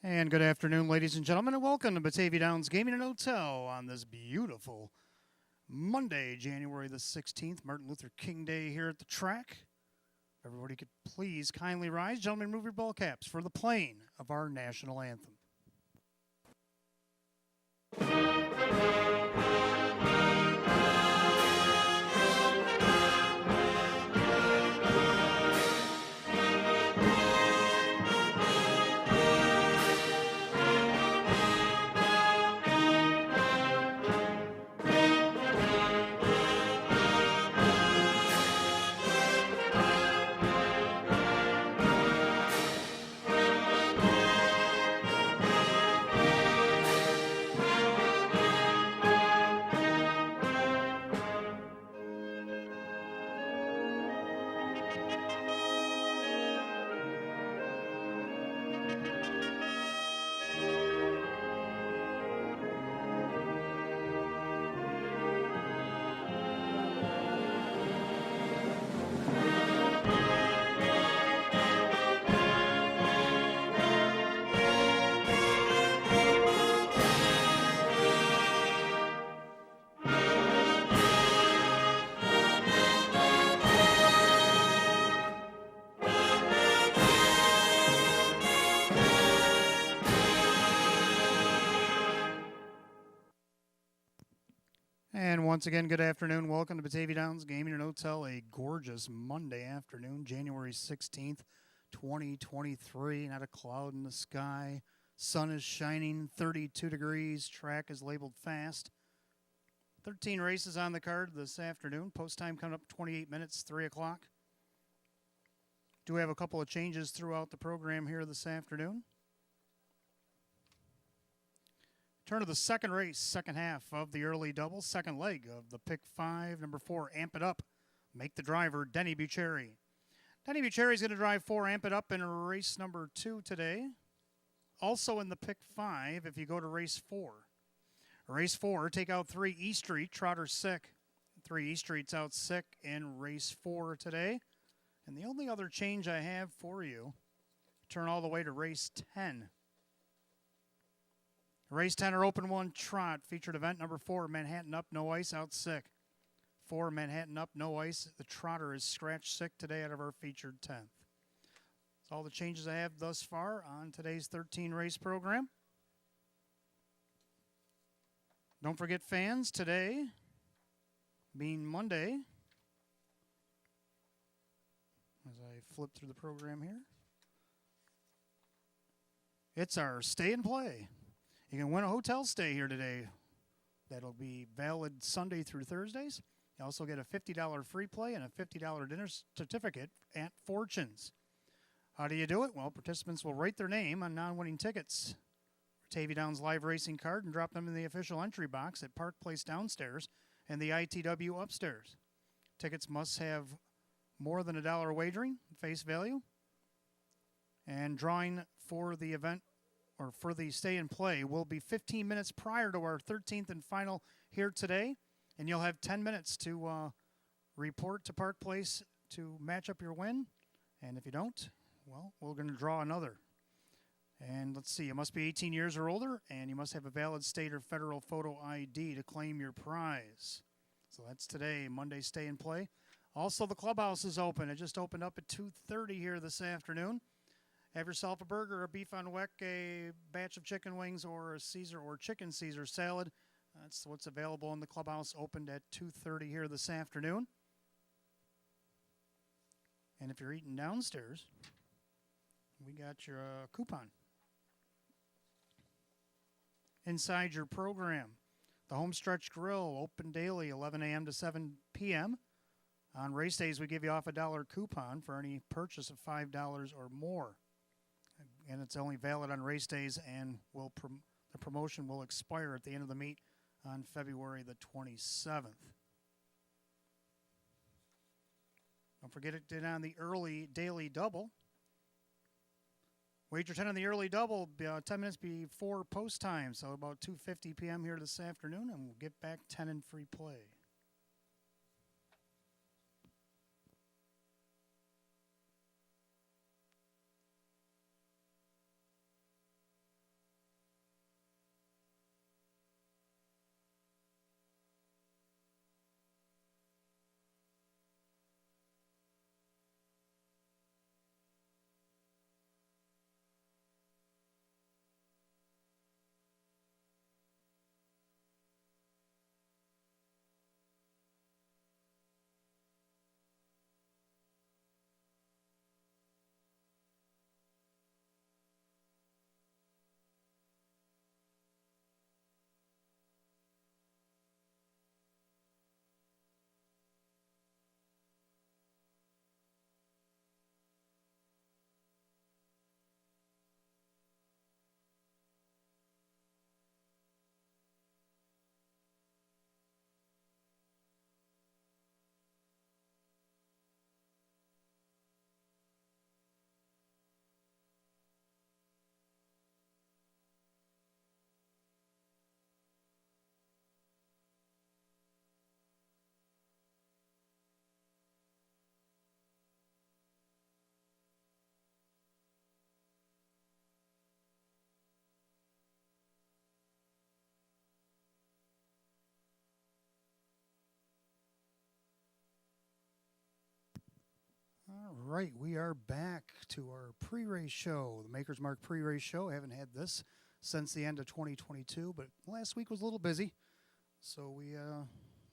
And good afternoon, ladies and gentlemen, and welcome to Batavia Downs Gaming and Hotel on this beautiful Monday, January the 16th, Martin Luther King Day here at the track. Everybody could please kindly rise. Gentlemen, move your ball caps for the playing of our national anthem. And once again, good afternoon. Welcome to Batavia Downs Gaming and Hotel. A gorgeous Monday afternoon, January 16th, 2023. Not a cloud in the sky. Sun is shining, 32 degrees. Track is labeled fast. 13 races on the card this afternoon. Post time coming up 28 minutes, 3 o'clock. Do have a couple of changes throughout the program here this afternoon. Turn to the second race, second half of the early double, second leg of the pick 5, number 4, Amp It Up. Make the driver, Denny Bucherri. Denny Bucherri is going to drive 4, Amp It Up in race number 2 today. Also in the pick 5, if you go to race 4. Race 4, take out 3, E Street, Trotter sick. 3, E Street's out sick in race 4 today. And the only other change I have for you, turn all the way to race 10. Race 10 or open 1 trot, featured event number 4, Manhattan Up, no ice, out sick. 4, Manhattan Up, no ice. The trotter is scratch sick today out of our featured 10th. That's all the changes I have thus far on today's 13 race program. Don't forget, fans, today being Monday, as I flip through the program here, it's our stay and play. You can win a hotel stay here today. That'll be valid Sunday through Thursdays. You also get a $50 free play and a $50 dinner certificate at Fortunes. How do you do it? Well, participants will write their name on non-winning tickets, Batavia Downs live racing card, and drop them in the official entry box at Park Place downstairs and the ITW upstairs. Tickets must have more than $1 wagering face value. And drawing for the event or for the stay and play will be 15 minutes prior to our 13th and final here today. And you'll have 10 minutes to report to Park Place to match up your win. And if you don't, well, we're going to draw another. And let's see, you must be 18 years or older, and you must have a valid state or federal photo ID to claim your prize. So that's today, Monday stay and play. Also, the clubhouse is open. It just opened up at 2:30 here this afternoon. Have yourself a burger, a beef on weck, a batch of chicken wings, or a Caesar or chicken Caesar salad. That's what's available in the clubhouse, opened at 2:30 here this afternoon. And if you're eating downstairs, we got your coupon. Inside your program, the Homestretch Grill, open daily, 11 a.m. to 7 p.m. On race days, we give you off $1 coupon for any purchase of $5 or more. And it's only valid on race days, and the promotion will expire at the end of the meet on February the 27th. Don't forget it did on the early daily double. Wager 10 on the early double 10 minutes before post time, so about 2:50 p.m. here this afternoon, and we'll get back 10 in free play. right, we are back to our pre-race show, the Maker's Mark pre-race show. I haven't had this since the end of 2022, but last week was a little busy, so we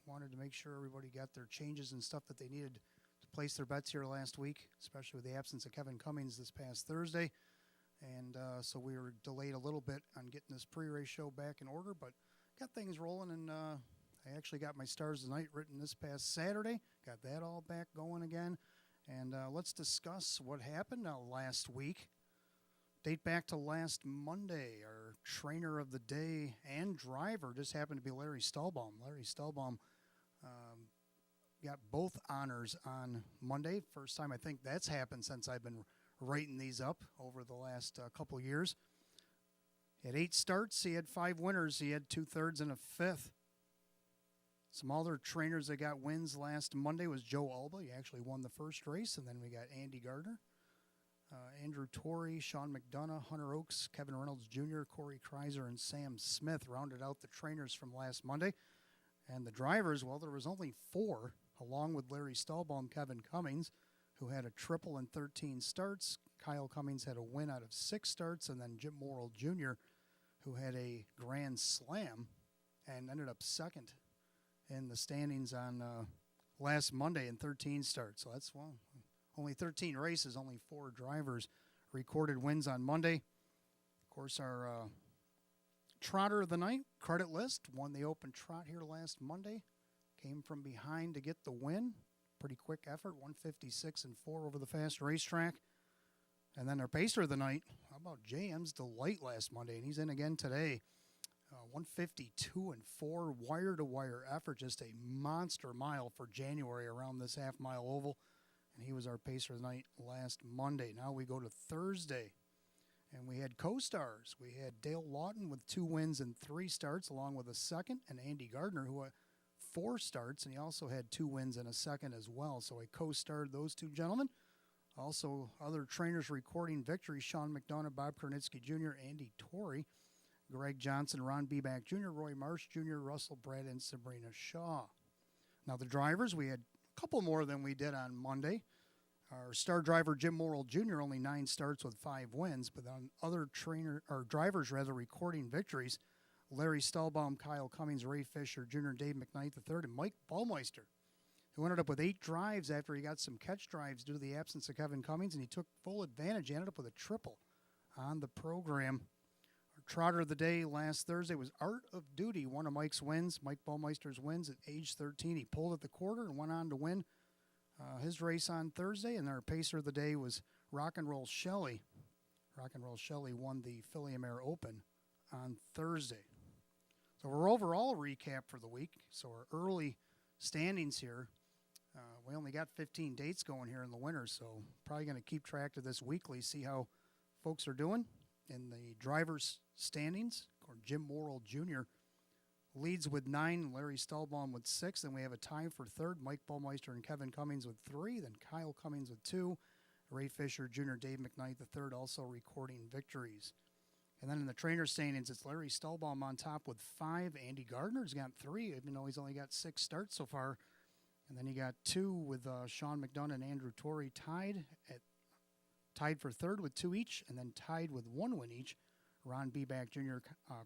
wanted to make sure everybody got their changes and stuff that they needed to place their bets here last week, especially with the absence of Kevin Cummings this past Thursday. And so we were delayed a little bit on getting this pre-race show back in order, but got things rolling, and I actually got my Stars of the Night written this past Saturday. Got that all back going again. And let's discuss what happened last week. Date back to last Monday. Our trainer of the day and driver just happened to be Larry Stahlbaum. Larry Stahlbaum got both honors on Monday. First time I think that's happened since I've been writing these up over the last couple years. He had 8 starts. He had 5 winners. He had 2/3 and a 5th. Some other trainers that got wins last Monday was Joe Alba. He actually won the first race. And then we got Andy Gardner, Andrew Torrey, Sean McDonough, Hunter Oakes, Kevin Reynolds Jr., Corey Kreiser, and Sam Smith rounded out the trainers from last Monday. And the drivers, well, there was only 4, along with Larry Stahlbaum, Kevin Cummings, who had a triple in 13 starts. Kyle Cummings had a win out of 6 starts. And then Jim Morrill Jr., who had a grand slam and ended up second in the standings on last Monday in 13 starts. So that's, well, only 13 races, only 4 drivers recorded wins on Monday. Of course, our trotter of the night, Credit List, won the open trot here last Monday. Came from behind to get the win. Pretty quick effort, 156-4 over the fast racetrack. And then our pacer of the night, how about JM's Delight last Monday? And he's in again today. 152-4 wire-to-wire effort, just a monster mile for January around this half-mile oval. And he was our pacer of the night last Monday. Now we go to Thursday, and we had co-stars. We had Dale Lawton with 2 wins and 3 starts, along with a second, and Andy Gardner, who had 4 starts, and he also had 2 wins and a second as well. So I co-starred those 2 gentlemen. Also, other trainers recording victories: Sean McDonough, Bob Kernitsky Jr., Andy Torrey, Greg Johnson, Ron Beback Jr., Roy Marsh Jr., Russell Brad, and Sabrina Shaw. Now the drivers, we had a couple more than we did on Monday. Our star driver, Jim Morrill Jr., only 9 starts with 5 wins, but on other drivers recording victories: Larry Stahlbaum, Kyle Cummings, Ray Fisher Jr., Dave McKnight III, and Mike Baumeister, who ended up with 8 drives after he got some catch drives due to the absence of Kevin Cummings, and he took full advantage. He ended up with a triple on the program. Trotter of the day last Thursday was Art of Duty, one of Mike's wins. Mike Baumeister's wins at age 13. He pulled at the quarter and went on to win his race on Thursday. And our pacer of the day was Rock and Roll Shelley. Rock and Roll Shelley won the Philly Mare Open on Thursday. So our overall recap for the week. So our early standings here. We only got 15 dates going here in the winter, so probably going to keep track of this weekly, see how folks are doing. In the drivers' standings, Jim Morrill Jr. leads with 9, Larry Stahlbaum with 6. Then we have a tie for 3rd, Mike Baumeister and Kevin Cummings with 3. Then Kyle Cummings with 2. Ray Fisher Jr., Dave McKnight III also recording victories. And then in the trainer standings, it's Larry Stahlbaum on top with 5. Andy Gardner's got 3, even though he's only got 6 starts so far. And then you got 2 with Sean McDonough and Andrew Torrey tied for 3rd with 2 each, and then tied with 1 win each: Ron Beback Jr.,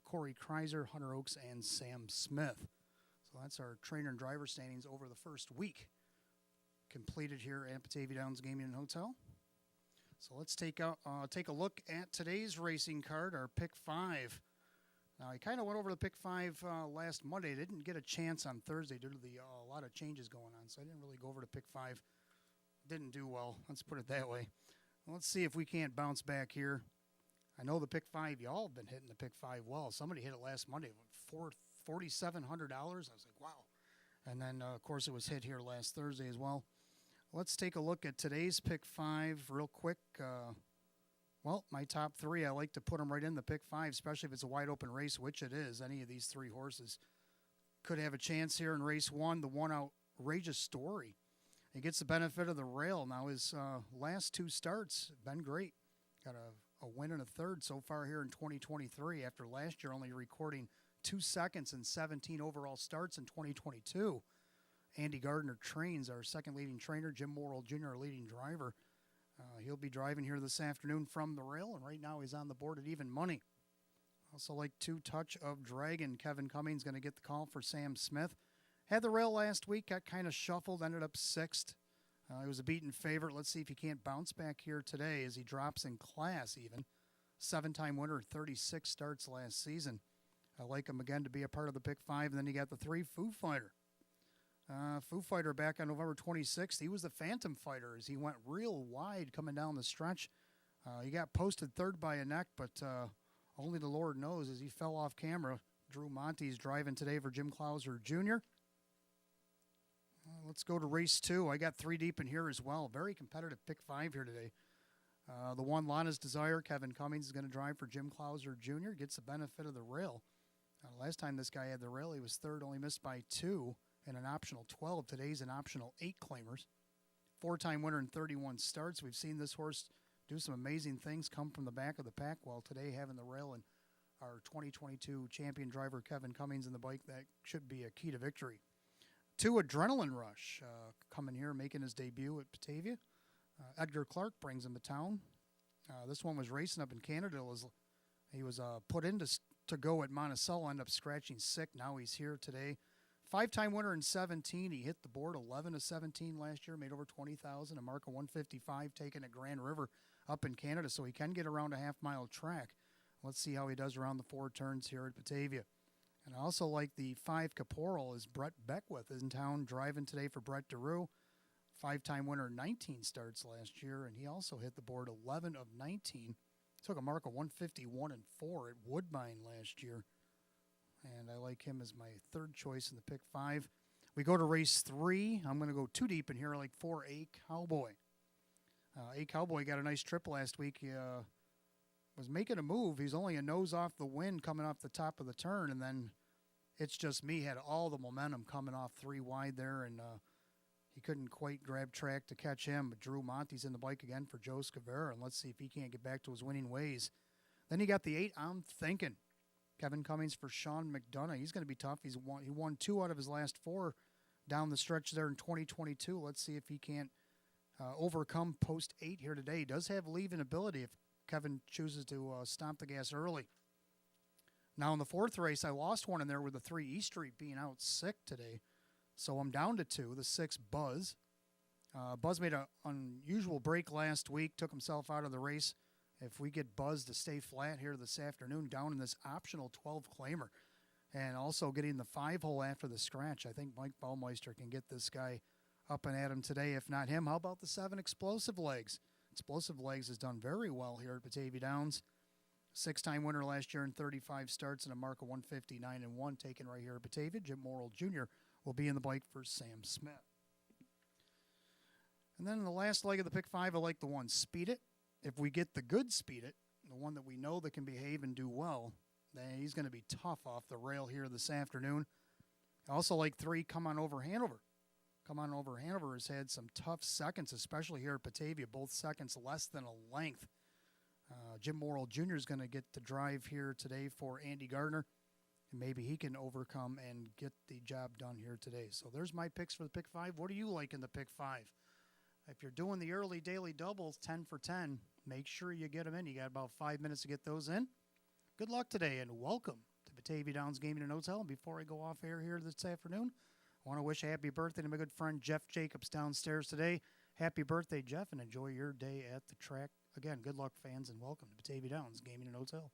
Corey Kreiser, Hunter Oakes, and Sam Smith. So that's our trainer and driver standings over the first week, completed here at Batavia Downs Gaming and Hotel. So let's take a look at today's racing card, our Pick 5. Now, I kind of went over the Pick 5 last Monday. I didn't get a chance on Thursday due to a lot of changes going on, so I didn't really go over to Pick 5. Didn't do well, let's put it that way. Let's see if we can't bounce back here. I know the Pick 5, y'all have been hitting the Pick 5 well. Somebody hit it last Monday for $4,700. I was like, wow. And then, of course, it was hit here last Thursday as well. Let's take a look at today's Pick 5 real quick. Well, my top 3, I like to put them right in the Pick 5, especially if it's a wide-open race, which it is. Any of these 3 horses could have a chance here in race 1. The one Outrageous Story. He gets the benefit of the rail. Now his last 2 starts have been great. Got a win and a 3rd so far here in 2023 after last year only recording 2 seconds and 17 overall starts in 2022. Andy Gardner trains, our second leading trainer. Jim Morrill Jr., our leading driver. He'll be driving here this afternoon from the rail, and right now he's on the board at even money. Also like Two Touch of Dragon. Kevin Cummings going to get the call for Sam Smith. Had the rail last week, got kind of shuffled, ended up sixth. He was a beaten favorite. Let's see if he can't bounce back here today as he drops in class even. 7-time winner, 36 starts last season. I like him again to be a part of the pick 5. And then you got the 3, Foo Fighter. Foo Fighter back on November 26th. He was the Phantom Fighter as he went real wide coming down the stretch. He got posted third by a neck, but only the Lord knows as he fell off camera. Drew Monte's driving today for Jim Clauser Jr. Let's go to race 2. I got 3 deep in here as well. Very competitive pick 5 here today. The one, Lana's Desire. Kevin Cummings is going to drive for Jim Clauser Jr. Gets the benefit of the rail. Last time this guy had the rail, he was third, only missed by 2 in an optional 12. Today's an optional 8 claimers. 4-time winner in 31 starts. We've seen this horse do some amazing things, come from the back of the pack, while today having the rail and our 2022 champion driver Kevin Cummings in the bike, that should be a key to victory. 2, Adrenaline Rush, coming here, making his debut at Batavia. Edgar Clark brings him to town. This one was racing up in Canada. He was put in to go at Monticello, ended up scratching sick. Now he's here today. 5-time winner in 17. He hit the board 11 to 17 last year, made over 20,000, a mark of 155 taken at Grand River up in Canada, so he can get around a half-mile track. Let's see how he does around the 4 turns here at Batavia. And I also like the 5 Caporal is Brett Beckwith in town driving today for Brett DeRue. 5-time winner, 19 starts last year, and he also hit the board 11 of 19. Took a mark of 151 and 4 at Woodbine last year. And I like him as my 3rd choice in the pick 5. We go to race 3. I'm going to go 2 deep in here. I like 4, A Cowboy. A Cowboy got a nice trip last week. He was making a move. He's only a nose off the wind coming off the top of the turn, and then It's Just Me had all the momentum coming off 3 wide there, and he couldn't quite grab track to catch him. But Drew Monte's in the bike again for Joe Scavera, and let's see if he can't get back to his winning ways. Then you got the 8, I'm Thinking. Kevin Cummings for Sean McDonough. He's going to be tough. He won 2 out of his last 4 down the stretch there in 2022. Let's see if he can't overcome post 8 here today. He does have leaving ability if Kevin chooses to stomp the gas early. Now in the 4th race, I lost one in there with the 3 East Street being out sick today. So I'm down to 2. The 6 Buzz. Buzz made an unusual break last week, took himself out of the race. If we get Buzz to stay flat here this afternoon, down in this optional 12 claimer, and also getting the 5-hole after the scratch, I think Mike Baumeister can get this guy up and at him today. If not him, how about the 7 Explosive Legs? Explosive Legs has done very well here at Batavia Downs. 6-time winner last year in 35 starts and a mark of 159 and 1 taken right here at Batavia. Jim Morrill Jr. will be in the bike for Sam Smith. And then in the last leg of the pick 5, I like the 1 Speed It. If we get the good Speed It, the one that we know that can behave and do well, then he's going to be tough off the rail here this afternoon. I also like 3 Come On Over Hanover. Come On Over Hanover has had some tough seconds, especially here at Batavia, both seconds less than a length. Jim Morrill Jr. is going to get to drive here today for Andy Gardner, and maybe he can overcome and get the job done here today. So there's my picks for the pick 5. What do you like in the pick 5? If you're doing the early daily doubles, 10 for 10, make sure you get them in. You got about 5 minutes to get those in. Good luck today, and welcome to Batavia Downs Gaming and Hotel. And before I go off air here this afternoon, I want to wish a happy birthday to my good friend Jeff Jacobs downstairs today. Happy birthday, Jeff, and enjoy your day at the track. Again, good luck, fans, and welcome to Batavia Downs Gaming and Hotel.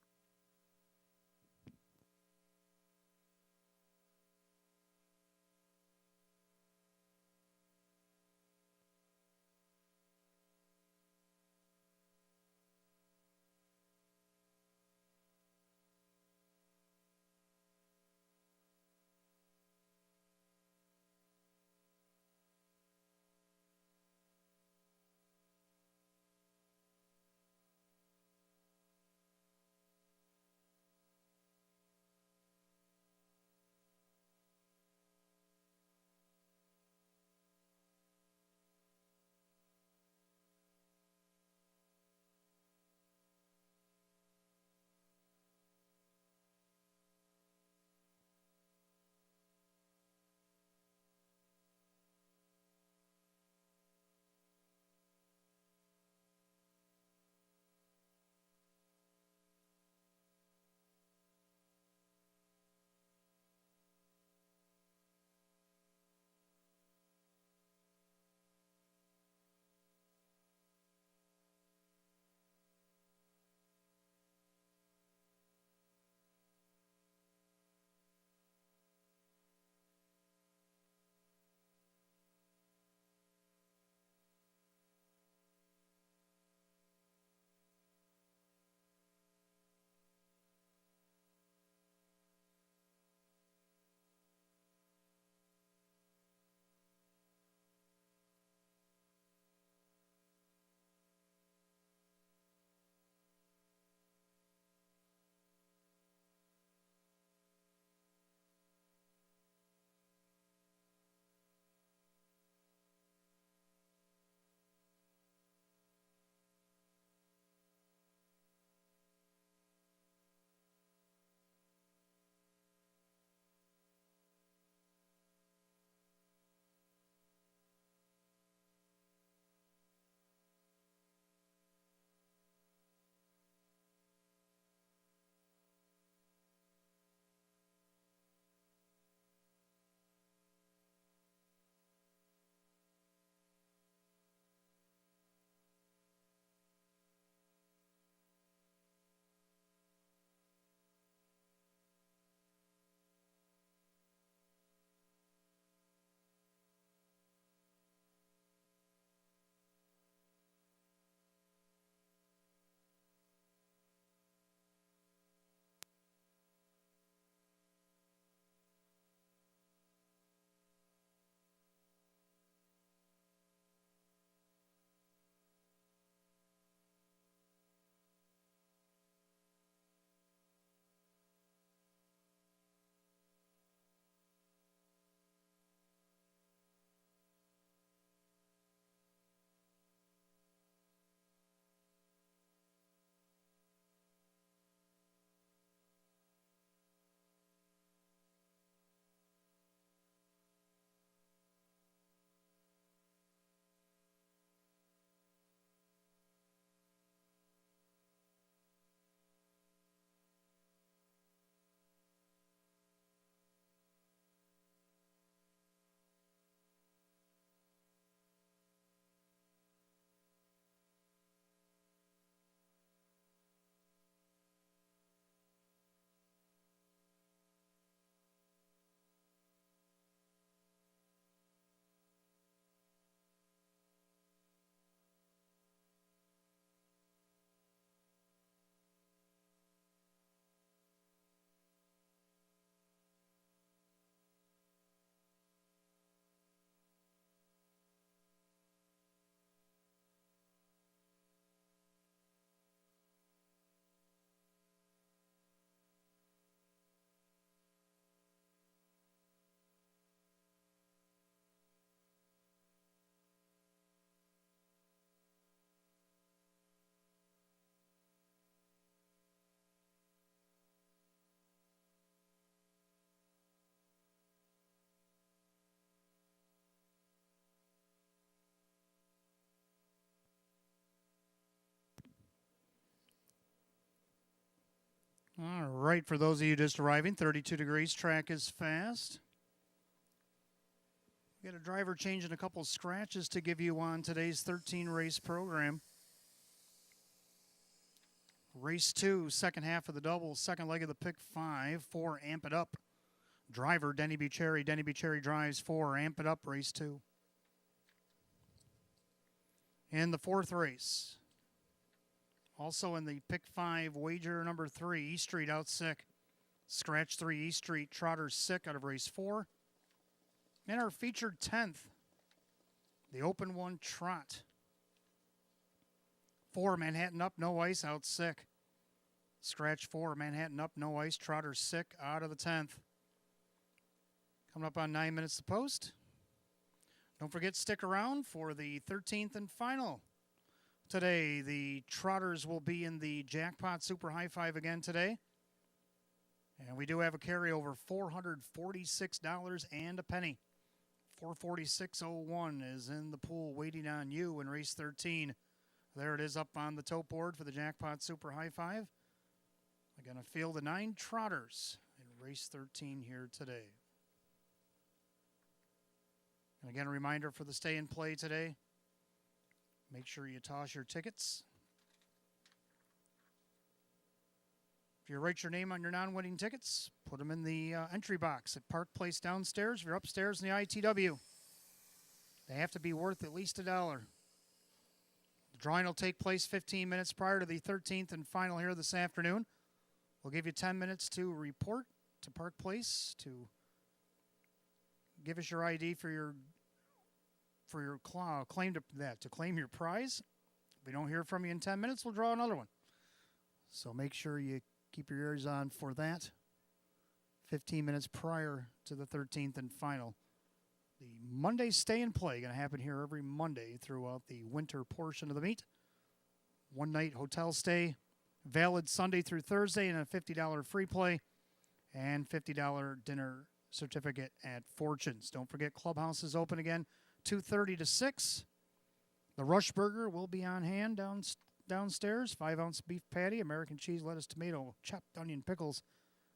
All right, for those of you just arriving, 32 degrees, track is fast. We got a driver change and a couple scratches to give you on today's 13-race program. Race 2, second half of the double, second leg of the pick 5, 4, Amp It Up. Driver, Denny Bucherri. Denny Bucherri drives 4, Amp It Up, race 2. In the fourth race, also in the pick 5, wager number 3, East Street out sick. Scratch 3, East Street, Trotter sick out of race 4. And our featured 10th, the open one, Trot. 4, Manhattan Up, no ice, out sick. Scratch 4, Manhattan Up, no ice, Trotter sick, out of the 10th. Coming up on 9 minutes to post. Don't forget, stick around for the 13th and final. Today, the Trotters will be in the Jackpot Super High Five again today. And we do have a carryover, $446 and a penny. 446.01 is in the pool waiting on you in race 13. There it is up on the tote board for the Jackpot Super High Five. We're going to field the 9 Trotters in race 13 here today. And again, a reminder for the stay and play today. Make sure you toss your tickets. If you write your name on your non-winning tickets, put them in the entry box at Park Place downstairs. If you're upstairs in the ITW, they have to be worth at least $1. The drawing will take place 15 minutes prior to the 13th and final here this afternoon. We'll give you 10 minutes to report to Park Place to give us your ID for your claim to claim your prize. If we don't hear from you in 10 minutes, we'll draw another one. So make sure you keep your ears on for that. 15 minutes prior to the 13th and final. The Monday stay and play going to happen here every Monday throughout the winter portion of the meet. One night hotel stay, valid Sunday through Thursday, and a $50 free play and $50 dinner certificate at Fortunes. Don't forget, Clubhouse is open again, 2:30 to 6. The Rush Burger will be on hand downstairs. 5-ounce beef patty, American cheese, lettuce, tomato, chopped onion, pickles,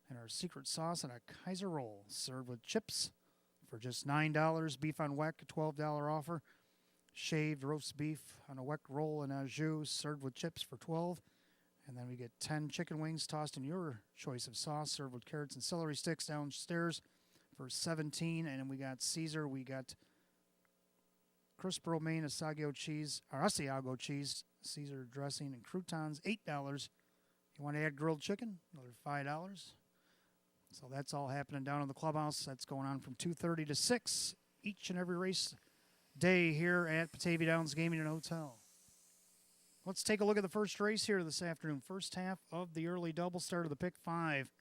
and our secret sauce and a Kaiser roll. Served with chips for just $9. Beef on weck, a $12 offer. Shaved roast beef on a weck roll and au jus, served with chips for $12. And then we get 10 chicken wings tossed in your choice of sauce, served with carrots and celery sticks downstairs for $17. And then we got Caesar. We got crisp romaine, Asiago cheese, Caesar dressing, and croutons, $8. You want to add grilled chicken? Another $5. So that's all happening down in the clubhouse. That's going on from 2:30 to 6 each and every race day here at Batavia Downs Gaming and Hotel. Let's take a look at the first race here this afternoon. First half of the early double start of the pick 5.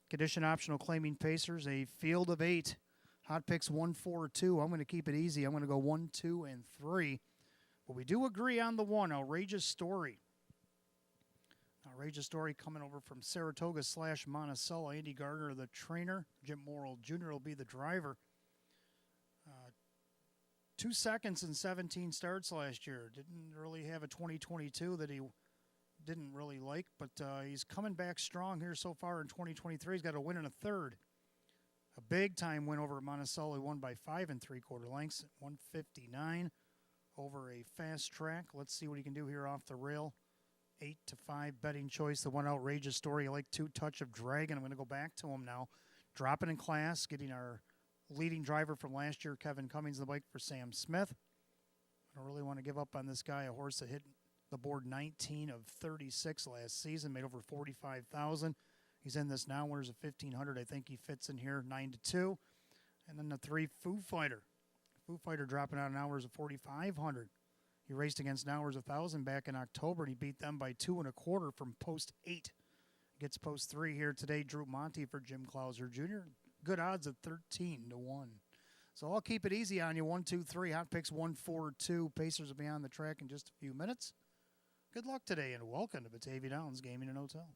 Condition optional claiming Pacers, a field of 8. Hot picks 1, 4, 2. I'm going to keep it easy. I'm going to go 1, 2, and 3. But we do agree on the 1, Outrageous Story. Outrageous Story coming over from Saratoga / Monticello. Andy Gardner, the trainer. Jim Morrill Jr. will be the driver. 2 seconds in 17 starts last year. Didn't really have a 2022 that he didn't really like, but he's coming back strong here so far in 2023. He's got a win and a third. A big-time win over Monticello. He won by 5 3/4 lengths at 159 over a fast track. Let's see what he can do here off the rail. 8-5 betting choice. The 1 Outrageous Story. I like 2 Touch of Dragon. I'm going to go back to him now. Dropping in class, getting our leading driver from last year, Kevin Cummings, the bike for Sam Smith. I don't really want to give up on this guy, a horse that hit the board 19 of 36 last season, made over $45,000. He's in this now, winners of 1,500. I think he fits in here, 9-2. And then the 3 Foo Fighter. Foo Fighter dropping out in hours of 4,500. He raced against Hours 1,000 back in October, and he beat them by 2 1/4 from post 8. Gets post 3 here today. Drew Monty for Jim Clauser Jr. Good odds at 13-1. So I'll keep it easy on you. 1, 2, 3. Hot picks 1, 4, 2. Pacers will be on the track in just a few minutes. Good luck today, and welcome to Batavia Downs Gaming and Hotel.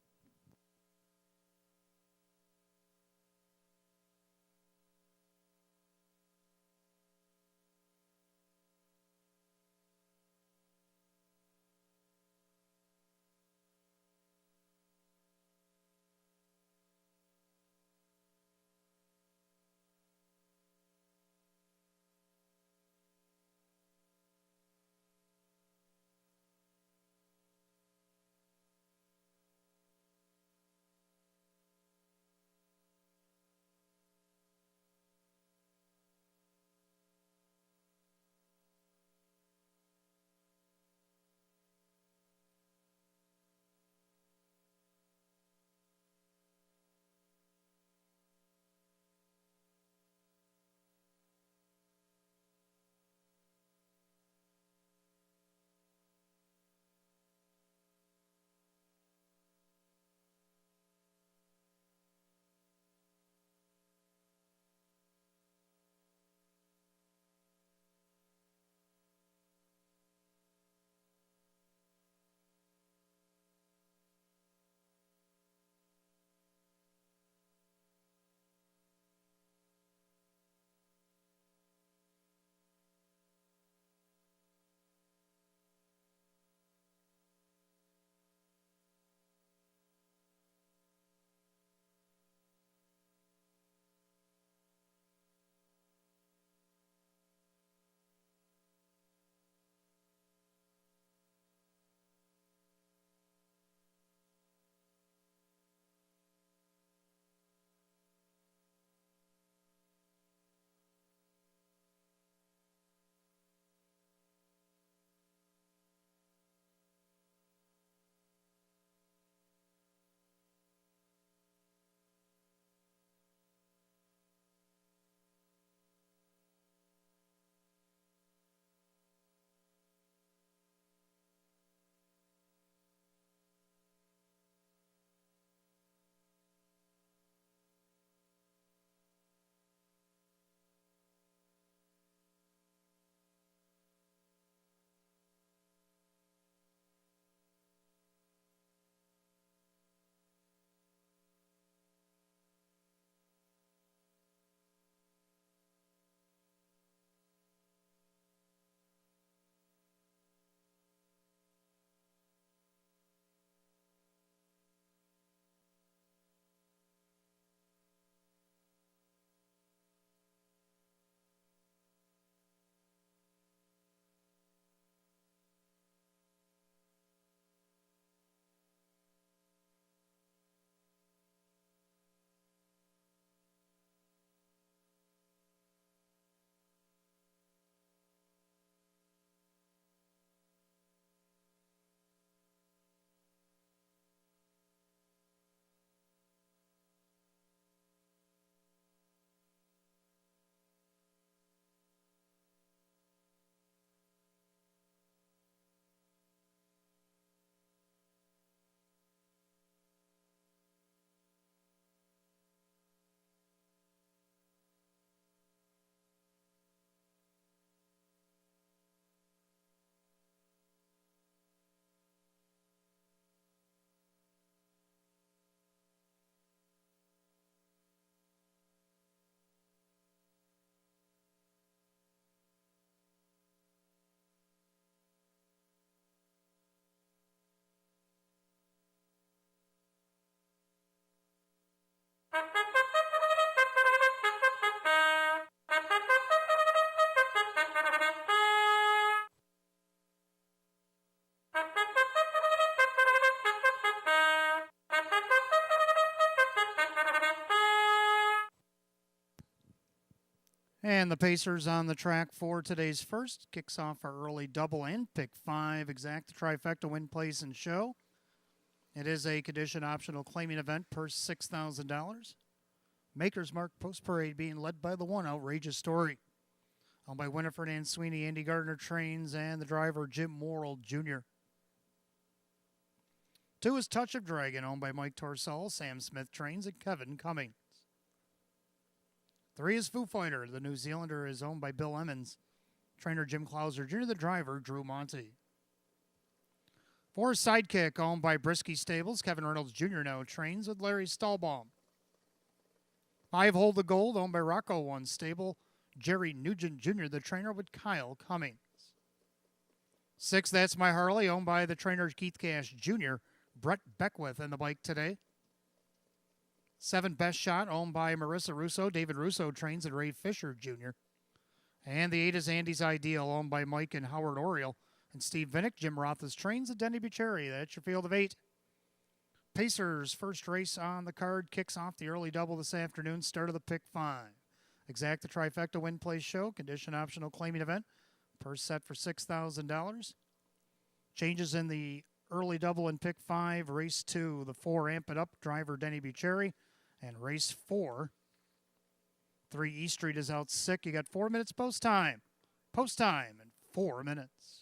And the Pacers on the track for today's first. Kicks off our early double and pick 5 exact trifecta win, place, and show. It is a condition optional claiming event per $6,000. Maker's Mark Post Parade being led by the one Outrageous Story. Owned by Winifred Ann Sweeney, Andy Gardner trains, and the driver Jim Morrill Jr. 2 is Touch of Dragon, owned by Mike Torsell, Sam Smith trains, and Kevin Cummings. 3 is Foo Fighter. The New Zealander is owned by Bill Emmons. Trainer Jim Clauser Jr., the driver Drew Monty. 4 is Sidekick, owned by Brisky Stables. Kevin Reynolds Jr. now trains with Larry Stahlbaum. 5 Hold the Gold, owned by Rocco One Stable. Jerry Nugent Jr., the trainer with Kyle Cummings. 6, That's My Harley, owned by the trainer Keith Cash Jr. Brett Beckwith in the bike today. 7 Best Shot, owned by Marissa Russo. David Russo trains and Ray Fisher Jr. And the 8 is Andy's Ideal, owned by Mike and Howard Oriole. And Steve Vinnick, Jim Roth's trains, and Denny Bucherri. That's your field of 8. Pacers' first race on the card kicks off the early double this afternoon, start of the pick 5. Exact the trifecta win, place, show, condition optional claiming event, per set for $6,000. Changes in the early double in pick 5, race 2, the 4 Amp It Up, driver Denny Bucherri, and race 4, 3 E Street is out sick. You got 4 minutes post time and 4 minutes.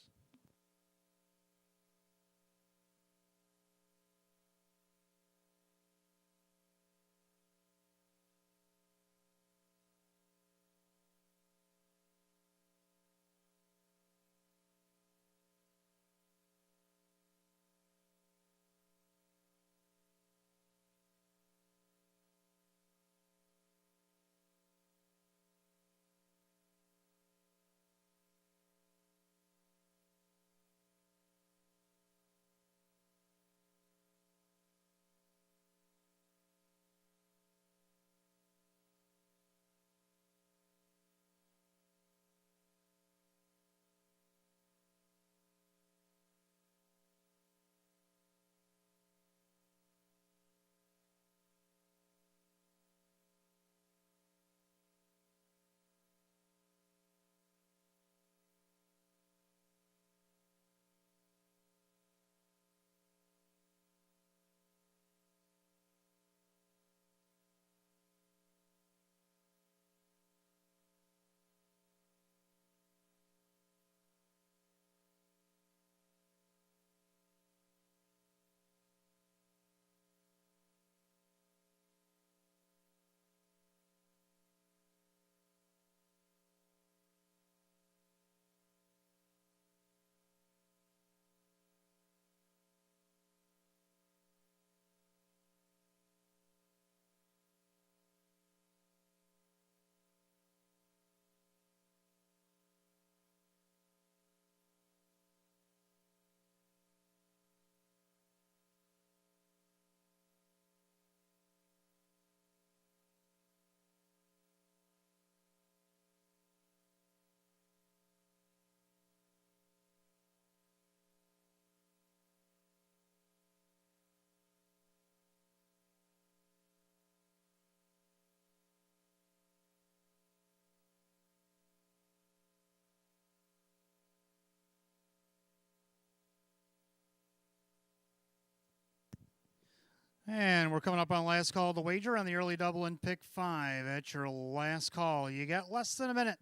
And we're coming up on last call of the wager on the early double in pick 5. That's your last call. You got less than a minute.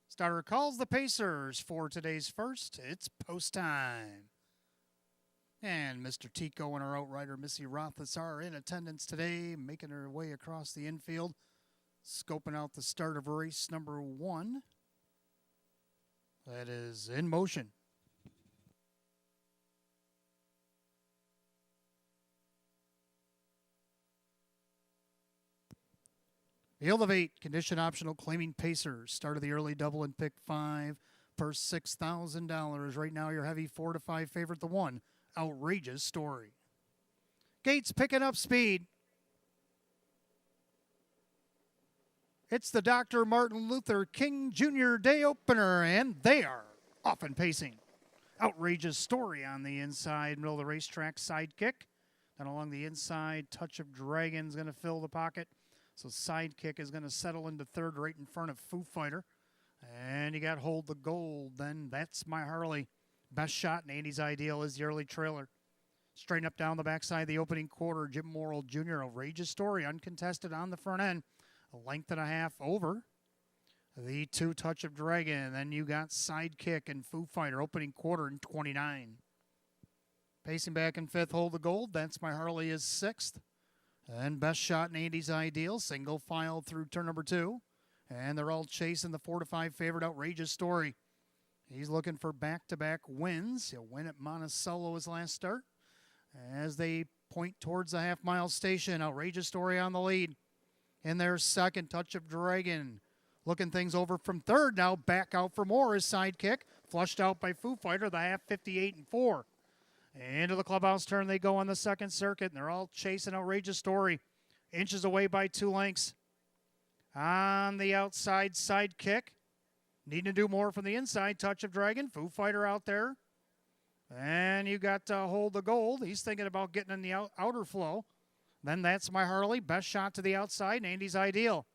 Starter calls the Pacers for today's first. It's post time. And Mr. Tico and our outrider, Missy Rothas, are in attendance today, making her way across the infield, scoping out the start of race number 1. That is in motion. Field of 8, condition optional, claiming Pacers. Start of the early double in pick 5 per $6,000. Right now, your heavy 4 to 5 favorite, the 1, Outrageous Story. Gates picking up speed. It's the Dr. Martin Luther King Jr. Day opener, and they are off and pacing. Outrageous Story on the inside, middle of the racetrack, sidekick. Then along the inside, Touch of Dragon's going to fill the pocket. So sidekick is going to settle into third right in front of Foo Fighter. And you got Hold the Gold. Then That's My Harley. Best Shot and Andy's Ideal is the early trailer. Straighten up down the backside of the opening quarter, Jim Morrill Jr. Outrageous Story, uncontested on the front end. A length and a half over. The 2 Touch of Dragon. Then you got Sidekick and Foo Fighter, opening quarter in 29. Pacing back in 5th, Hold the Gold. That's My Harley is 6th. And Best Shot and Andy's Ideal, single file through turn number 2. And they're all chasing the 4-5 favorite Outrageous Story. He's looking for back-to-back wins. He'll win at Monticello his last start. As they point towards the half-mile station, Outrageous Story on the lead. In their second, Touch of Dragon. Looking things over from third now. Back out for more is Sidekick. Flushed out by Foo Fighter, the half 58-4. Into the clubhouse turn they go on the second circuit, and they're all chasing Outrageous Story. Inches away by 2 lengths. On the outside, Sidekick. Needing to do more from the inside, Touch of Dragon. Foo Fighter out there. And you got Hold the Gold. He's thinking about getting in the outer flow. Then That's My Harley. Best Shot to the outside, and Andy's Ideal.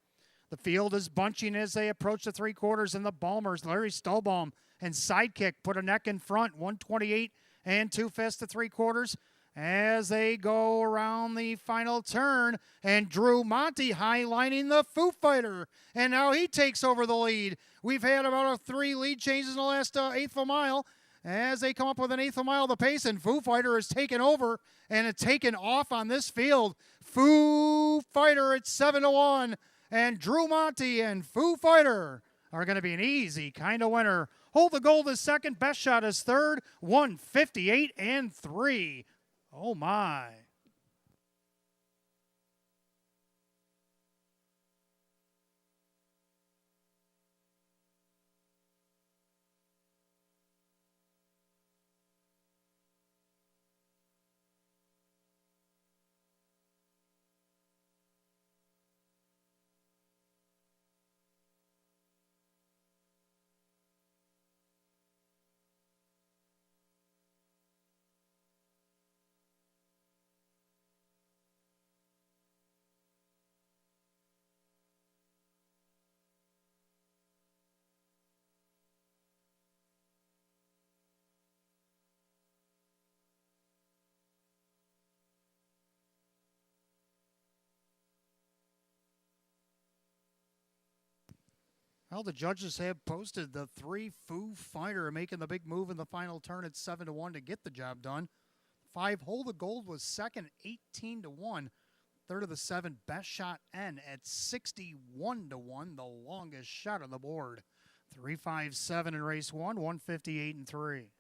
The field is bunching as they approach the 3/4, and the Balmers, Larry Stolbaum and Sidekick, put a neck in front, 128 and 2/5 to 3/4 as they go around the final turn. And Drew Monty highlining the Foo Fighter, and now he takes over the lead. We've had about 3 lead changes in the last eighth of a mile. As they come up with an eighth of a mile the pace, and Foo Fighter is taken over and it's taken off on this field. Foo Fighter at 7-1. And Drew Monty and Foo Fighter are going to be an easy kind of winner. Hold the Gold is second. Best Shot is third. 158-3. Oh, my. Well, the judges have posted the 3 Foo Fighter making the big move in the final turn at 7-1 to get the job done. 5 Hold the Gold was second, 18-1. Third of the 7, Best Shot N at 61-1, the longest shot on the board. 3-5-7 in race 1, 158-3.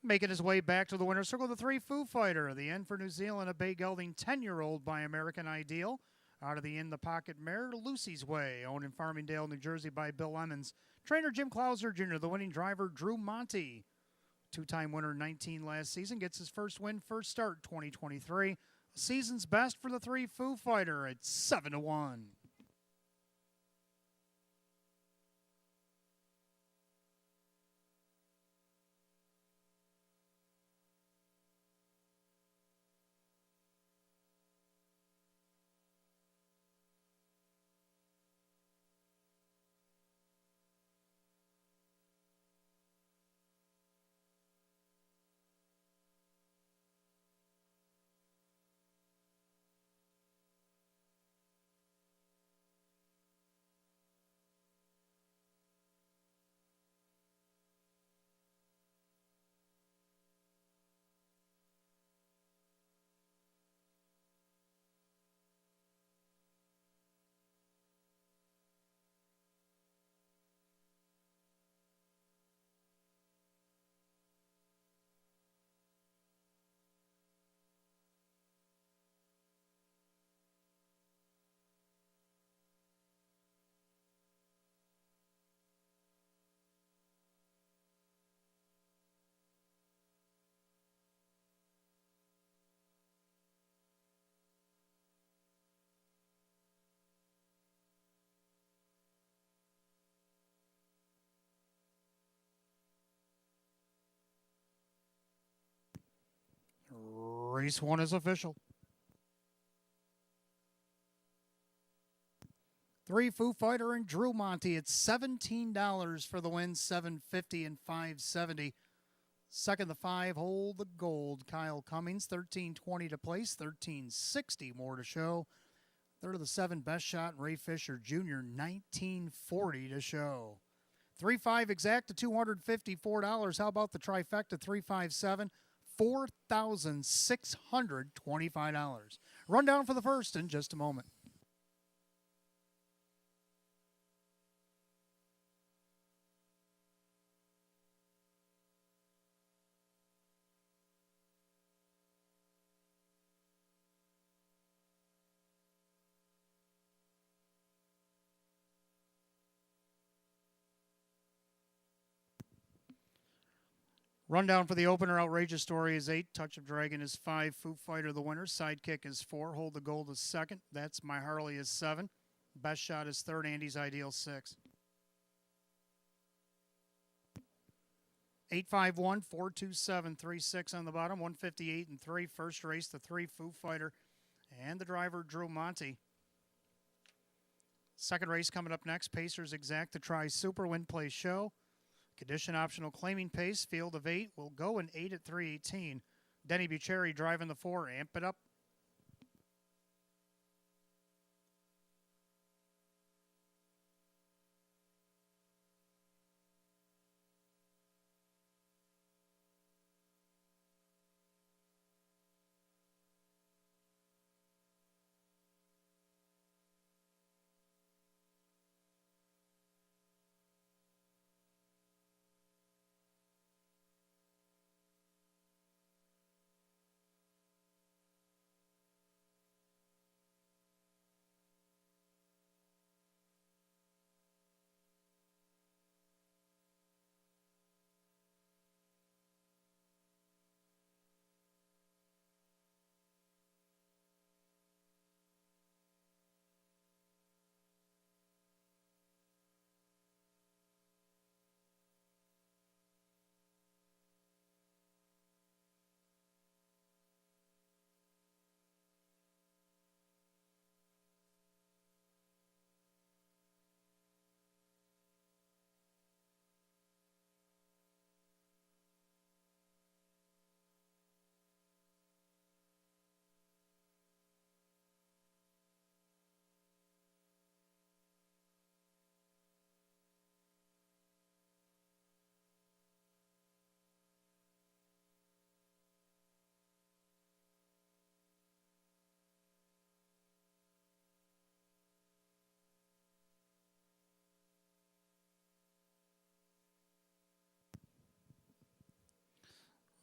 Making his way back to the winner's circle, the 3 Foo Fighter. The end for New Zealand, a bay gelding 10-year-old by American Ideal. Out of the in-the-pocket mare, Lucy's Way, owned in Farmingdale, New Jersey by Bill Emmons. Trainer Jim Clauser Jr., the winning driver Drew Monty. 2-time winner 19 last season, gets his first win, first start 2023. Season's best for the 3 Foo Fighter at 7-1. Race 1 is official. 3 Foo Fighter and Drew Monty. It's $17 for the win, $7.50 and $5.70. Second, the 5 Hold the Gold. Kyle Cummings, $13.20 to place, $13.60 more to show. Third of the 7 Best Shot, Ray Fisher Jr., $19.40 to show. 3-5 exact to $254. How about the trifecta 3-5-7? $4,625. Rundown for the first in just a moment. Rundown for the opener. Outrageous Story is 8. Touch of Dragon is 5. Foo Fighter the winner. Sidekick is 4. Hold the Gold is 2nd. That's My Harley is 7. Best Shot is 3rd. Andy's Ideal 6. 851 427 36 on the bottom. 158 and 3. First race, the 3 Foo Fighter and the driver Drew Monty. Second race coming up next. Pacers Exact to try Super Win Play Show. Condition optional claiming pace, field of 8. Will go in 8 at 318. Denny Bucherri driving the 4. Amp it up.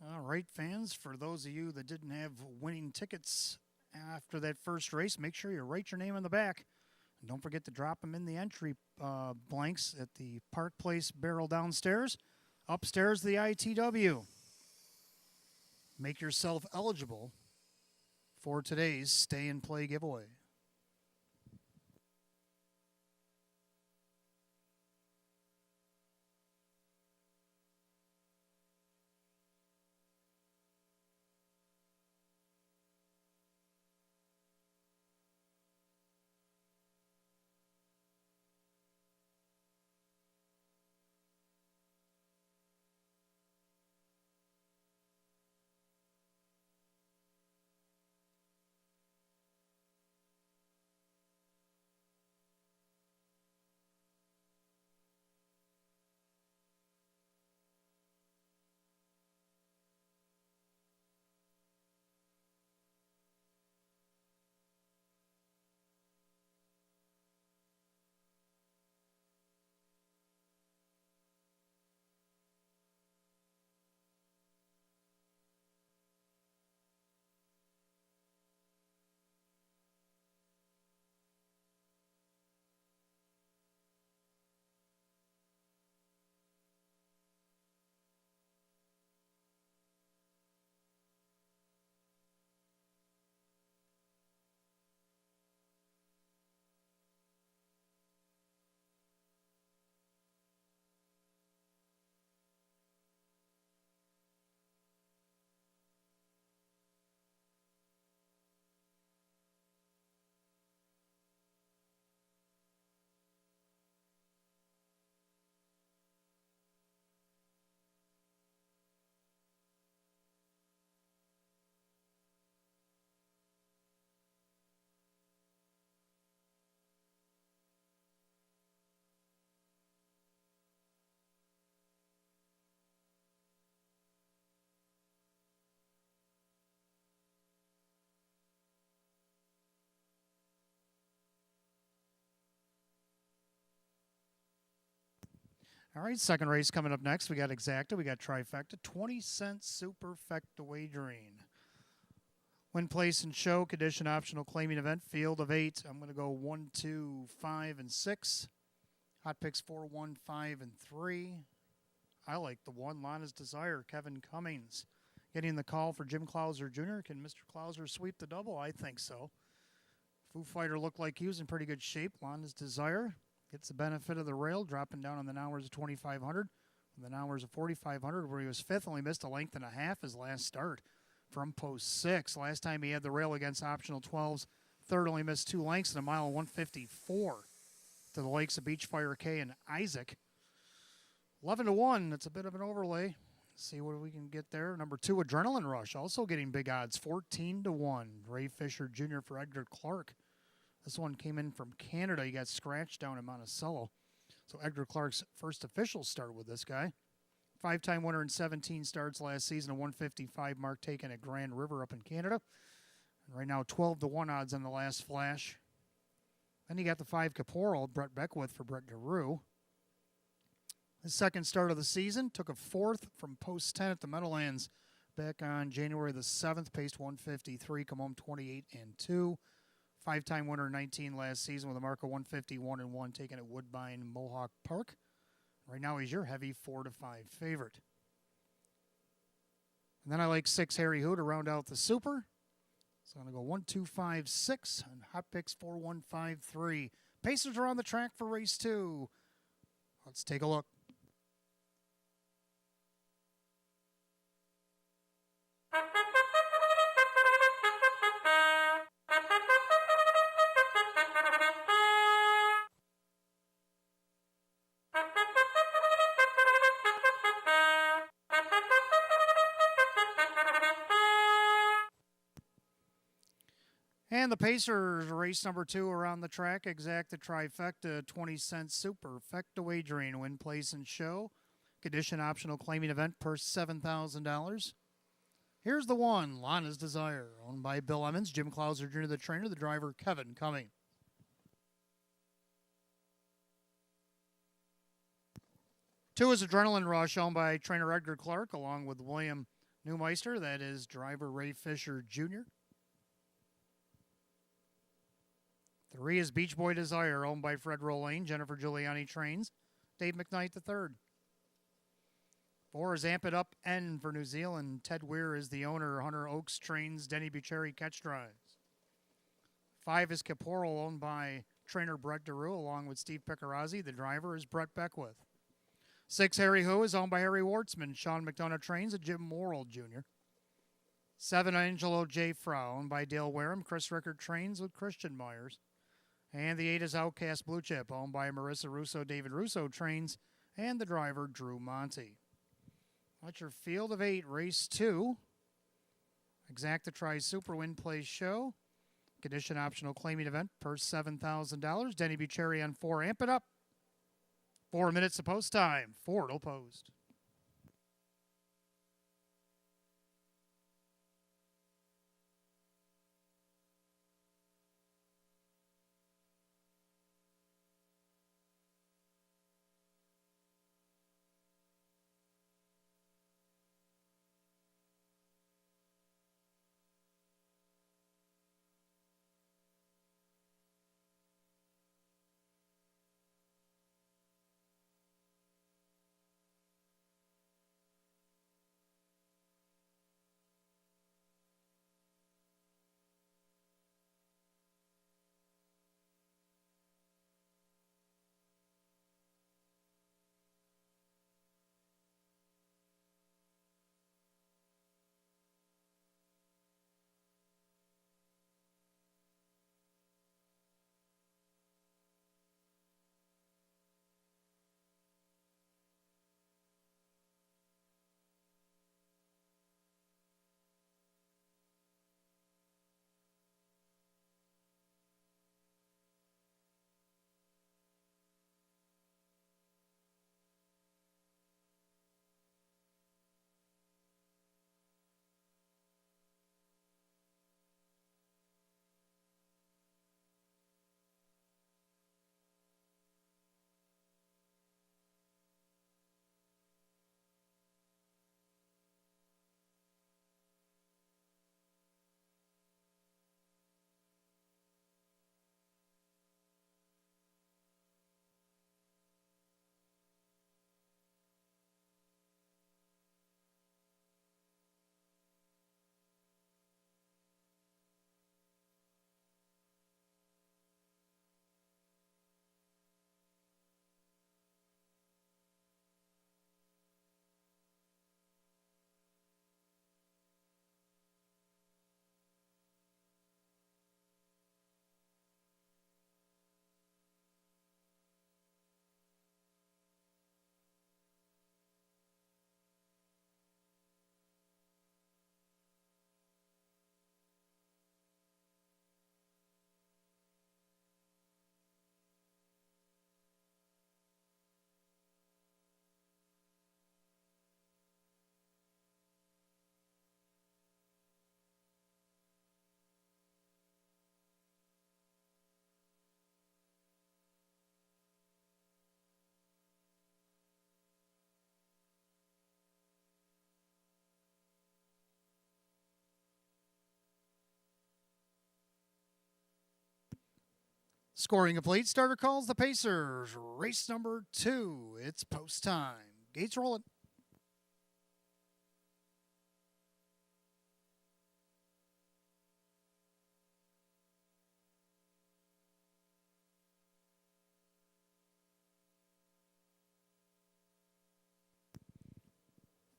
All right, fans, for those of you that didn't have winning tickets after that first race, make sure you write your name on the back. And don't forget to drop them in the entry blanks at the Park Place barrel downstairs. Upstairs, the ITW. Make yourself eligible for today's Stay and Play giveaway. All right, second race coming up next. We got exacta, we got trifecta, 20-cent superfecta wagering. Win, place, and show, condition optional claiming event, field of 8. I'm going to go 1, 2, 5, and 6. Hot picks 4, 1, 5, and 3. I like the 1, Lana's Desire, Kevin Cummings. Getting the call for Jim Clouser Jr. Can Mr. Clouser sweep the double? I think so. Foo Fighter looked like he was in pretty good shape. Lana's Desire gets the benefit of the rail, dropping down on the hours of 2,500. And the hours of 4,500, where he was 5th, only missed a length and a half his last start from post 6. Last time he had the rail against optional 12s, 3rd only missed 2 lengths in a mile of 154 to the likes of Beachfire K and Isaac. 11-1, that's a bit of an overlay. See what we can get there. Number 2, Adrenaline Rush, also getting big odds, 14-1. Ray Fisher Jr. for Edgar Clark. This one came in from Canada. He got scratched down in Monticello. So Edgar Clark's first official start with this guy. 5-time winner in 17 starts last season, a 155 mark taken at Grand River up in Canada. And right now, 12-1 odds on the last flash. Then you got the 5 Caporal, Brett Beckwith for Brett DeRue. His second start of the season, took a 4th from post 10 at the Meadowlands back on January the 7th, paced 153, come home 28-2. 5-time winner in 19 last season with a mark of 151-1 taken at Woodbine Mohawk Park. Right now he's your heavy 4-5 favorite. And then I like 6 Harry Who to round out the super. So I'm going to go 1, 2, 5, 6 and hot picks 4, 1, 5, 3. Pacers are on the track for race 2. Let's take a look. And the Pacers, race number 2 around the track, exacta trifecta, 20-cent superfecta wagering, win, place, and show. Condition optional claiming event, purse $7,000. Here's the 1, Lana's Desire, owned by Bill Emmons, Jim Clouser Jr., the trainer, the driver, Kevin Cumming. Two is Adrenaline Rush, owned by trainer Edgar Clark, along with William Neumeister, that is driver Ray Fisher Jr. 3 is Beach Boy Desire, owned by Fred Rolane, Jennifer Giuliani trains, Dave McKnight III. 4 is Amp It Up N for New Zealand. Ted Weir is the owner. Hunter Oakes trains. Denny Bucheri catch drives. 5 is Caporal, owned by trainer Brett DeRue, along with Steve Piccarazzi. The driver is Brett Beckwith. 6 Harry Who is owned by Harry Wartzman. Sean McDonough trains at Jim Morrill Jr. 7 Angelo J. Frau, owned by Dale Wareham. Chris Rickard trains with Christian Myers. And the 8 is Outcast Blue Chip, owned by Marissa Russo. David Russo trains, and the driver Drew Monty. That's your field of 8, race 2. Exacta Tri Super Win Play Show. Condition optional claiming event, purse $7,000. Denny Bucheri on 4, Amp It Up. 4 minutes of post time. Ford will post. Scoring complete. Starter calls the Pacers. Race number 2. It's post time. Gates rolling.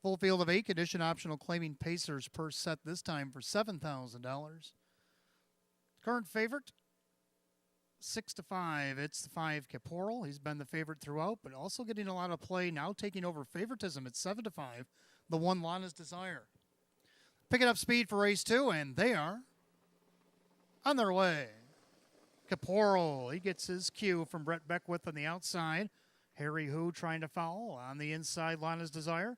Full field of 8. Condition optional claiming Pacers per set this time for $7,000. Current favorite, 6-5. It's the 5 Caporal. He's been the favorite throughout, but also getting a lot of play now, taking over favoritism at 7-5. The 1 Lana's Desire. Picking up speed for race 2, and they are on their way. Caporal, he gets his cue from Brett Beckwith on the outside. Harry Hu trying to foul on the inside. Lana's Desire.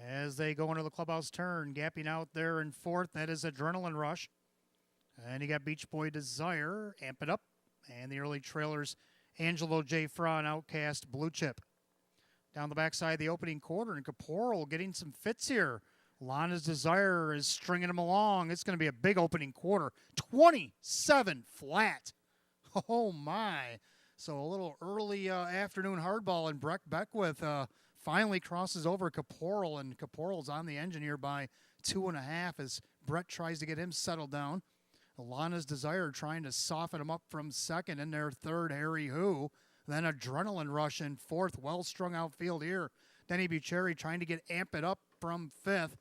As they go into the clubhouse turn, gapping out there in 4th, that is Adrenaline Rush. And you got Beach Boy Desire, Amp It Up, and the early trailers, Angelo J. Fra and Outcast Blue Chip. Down the backside of the opening quarter, and Caporal getting some fits here. Lana's Desire is stringing him along. It's going to be a big opening quarter. 27 flat. Oh, my. So a little early afternoon hardball, and Breck Beckwith finally crosses over Caporal, and Caporal's on the engine here by 2.5 as Brett tries to get him settled down. Lana's Desire trying to soften him up from 2nd. In their 3rd, Harry Hu. Then Adrenaline Rush in 4th. Well-strung outfield here. Denny Bucherri trying to get Amp It Up from 5th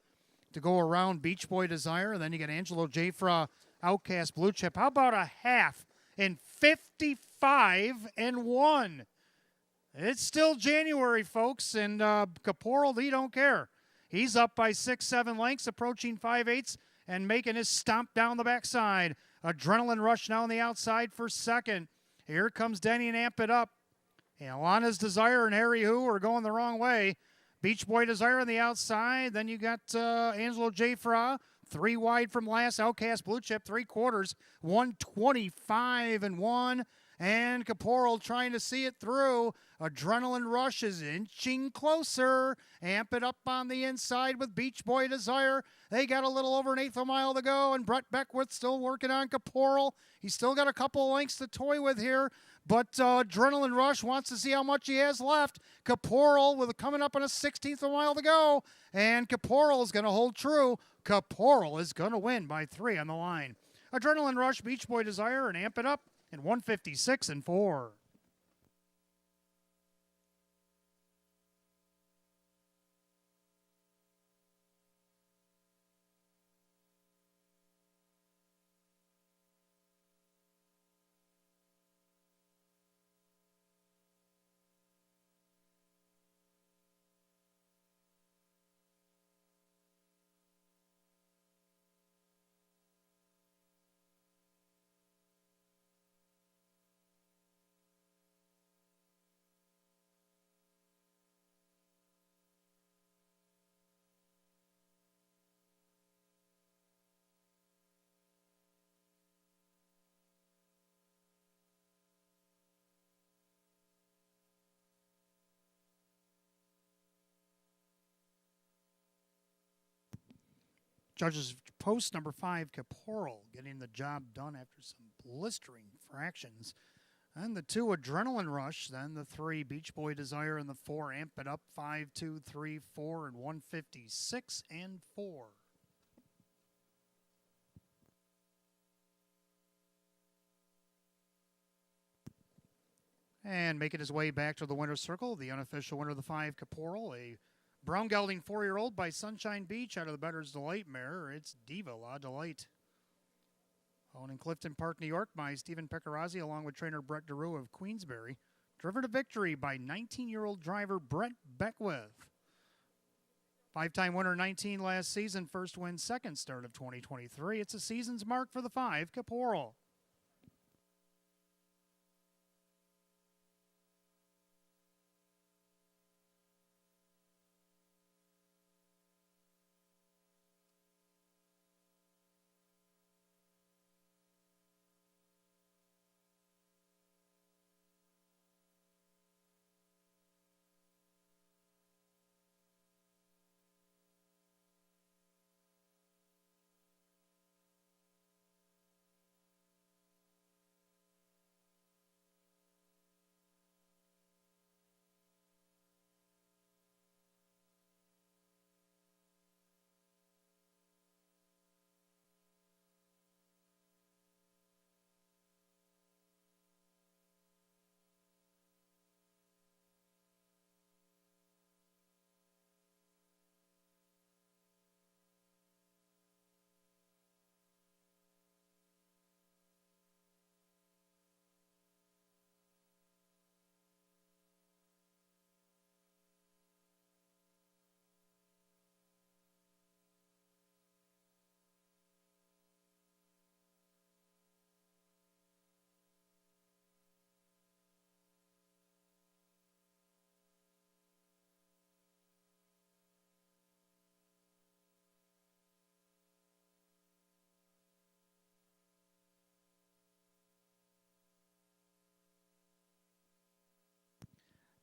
to go around Beach Boy Desire. And then you got Angelo J. Fra, Outcast Blue Chip. How about a half in 55-1? It's still January, folks, and Caporal, he don't care. He's up by 6-7 lengths, approaching 5/8 and making his stomp down the backside. Adrenaline Rush now on the outside for 2nd. Here comes Denny and Amp It Up. And Lana's Desire and Harry Hu are going the wrong way. Beach Boy Desire on the outside. Then you got Angelo J. Fra, 3 wide from last. Outcast Blue Chip, 3/4, 125-1. And Caporal trying to see it through. Adrenaline Rush is inching closer. Amp It Up on the inside with Beach Boy Desire. They got a little over 1/8 of a mile to go, and Brett Beckwith still working on Caporal. He's still got a couple of lengths to toy with here, but Adrenaline Rush wants to see how much he has left. Caporal with coming up on a 1/16 of a mile to go, and Caporal is going to hold true. Caporal is going to win by 3 on the line. Adrenaline Rush, Beach Boy Desire, and Amp It Up in 156-4. Judges post number 5, Caporal, getting the job done after some blistering fractions. And the 2, Adrenaline Rush. Then the 3, Beach Boy Desire. And the 4, Amp It Up. 5, 2, 3, 4, and 156-4. And making his way back to the winner's circle, the unofficial winner of the 5, Caporal, a brown gelding 4-year-old by Sunshine Beach out of the Better's Delight mare. It's Diva La Delight. Owned in Clifton Park, New York by Stephen Pecorazzi along with trainer Brett DeRue of Queensbury. Driven to victory by 19-year-old driver Brett Beckwith. 5-time winner 19 last season, first win, second start of 2023. It's a season's mark for the 5, Caporal.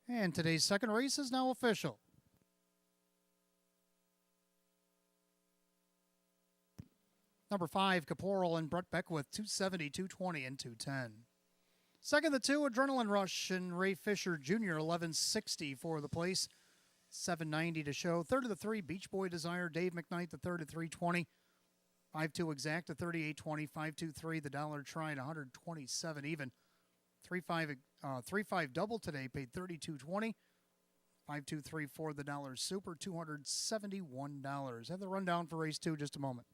And today's second race is now official. Number 5, Caporal and Brett Beckwith, 270, 220, and 210. Second, the 2, Adrenaline Rush and Ray Fisher Jr., 1160 for the place, 790 to show. Third of the 3, Beach Boy Desire, Dave McKnight, the third at 320. 5-2 exact at 38.20. 5-2-3, the dollar try at 127 even. 3-5 double today paid 32.20. 5-2-3 for the dollar super, $271. Have the rundown for race 2 just a moment.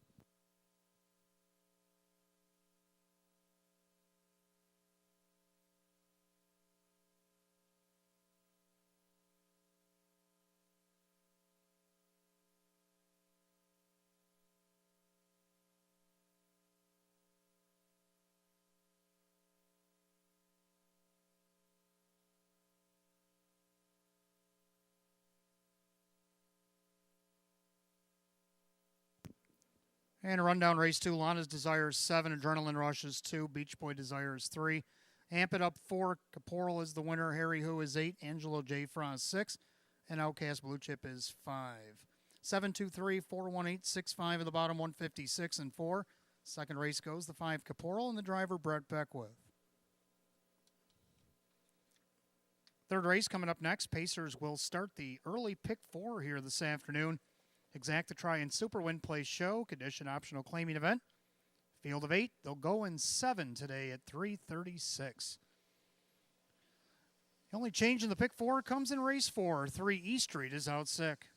And a rundown race 2, Lana's Desire 7, Adrenaline Rush is 2, Beach Boy Desire is 3. Amp It Up 4, Caporal is the winner, Harry Who is 8, Angelo J. Frost 6, and Outcast Blue Chip is 5. 7-2-3, 4-1-8, 6-5 at the bottom, 156 and 4. Second race goes the 5, Caporal, and the driver, Brett Beckwith. Third race coming up next. Pacers will start the early pick 4 here this afternoon. Exact to try and Super Win Play Show, condition optional claiming event. Field of 8, they'll go in 7 today at 3:36. The only change in the pick 4 comes in race 4. 3 E Street is out sick.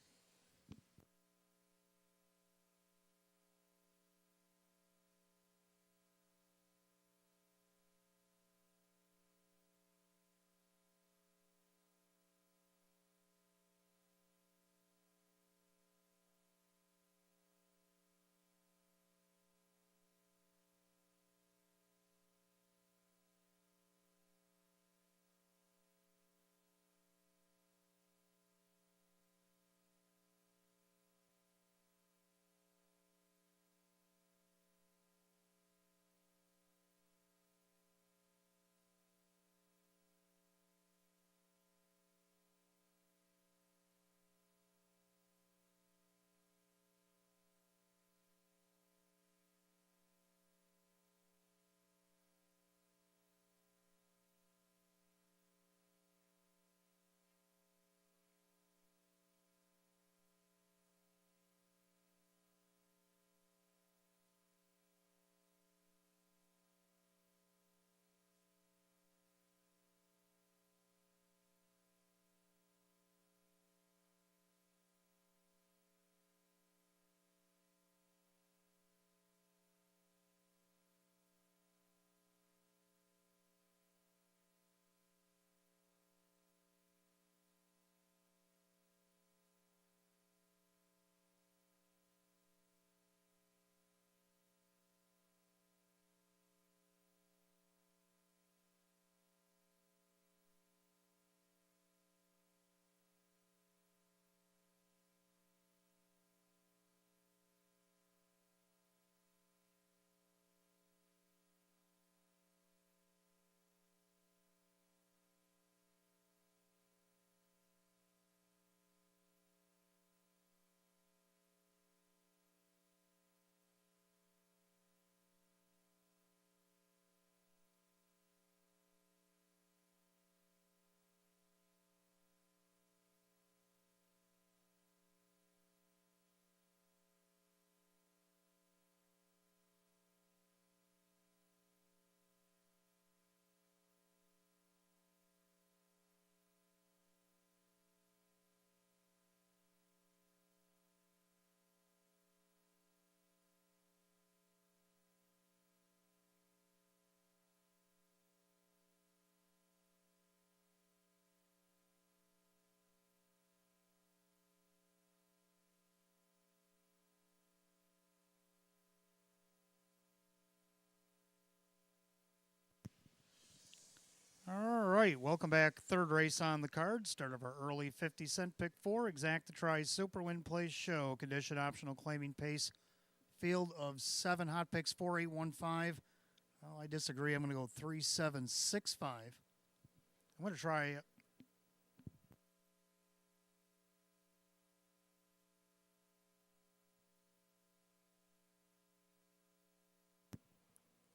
All right, welcome back. Third race on the card. Start of our early 50-cent pick 4. Exact to try Super Win Play Show. Condition optional claiming pace. Field of 7. Hot picks 4-8-1-5. Oh, I disagree. I'm going to go 3-7-6-5. I'm going to try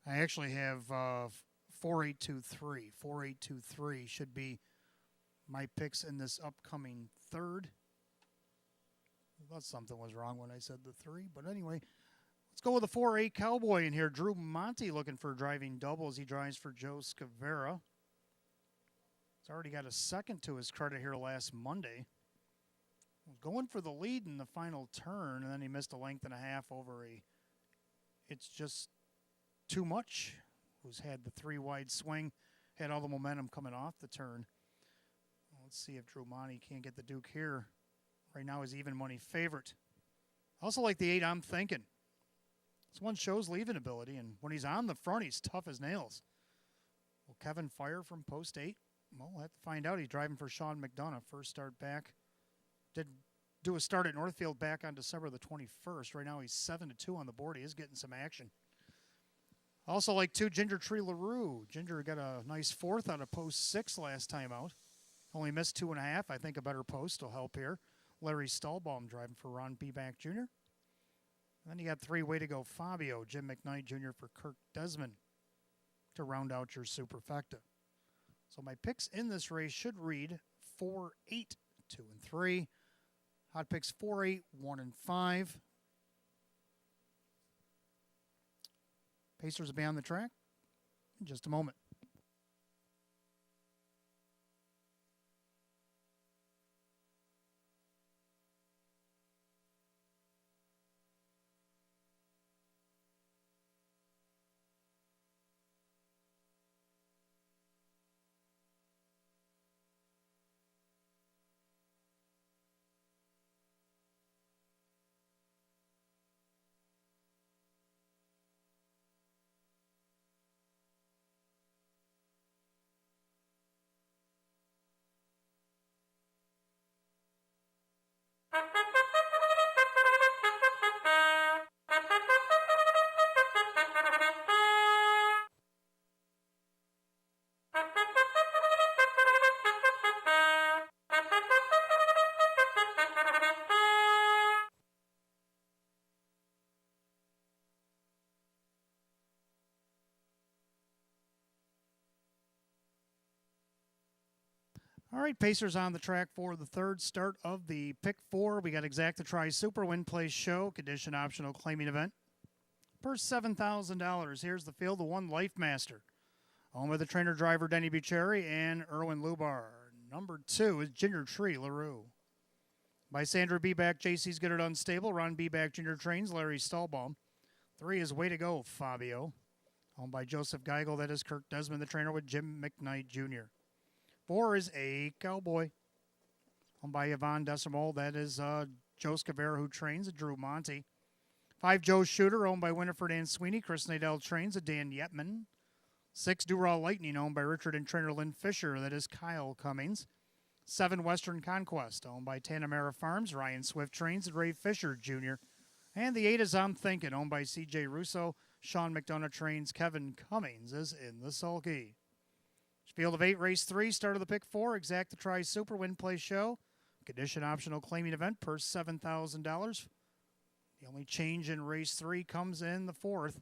I actually have 4823. 4823 should be my picks in this upcoming third. I thought something was wrong when I said the 3. But anyway, let's go with the 4-8 Cowboy in here. Drew Monty looking for driving doubles. He drives for Joe Scavera. He's already got a second to his credit here last Monday. Going for the lead in the final turn, and then he missed a length and a half over a It's Just Too Much, who's had the 3-wide swing, had all the momentum coming off the turn. Let's see if Drew Monty can't get the Duke here. Right now is even money favorite. Also like the 8, I'm Thinking. This one shows leaving ability, and when he's on the front, he's tough as nails. Will Kevin fire from post 8? Well, we'll have to find out. He's driving for Sean McDonough. First start back. Did do a start at Northfield back on December the 21st. Right now he's 7-2 on the board. He is getting some action. Also like 2, Ginger Tree LaRue. Ginger got a nice 4th out of post 6 last time out. Only missed 2.5. I think a better post will help here. Larry Stahlbaum driving for Ron Beback Jr. And then you got 3, Way to Go Fabio. Jim McKnight Jr. for Kirk Desmond to round out your superfecta. So my picks in this race should read 4, 8, 2, and 3. Hot picks 4, 8, 1, and 5. Pacers will be on the track in just a moment. All right, Pacers on the track for the third start of the Pick 4. We got Exacta Tri Super Win Place Show, condition optional claiming event. Purse $7,000. Here's the field, the 1 Life Master. Home with the trainer driver Denny Bucheri and Erwin Lubar. Number 2 is Ginger Tree LaRue. By Sandra Beback, JC's Good at Unstable. Ron Beback Jr. trains Larry Stahlbaum. 3 is Way to Go Fabio. Owned by Joseph Geigel. That is Kirk Desmond, the trainer, with Jim McKnight Jr. 4 is A Cowboy. Owned by Yvonne Decimal. That is Joe Scavera, who trains Drew Monty. 5 Joe Shooter, owned by Winifred Ann Sweeney. Chris Nadell trains Dan Yetman. 6 Do-Raw Lightning, owned by Richard and trainer Lynn Fisher. That is Kyle Cummings. 7 Western Conquest, owned by Tanamera Farms. Ryan Swift trains Ray Fisher Jr. And the 8 is I'm Thinking, owned by C.J. Russo. Sean McDonough trains Kevin Cummings is in the sulky. Field of 8, race 3, start of the Pick 4, Exacta Tri Super Win Play Show. Condition optional claiming event, purse $7,000. The only change in race 3 comes in the 4th.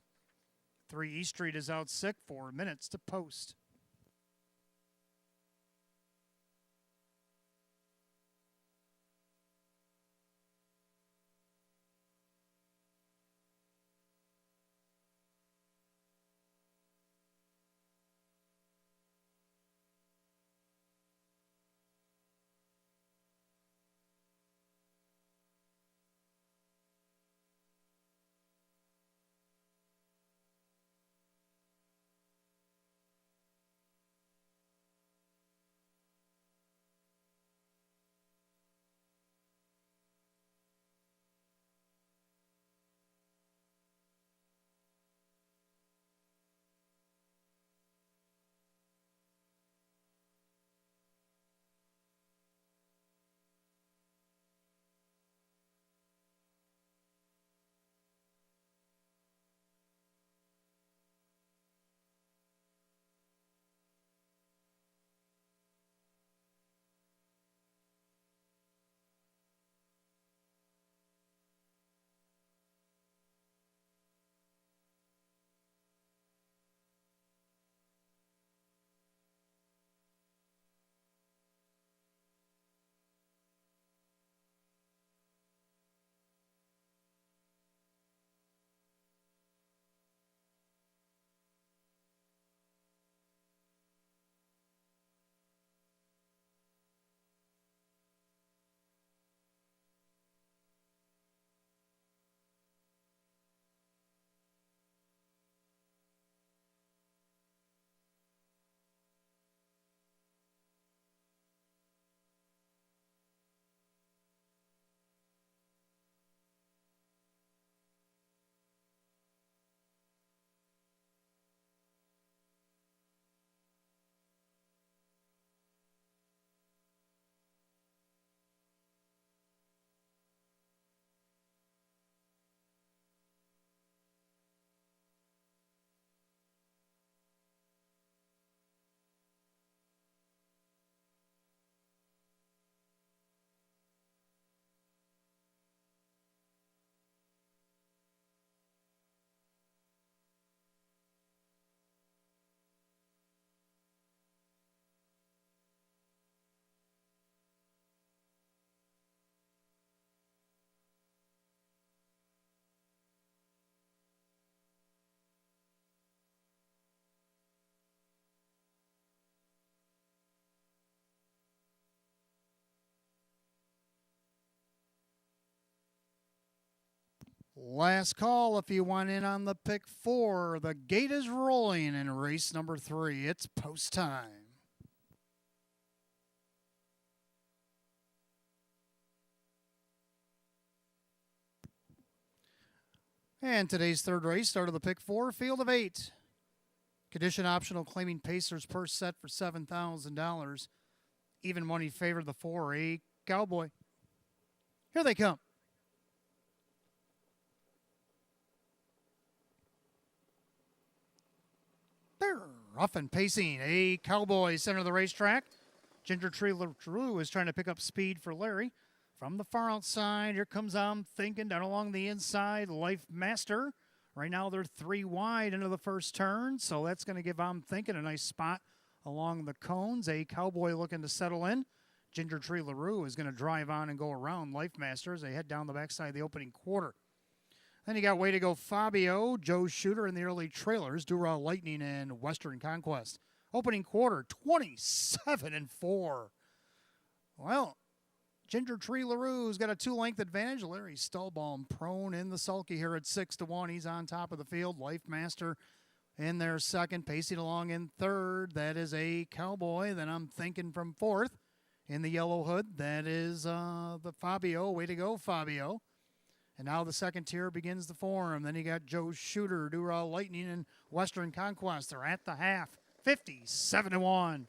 3 East Street is out sick, 4 minutes to post. Last call if you want in on the pick 4. The gate is rolling in race number 3. It's post time. And today's third race started the pick 4, field of 8. Condition optional, claiming Pacers purse set for $7,000. Even money favored the 4, a Cowboy. Here they come. They're rough and pacing. A Cowboy, center of the racetrack. Ginger Tree LaRue is trying to pick up speed for Larry. From the far outside, here comes I'm Thinking down along the inside. Life Master. Right now they're 3 wide into the first turn, so that's going to give I'm Thinking a nice spot along the cones. A Cowboy looking to settle in. Ginger Tree LaRue is going to drive on and go around Life Master as they head down the backside of the opening quarter. Then you got Way to Go Fabio, Joe Shooter in the early trailers, Dura Lightning, and Western Conquest. Opening quarter, 27-4. Well, Ginger Tree LaRue's got a 2-length advantage. Larry Stallbaum prone in the sulky here at 6-1. He's on top of the field. Life Master in there second, pacing along in third. That is a Cowboy. Then I'm Thinking from fourth. In the yellow hood, that is the Fabio. Way to go, Fabio. And now the second tier begins to form. Then you got Joe Shooter, Dura Lightning, and Western Conquest. They're at the half, 57-1.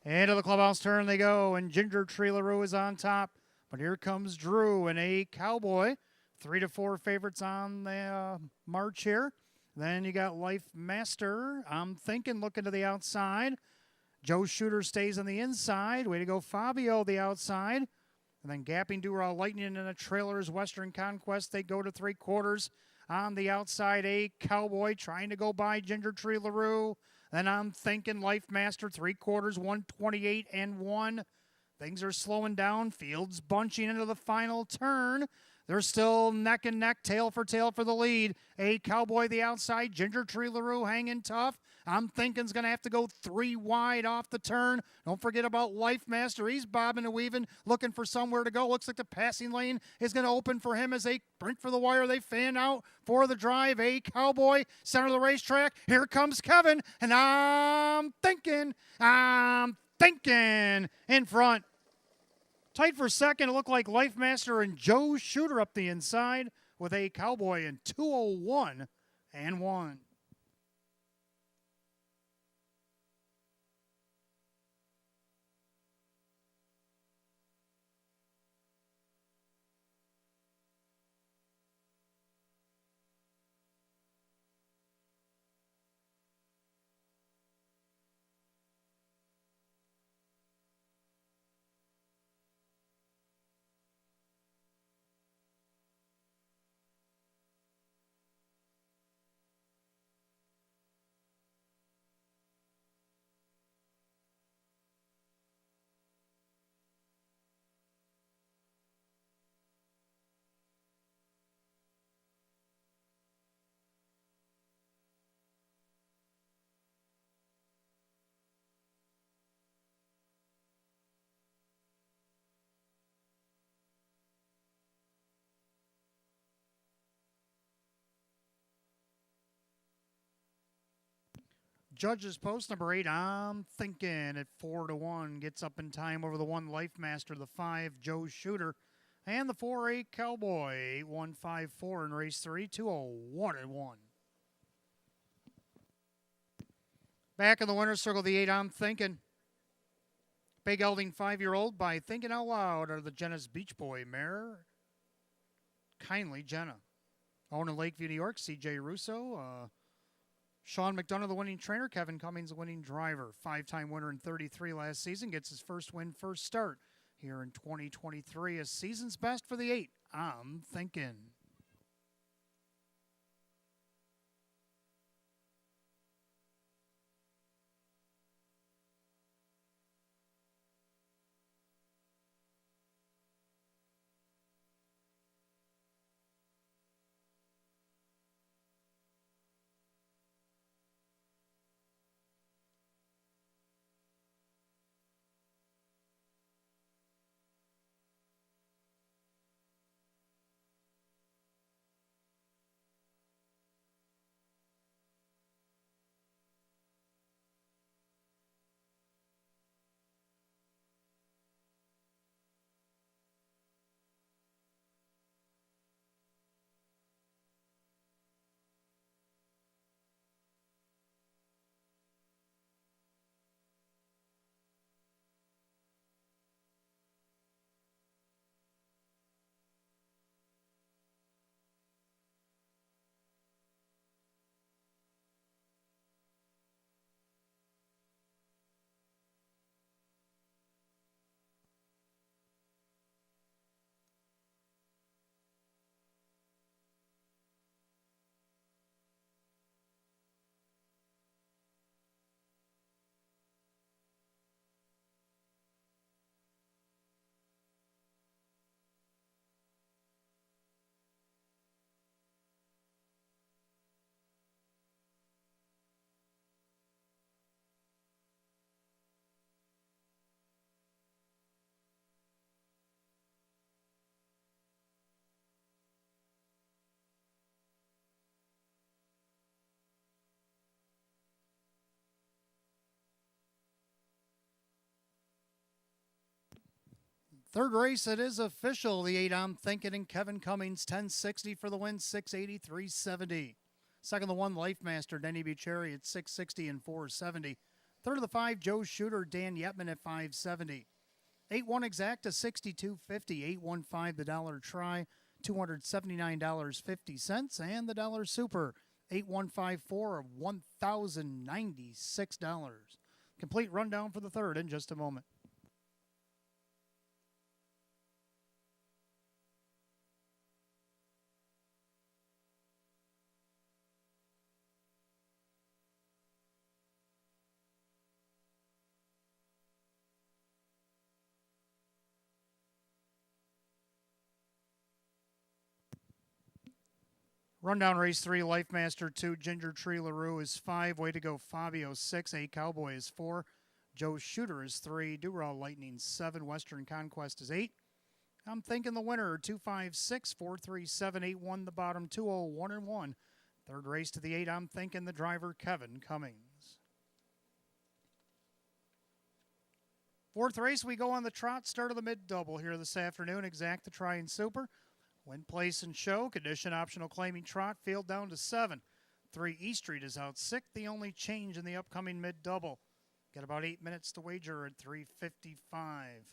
Into the clubhouse turn they go, and Ginger Tree LaRue is on top. But here comes Drew and a Cowboy. 3-4 favorites on the march here. Then you got Life Master. I'm Thinking looking to the outside. Joe Shooter stays on the inside. Way to go, Fabio, the outside. And then gapping Dura Lightning in the trailers, Western Conquest. They go to 3/4. On the outside, a Cowboy trying to go by Ginger Tree LaRue. Then I'm Thinking Life Master, 3/4, 128-1. Things are slowing down. Field's bunching into the final turn. They're still neck and neck, tail for the lead. A Cowboy the outside, Ginger Tree LaRue hanging tough. I'm Thinking's going to have to go 3 wide off the turn. Don't forget about Life Master. He's bobbing and weaving, looking for somewhere to go. Looks like the passing lane is going to open for him as they sprint for the wire. They fan out for the drive. A Cowboy, center of the racetrack. Here comes Kevin, and I'm Thinking in front. Tight for second. It looked like Life Master and Joe Shooter up the inside with a Cowboy in 2:01-1. Judges post number 8, I'm Thinking at 4-1. Gets up in time over the 1 Life Master, the 5 Joe Shooter, and the 4 Cowboy. 8-1-5-4 in race 3, 2:01-1. Back in the winner's circle, the 8, I'm Thinking. Big gelding 5-year-old by Thinking Out Loud are the Jenna's Beach Boy mare. Kindly Jenna. Owned in Lakeview, New York, C.J. Russo. Sean McDonough, the winning trainer. Kevin Cummings, the winning driver. 5-time winner in 33 last season. Gets his first win, first start here in 2023. A season's best for the 8. I'm Thinking. Third race, it is official. The 8, I'm Thinking, and Kevin Cummings, 1060 for the win, 683.70. Second, the 1, Life Master, Denny Bucherri at 660 and 470. Third of the 5, Joe Shooter, Dan Yetman at 570. 8-1 Exacta, 62.50. 8-1-5, the Dollar Try, $279.50. And the Dollar Super, 8-1-5-4 of $1,096. Complete rundown for the third in just a moment. Rundown race 3, Life Master 2, Ginger Tree LaRue is 5, Way to Go Fabio 6, A Cowboy is 4, Joe Shooter is 3, Duraw Lightning 7, Western Conquest is 8. I'm Thinking the winner, 256, 437, 81 the bottom, 201 and 1. Third race to the 8, I'm Thinking the driver, Kevin Cummings. Fourth race, we go on the trot, start of the mid-double here this afternoon, Exacta Try and Super. Win, place, and show. Condition optional claiming trot. Field down to 7. 3, E Street is out 6. The only change in the upcoming mid-double. Got about 8 minutes to wager at 3:55.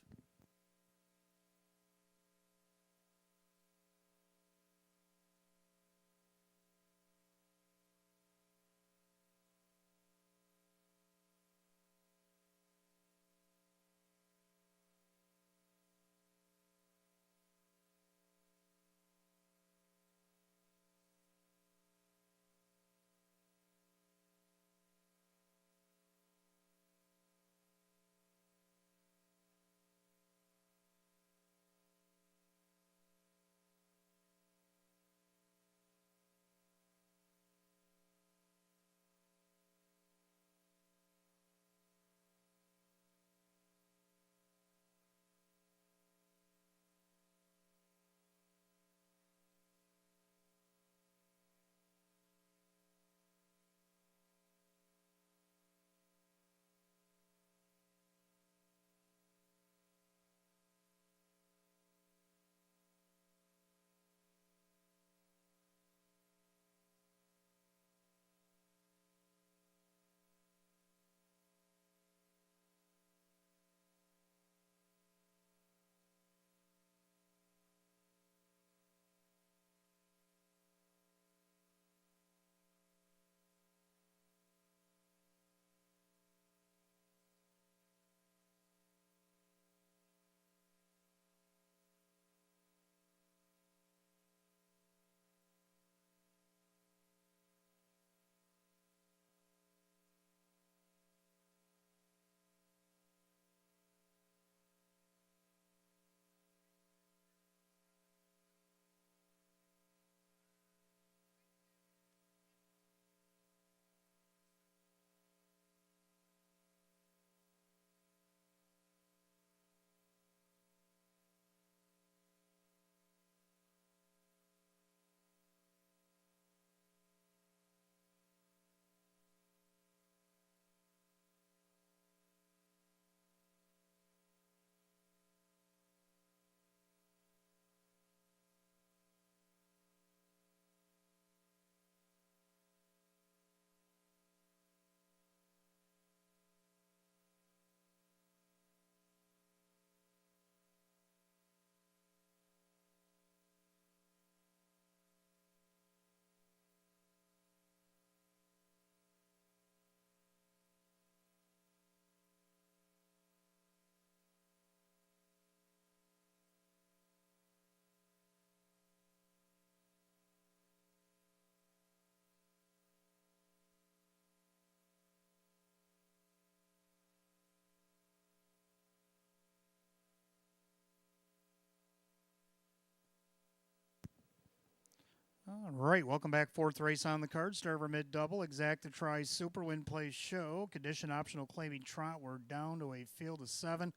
All right, welcome back. Fourth race on the card. Start of our mid-double. Exacta Try Super, Win, Place, Show. Condition optional claiming trot. We're down to a field of 7.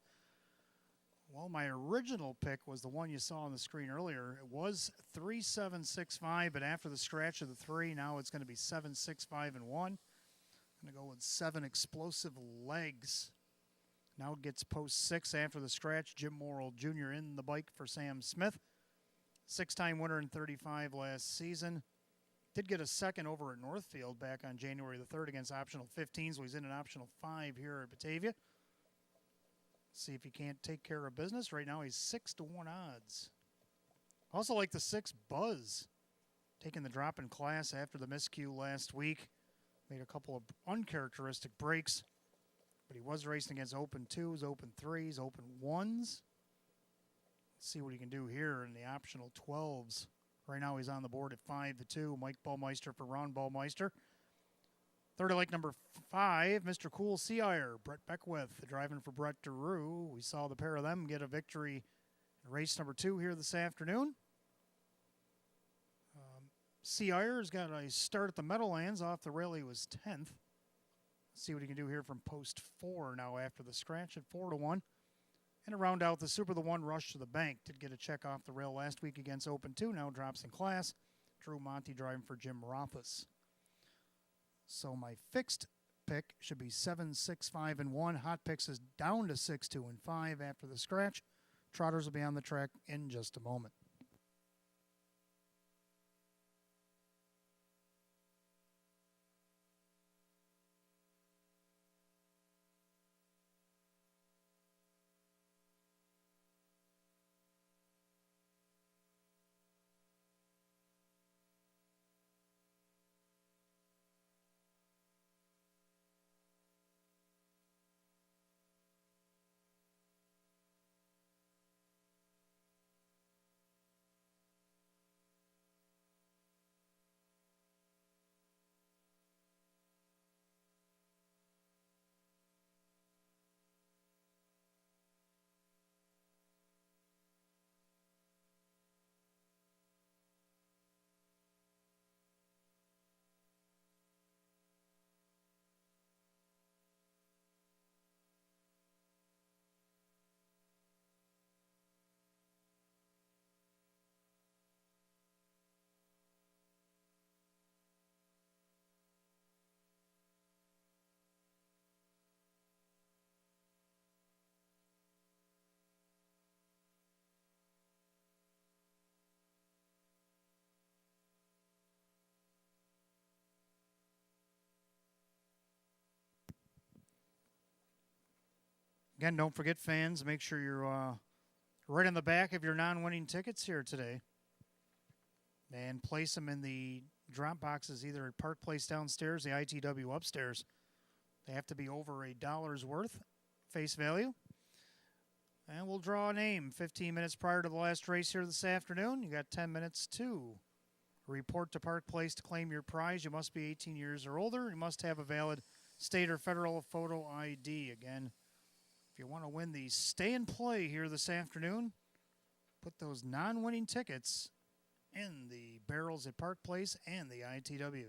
Well, my original pick was the one you saw on the screen earlier. It was 3-7-6-5, but after the scratch of the 3, now it's going to be 7-6-5-1. I'm going to go with 7 explosive legs. Now gets post 6 after the scratch. Jim Morrill Jr. in the bike for Sam Smith. 6-time winner in 35 last season. Did get a second over at Northfield back on January the 3rd against optional 15, so he's in an optional 5 here at Batavia. See if he can't take care of business. Right now he's 6-1 odds. Also like the 6 Buzz. Taking the drop in class after the miscue last week. Made a couple of uncharacteristic breaks. But he was racing against open 2s, open 3s, open 1s. Let's see what he can do here in the optional 12s. Right now he's on the board at 5-2. Mike Ballmeister for Ron Ballmeister. Third of lake number 5, Mr. Cool Seaire, Brett Beckwith, driving for Brett DeRue. We saw the pair of them get a victory in race number 2 here this afternoon. Seaire's got a start at the Meadowlands. Off the rail, he was 10th. See what he can do here from post 4 now after the scratch at 4-1. And to round out the Super the One rush to the bank. Did get a check off the rail last week against Open 2. Now drops in class. Drew Monty driving for Jim Rothus. So my fixed pick should be 7, 6, 5, and 1. Hot picks is down to 6, 2, and 5 after the scratch. Trotters will be on the track in just a moment. Again, don't forget, fans, make sure you're right on the back of your non-winning tickets here today. And place them in the drop boxes either at Park Place downstairs, the ITW upstairs. They have to be over $1 worth face value. And we'll draw a name 15 minutes prior to the last race here this afternoon. You got 10 minutes to report to Park Place to claim your prize. You must be 18 years or older. You must have a valid state or federal photo ID. Again, if you want to win the stay and play here this afternoon, put those non-winning tickets in the barrels at Park Place and the ITW.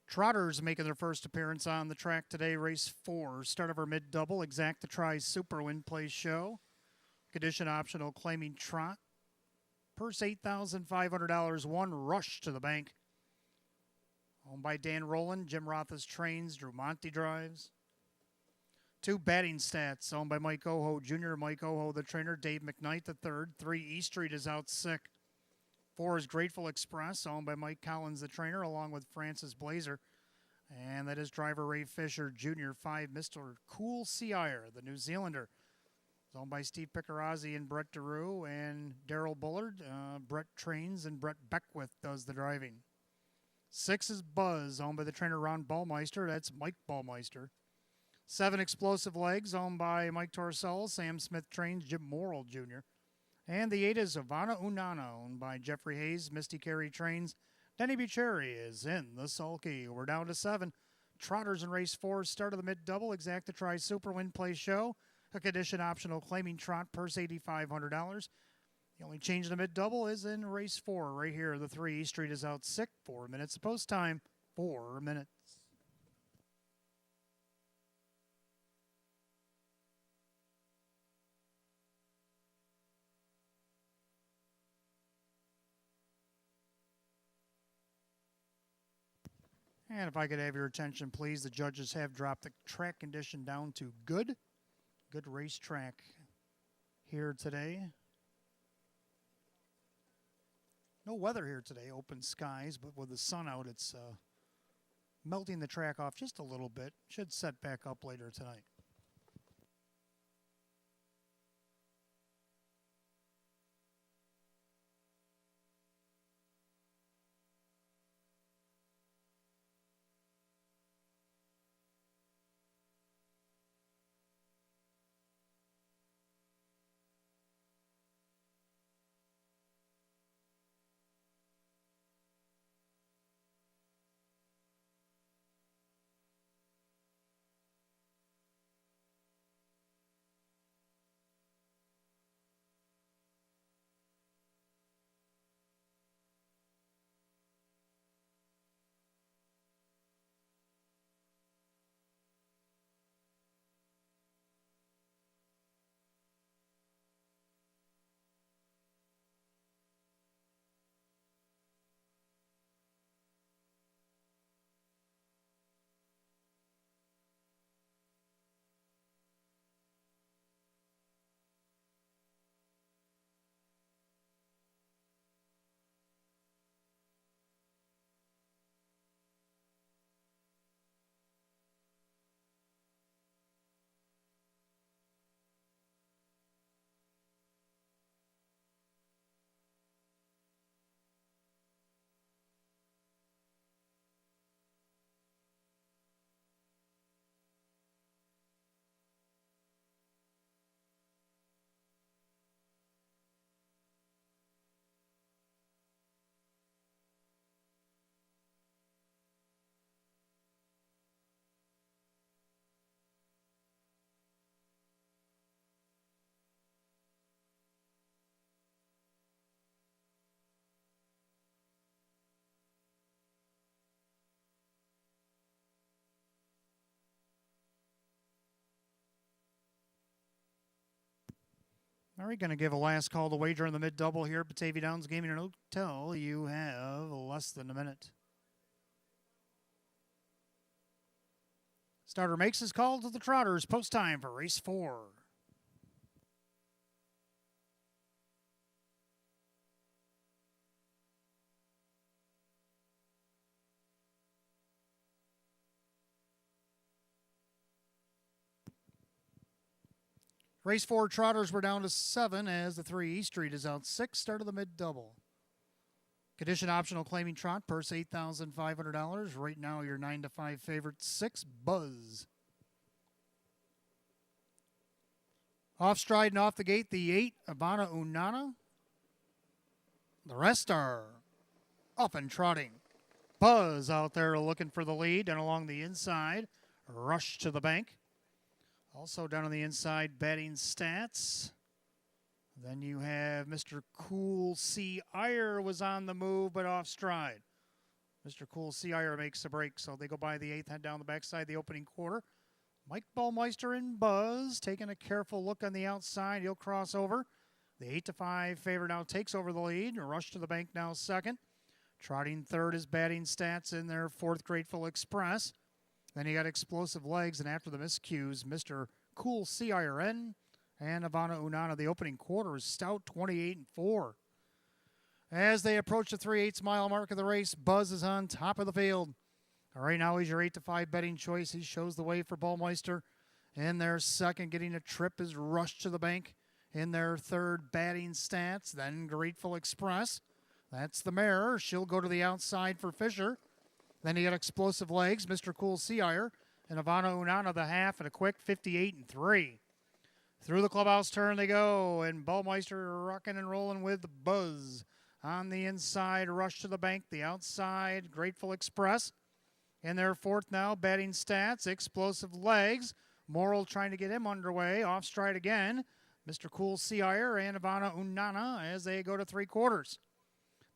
Trotters making their first appearance on the track today, race 4. Start of our mid-double, Exacta Tries Super Win Play Show. Condition optional, claiming trot. Purse $8,500, 1 rush to the bank. Owned by Dan Rowland, Jim Rothas trains, Drew Monty drives. 2 batting stats, owned by Mike Oho Jr., Mike Oho the trainer, Dave McKnight the third. 3 E Street is out sick. 4 is Grateful Express, owned by Mike Collins, the trainer, along with Francis Blazer. And that is driver Ray Fisher Jr. 5, Mr. Cool Seaire, the New Zealander. It's owned by Steve Picarazzi and Brett DeRue and Daryl Bullard. Brett trains and Brett Beckwith does the driving. 6 is Buzz, owned by the trainer Ron Ballmeister. That's Mike Ballmeister. 7 Explosive Legs, owned by Mike Torcell. Sam Smith trains, Jim Morrill Jr. And the 8 is Ivana Unana, owned by Jeffrey Hayes. Misty Carey trains. Denny Bucherri is in the sulky. We're down to 7. Trotters in race 4. Start of the mid-double. Exacta Tries Super Win Play Show. A condition optional, claiming trot, purse $8,500. The only change in the mid-double is in race 4. Right here, the 3 E Street is out sick. 4 minutes of post time. 4 minutes. And if I could have your attention, please, the judges have dropped the track condition down to good. Good racetrack here today. No weather here today, open skies, but with the sun out, it's melting the track off just a little bit. Should set back up later tonight. All right, going to give a last call to wager in the mid-double here at Batavia Downs Gaming and Hotel. You have less than a minute. Starter makes his call to the Trotters. Post time for race 4. Race 4 Trotters were down to 7 as the 3 East Street is out 6. Start of the mid-double. Condition optional claiming trot, purse $8,500. Right now, your 9-5 favorite, 6 Buzz. Off stride and off the gate, the 8 Havana Unana. The rest are up and trotting. Buzz out there looking for the lead and along the inside. Rush to the bank. Also down on the inside, batting stats. Then you have Mr. Cool C. Iyer was on the move, but off stride. Mr. Cool C. Iyer makes a break, so they go by the 8th, head down the backside, the opening quarter. Mike Ballmeister and Buzz taking a careful look on the outside. He'll cross over. The 8-5 favorite now takes over the lead. Rush to the bank now second. Trotting third is batting stats in their 4th Grateful Express. Then you got Explosive Legs, and after the miscues, Mr. Cool CIRN and Havana Unana. The opening quarter is stout, 28-4. As they approach the 3/8 mile mark of the race, Buzz is on top of the field. All right, now he's your 8-5 betting choice. He shows the way for Ballmeister. In their second, getting a trip is Rush to the Bank. In their third, batting stats. Then Grateful Express. That's the mare. She'll go to the outside for Fisher. Then you got Explosive Legs, Mr. Cool Seaire, and Havana Unana the half at a quick 58-3. Through the clubhouse turn they go, and Ballmeister rocking and rolling with Buzz. On the inside, Rush to the Bank, the outside, Grateful Express. In their 4th now, batting stats, Explosive Legs. Morrill trying to get him underway, off stride again. Mr. Cool Seaire and Havana Unana as they go to 3/4.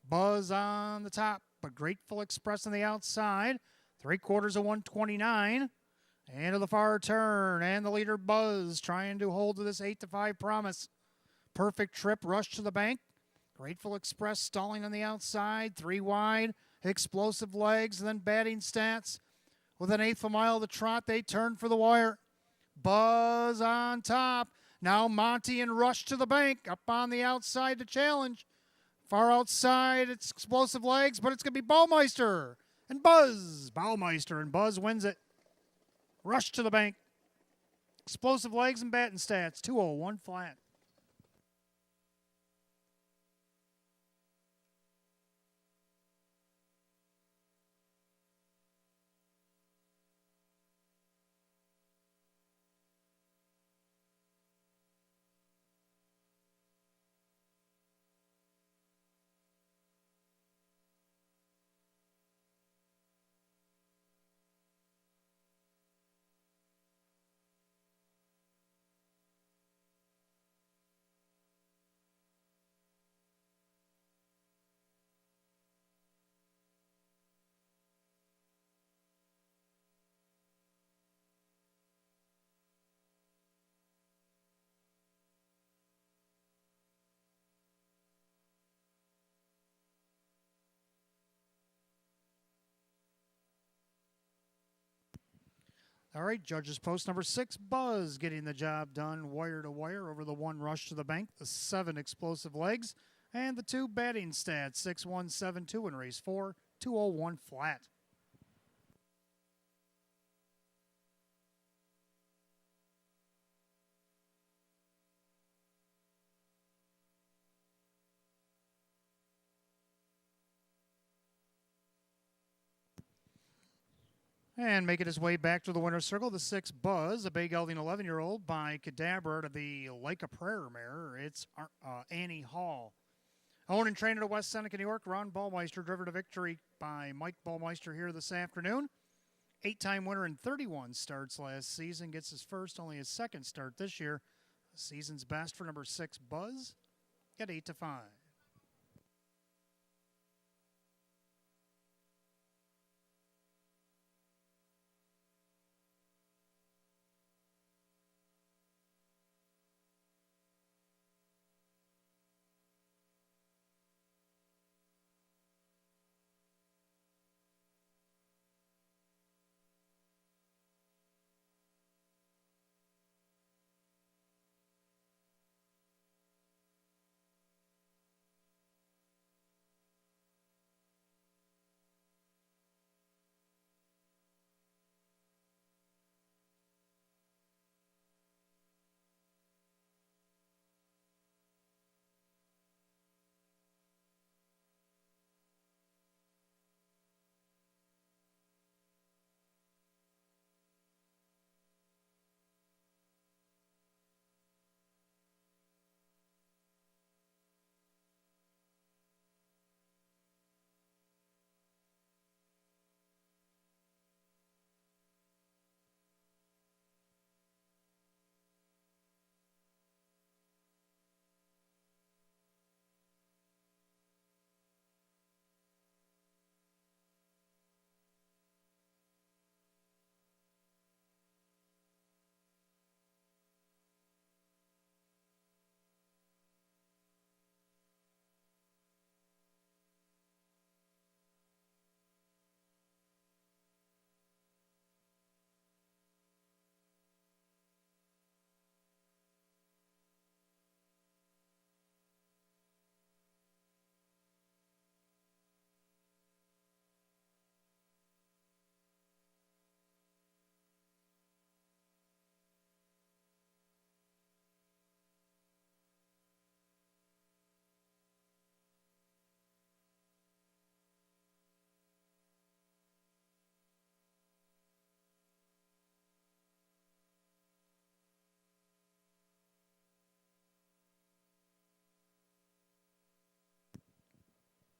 Buzz on the top, but Grateful Express on the outside. 3/4 of 129. And to the far turn, and the leader Buzz trying to hold to this 8-5 promise. Perfect Trip, Rush to the Bank. Grateful Express stalling on the outside, 3 wide. Explosive Legs, and then Batting Stats. With an 1/8 mile of the trot, they turn for the wire. Buzz on top. Now Monty and Rush to the Bank. Up on the outside to challenge. Far outside, it's Explosive Legs, but it's going to be Baumeister and Buzz. Baumeister and Buzz wins it. Rush to the Bank. Explosive Legs and Batting Stats. 201 flat. All right, judges post number 6, Buzz getting the job done wire to wire over the 1 Rush to the Bank, the 7 Explosive Legs, and the 2 Batting Stats, 6-1-7-2 in race 4, 201 flat. And making his way back to the winner's circle, the 6 Buzz, a big gelding 11-year-old by Cadabra to the Lake of Prayer mare. It's Annie Hall. Owned and trained at West Seneca, New York, Ron Baumeister, driven to victory by Mike Baumeister here this afternoon. 8-time winner in 31 starts last season. Gets his first, only his second start this year. Season's best for number 6 Buzz at 8-5.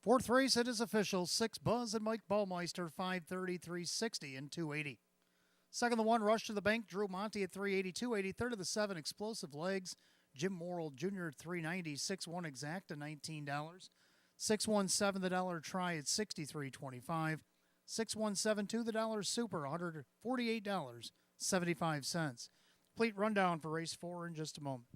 4th race, it is official. 6 Buzz and Mike Baumeister, 530, 360, and 280. Second, the 1 Rush to the Bank, Drew Monty at 382, 83rd of the 7 Explosive Legs, Jim Morrill Jr. at 390, 6-1 exact to $19. 617 the dollar try at $63.25. 6172 the dollar super, $148.75. Complete rundown for race 4 in just a moment.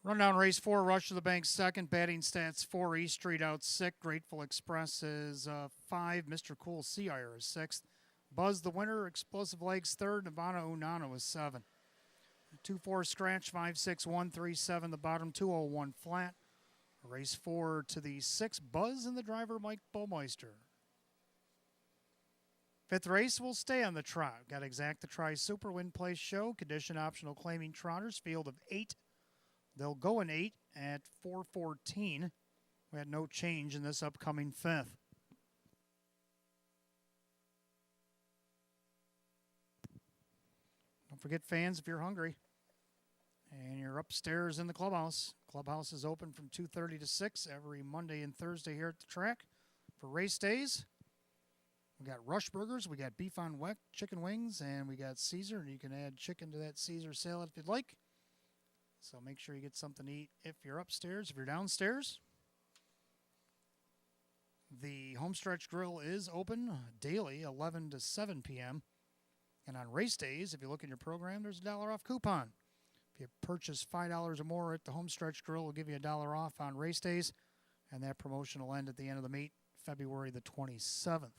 Rundown race 4, Rush to the Bank second, batting stats 4, East Street out 6, Grateful Express is 5, Mr. Cool Sea-Ire is 6th, Buzz the winner, Explosive Legs 3rd, Nirvana Unano is 7. 2-4 scratch, 5-6-1-3-7, the bottom 201 flat. Race 4 to the 6, Buzz and the driver Mike Baumeister. 5th race will stay on the trot. Got Exact the Try Super Win Place Show, condition optional claiming trotters, field of 8. They'll go in 8 at 4:14. We had no change in this upcoming 5th. Don't forget, fans, if you're hungry and you're upstairs in the clubhouse. Clubhouse is open from 2:30 to 6 every Monday and Thursday here at the track for race days. We got Rush Burgers, we got beef on wet, chicken wings, and we got Caesar. And you can add chicken to that Caesar salad if you'd like. So make sure you get something to eat if you're upstairs. If you're downstairs, the Homestretch Grill is open daily, 11 to 7 p.m. And on race days, if you look in your program, there's a $1 off coupon. If you purchase $5 or more at the Homestretch Grill, we'll give you a $1 off on race days. And that promotion will end at the end of the meet, February the 27th.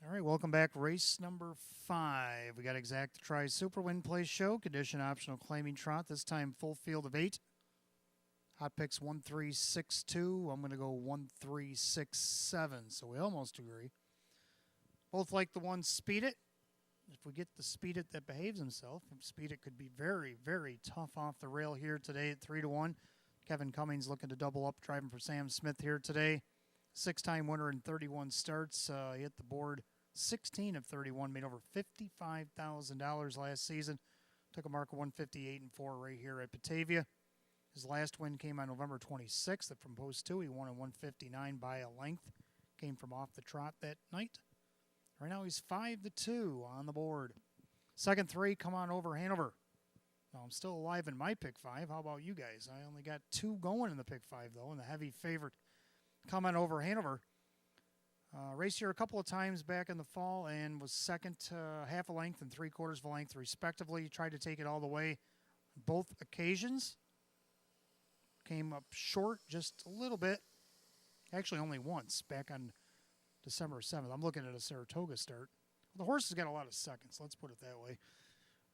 All right, welcome back. Race number 5. We got Exact to Try Super Win Place Show, condition optional claiming trot, this time full field of 8. Hot picks 1362. I'm going to go 1367. So we almost agree. Both like the one Speed It. If we get the Speed It that behaves himself, Speed It could be very, very tough off the rail here today at 3-1. Kevin Cummings looking to double up, driving for Sam Smith here today. 6-time winner in 31 starts. He hit the board 16 of 31, made over $55,000 last season. Took a mark of 158-4 right here at Batavia. His last win came on November 26th from Post 2. He won at 159 by a length. Came from off the trot that night. Right now he's 5-2 on the board. Second three, Come On Over Hanover. Now I'm still alive in my pick five. How about you guys? I only got two going in the pick five, though, and the heavy favorite, Come On Over Hanover. Raced here a couple of times back in the fall and was second, half a length and 3/4 of a length, respectively. Tried to take it all the way both occasions. Came up short just a little bit. Actually, only once, back on December 7th. I'm looking at a Saratoga start. The horse has got a lot of seconds, let's put it that way.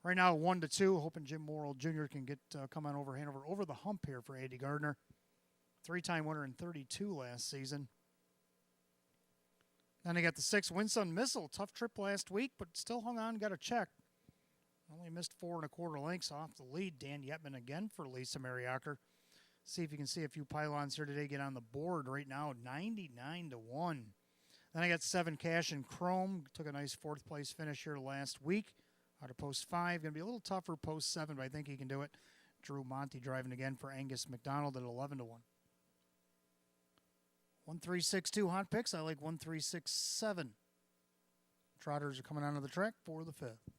Right now, 1-2, hoping Jim Morrill Jr. can get Come On Over Hanover over the hump here for Andy Gardner. 3-time winner in 32 last season. Then I got the 6, Winsun Missile. Tough trip last week, but still hung on, got a check. Only missed 4 1/4 lengths off the lead. Dan Yetman again for Lisa Mariacker. See if you can see a few pylons here today get on the board right now, 99-1. Then I got 7, Cash and Chrome. Took a nice 4th place finish here last week out of Post 5. Going to be a little tougher Post 7, but I think he can do it. Drew Monty driving again for Angus McDonald at 11-1. 1362 hot picks. I like 1367. Trotters are coming onto the track for the 5th.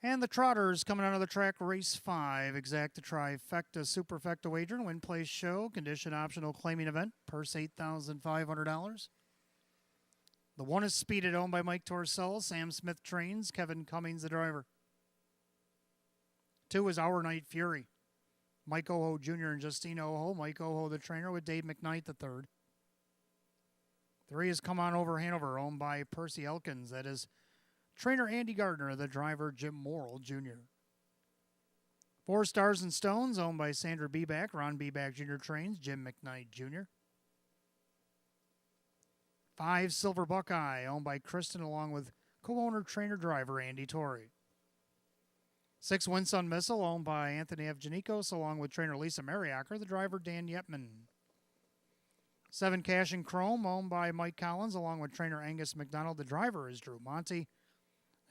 And the Trotters coming onto the track, race 5, exacta trifecta, superfecta wager, win place show, condition optional claiming event, purse $8,500. The 1 is Speed It, owned by Mike Torcell. Sam Smith trains, Kevin Cummings the driver. 2 is Our Night Fury. Mike Oho Jr. and Justine Oho. Mike Oho the trainer with Dave McKnight the 3rd. 3 is Come On Over Hanover, owned by Percy Elkins. That is trainer Andy Gardner, the driver Jim Morrill Jr. 4 Stars and Stones, owned by Sandra Beback. Ron Beback Jr. trains, Jim McKnight Jr. 5 Silver Buckeye, owned by Kristen, along with co-owner trainer driver Andy Torrey. 6 Winsun Missile, owned by Anthony Evgenikos, along with trainer Lisa Mariacker, the driver Dan Yetman. 7 Cash and Chrome, owned by Mike Collins, along with trainer Angus McDonald, the driver is Drew Monty.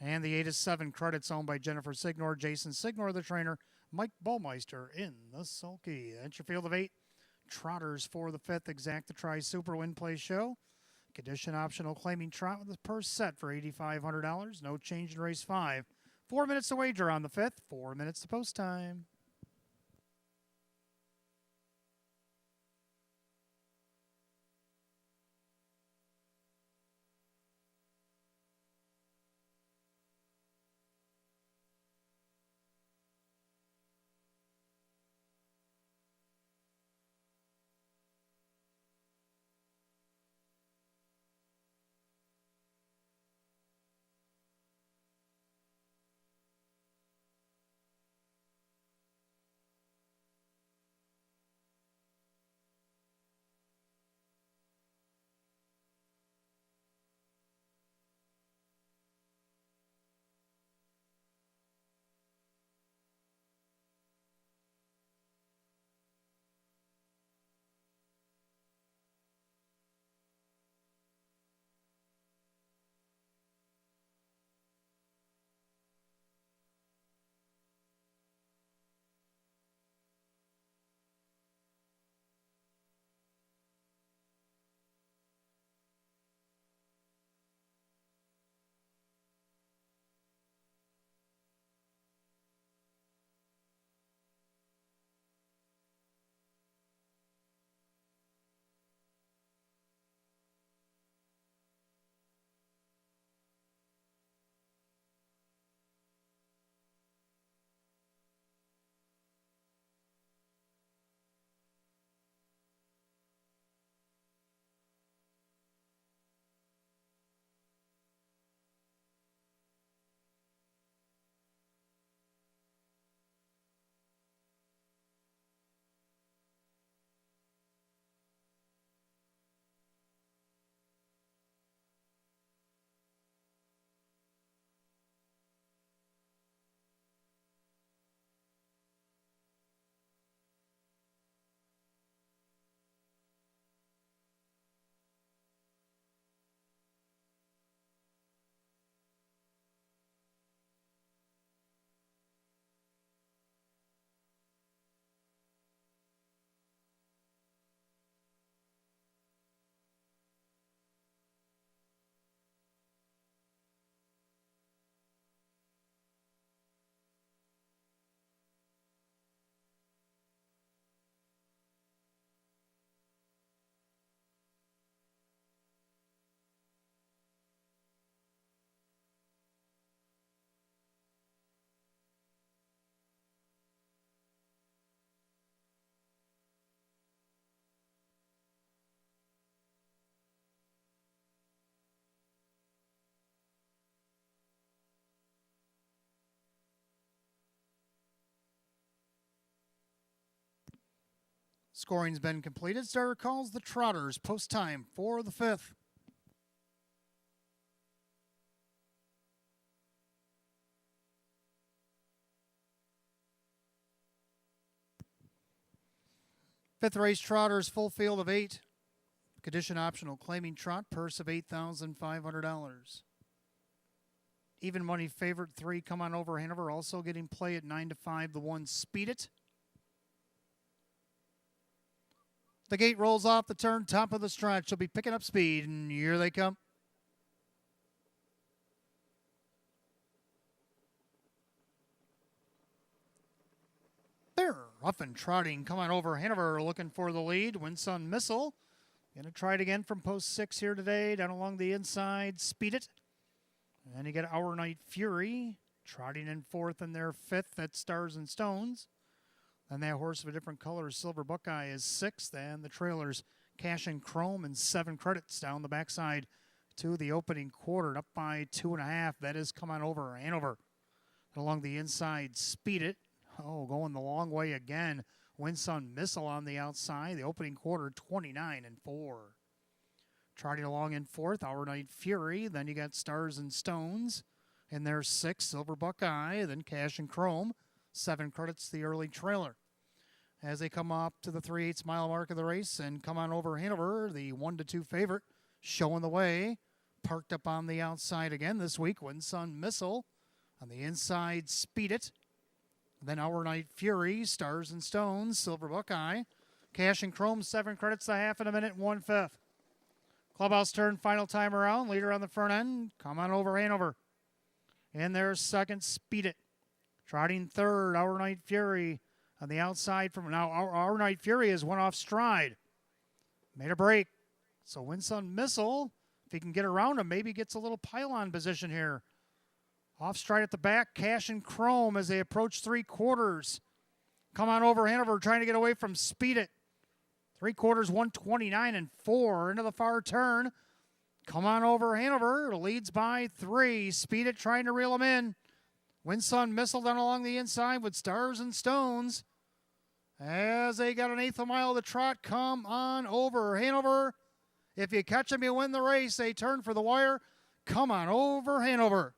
And the 8 is 7 Credits, owned by Jennifer Signor, Jason Signor, the trainer, Mike Ballmeister in the sulky. That's your field of 8. Trotters for the 5th, exacta tri super win play show. Condition optional claiming trot with a purse set for $8,500. No change in race 5. 4 minutes to wager on the 5th. 4 minutes to post time. Scoring's been completed. Starter calls the Trotters. Post time for the 5th. Fifth race Trotters, full field of 8. Condition optional, claiming trot, purse of $8,500. Even money favorite 3, Come On Over Hanover, also getting play at 9-5. The 1, Speed It. The gate rolls off the turn, top of the stretch. She'll be picking up speed, and here they come. They're rough and trotting. Come On Over Hanover looking for the lead. Winsun Missile. Going to try it again from post 6 here today. Down along the inside. Speed It. And you get Our Night Fury. Trotting in 4th and their 5th. That's Stars and Stones. And that horse of a different color, Silver Buckeye, is 6th. And the trailers, Cash and Chrome, and 7 credits down the backside to the opening quarter. Up by 2.5. That is Come On Over Hanover. And along the inside, Speed It. Oh, going the long way again. Winsun Missile on the outside. The opening quarter, 29-4. Trotting along in 4th, Our Night Fury. Then you got Stars and Stones. In their 6th, Silver Buckeye. Then Cash and Chrome. 7 credits the early trailer. As they come up to the 3/8 mile mark of the race and Come On Over Hanover, the 1-2 favorite, showing the way. Parked up on the outside again this week. Winsun Missile. On the inside, Speed It. Then Our Night Fury, Stars and Stones, Silver Buckeye. Cash and Chrome, 7 credits, the half in a minute, 1/5. Clubhouse turn, final time around. Leader on the front end, Come On Over Hanover. In their 2nd, Speed It. Trotting 3rd, Our Night Fury. On the outside from now, Our Night Fury has went off stride. Made a break. So Winsun Missile, if he can get around him, maybe gets a little pylon position here. Off stride at the back, Cash and Chrome as they approach 3/4. Come On Over Hanover trying to get away from Speed It. 3/4, 129-4 into the far turn. Come On Over Hanover leads by 3. Speed It trying to reel him in. Winsun Missile down along the inside with Stars and Stones. As they got an 1/8 of a mile of the trot, Come On Over Hanover. If you catch them, you win the race. They turn for the wire. Come On Over Hanover.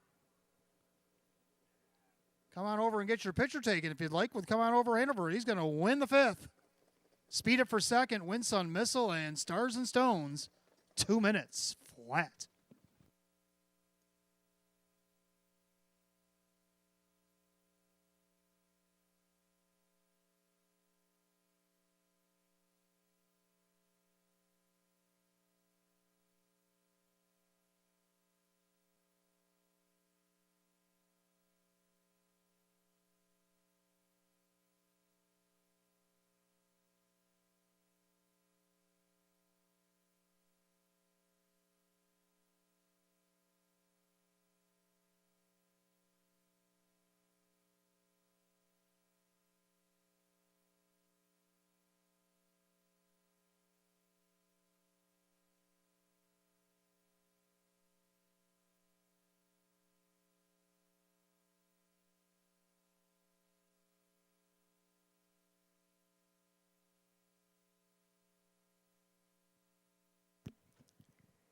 Come on over and get your picture taken if you'd like with Come On Over Hanover. He's going to win the 5th. Speed It for 2nd, Winsun Missile, and Stars and Stones, 2 minutes flat.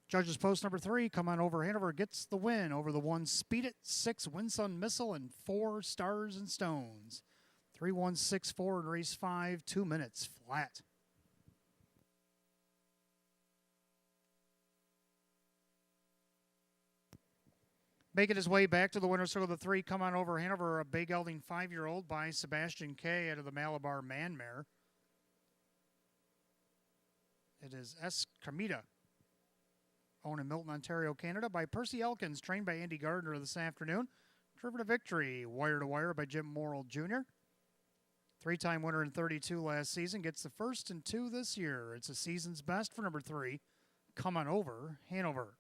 Judges post number 3, Come On Over Hanover gets the win over the 1 Speed It, 6 Winsun Missile, and 4 Stars and Stones. 3-1-6-4 in race 5, 2 minutes flat. Making his way back to the winner's circle, the 3, Come On Over Hanover, a big gelding 5-year-old by Sebastian K. out of the Malabar Man Mare. It is S. Carmita, owned in Milton, Ontario, Canada, by Percy Elkins, trained by Andy Gardner this afternoon. Driven to victory, wire to wire by Jim Morrill Jr. 3-time winner in 32 last season, gets the 1st and 2 this year. It's a season's best for number 3, Come On Over Hanover.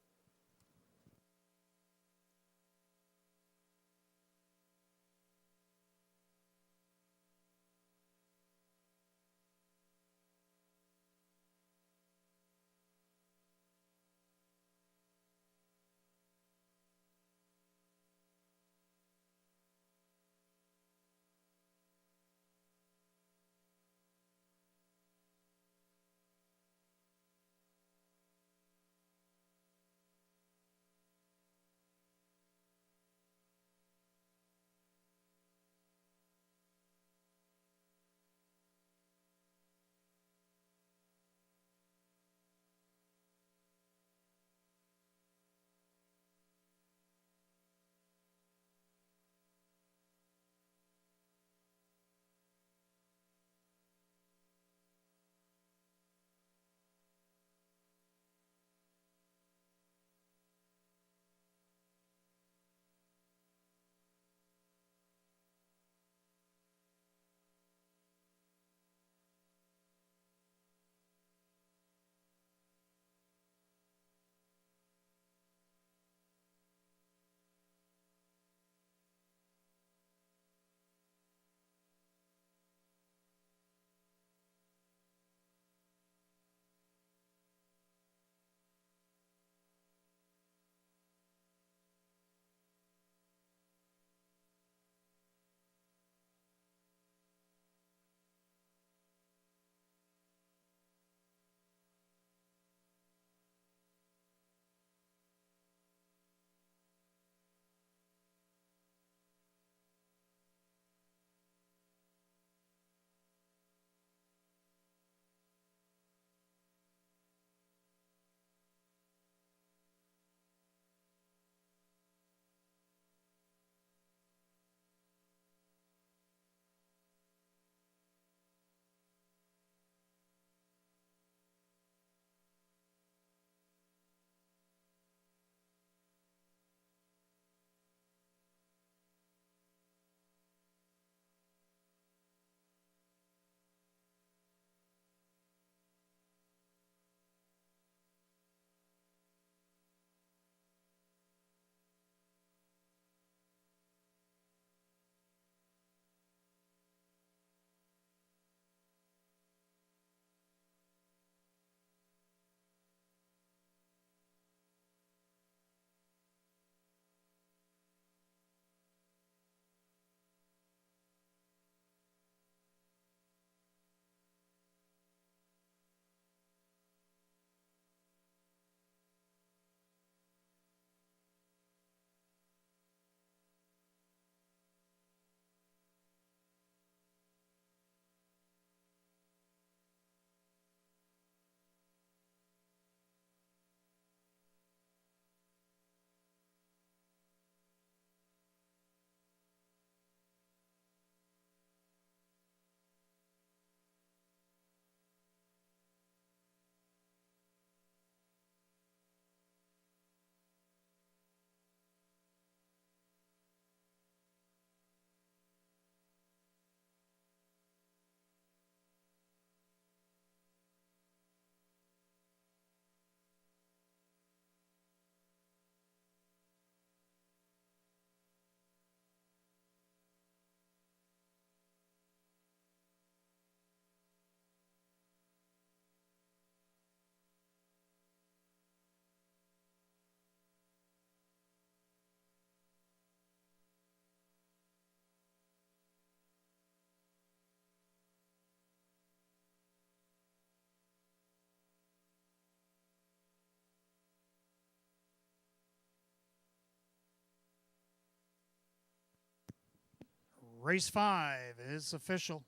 Race 5 is official.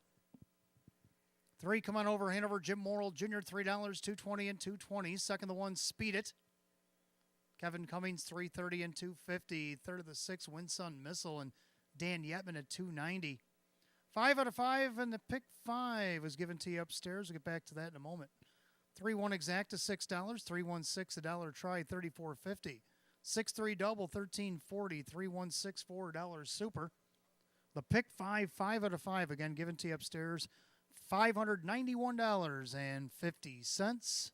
3, come on over, Hanover, Jim Morrill Jr., $3, $2.20 and $2.20. Second, the 1, Speed It. Kevin Cummings, $3.30 and $2.50. Third of the 6, Winsun Missile, and Dan Yetman at $2.90. 5 out of 5, and the pick 5 was given to you upstairs. We'll get back to that in a moment. 3-1 exact to $6. 3-1-6 $1 try, $34.50. 6-3 double, $13.40. 3-1-6 $4 super. The pick 5, 5 out of 5, again given to you upstairs. $591.50.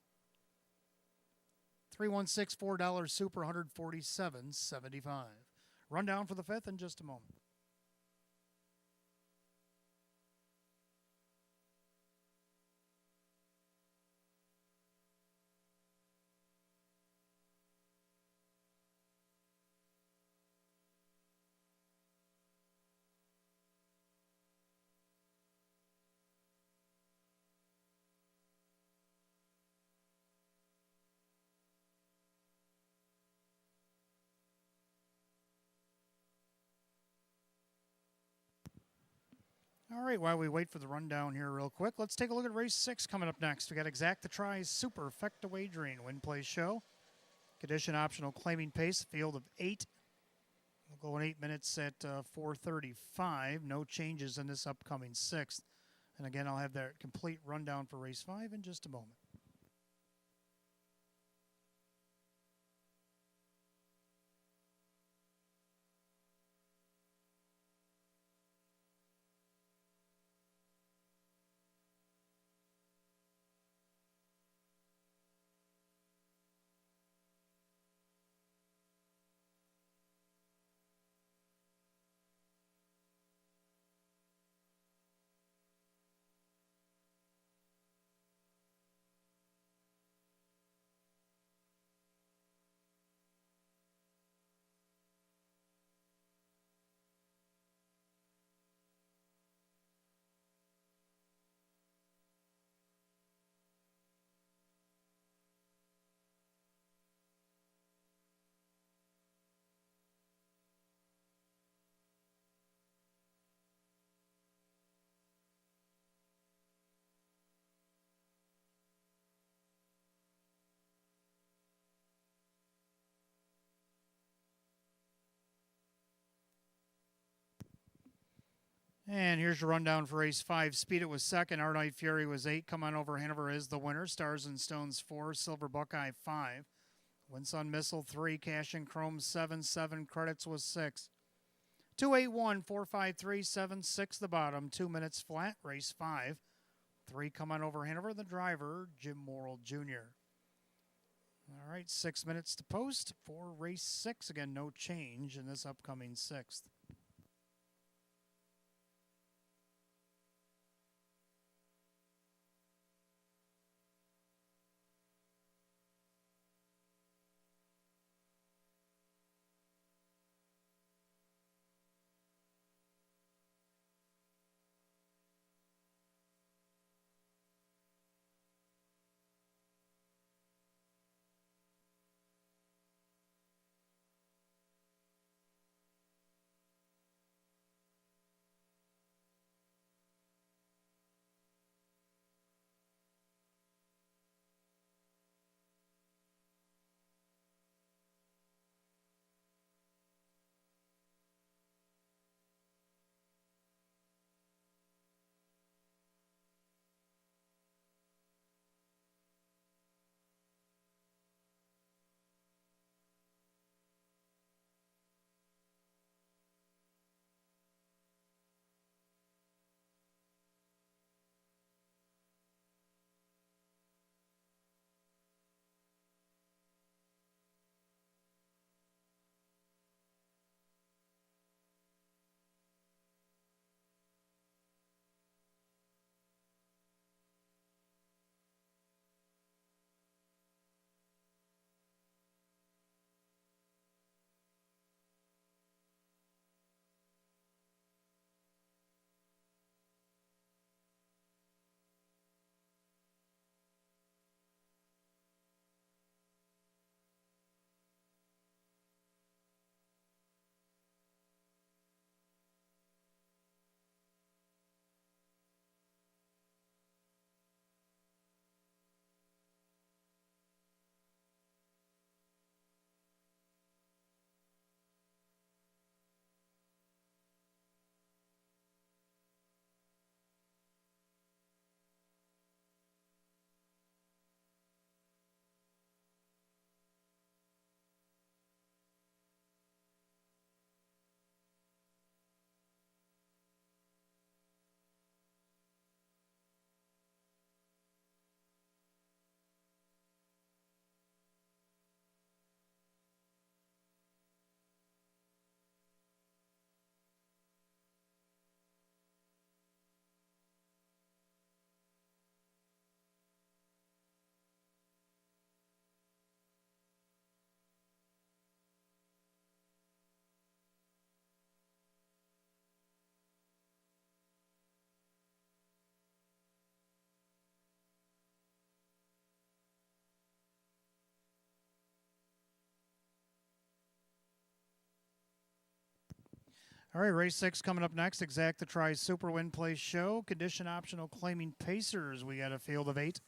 3-1-6 $4 super, $147.75. Rundown for the 5th in just a moment. All right, while we wait for the rundown here real quick, let's take a look at race 6 coming up next. We got Exact the Tries Super Effect Wagering Win Play Show. Condition optional claiming pace, field of 8. We'll go in 8 minutes at 4:35. No changes in this upcoming 6th. And again, I'll have that complete rundown for race 5 in just a moment. And here's your rundown for race 5. Speed It was second. Our Night Fury was 8. Come on over, Hanover is the winner. Stars and Stones 4. Silver Buckeye 5. Winsun Missile 3. Cash and Chrome 7. 7 credits was 6. 281, 453, 7, 6 the bottom. 2 minutes flat. Race 5. 3, come on over, Hanover. The driver, Jim Morrill Jr. All right, 6 minutes to post for race 6. Again, no change in this upcoming 6th. All right, race 6 coming up next. Exact the Try Super Win Place Show. Condition optional claiming Pacers. We got a field of 8.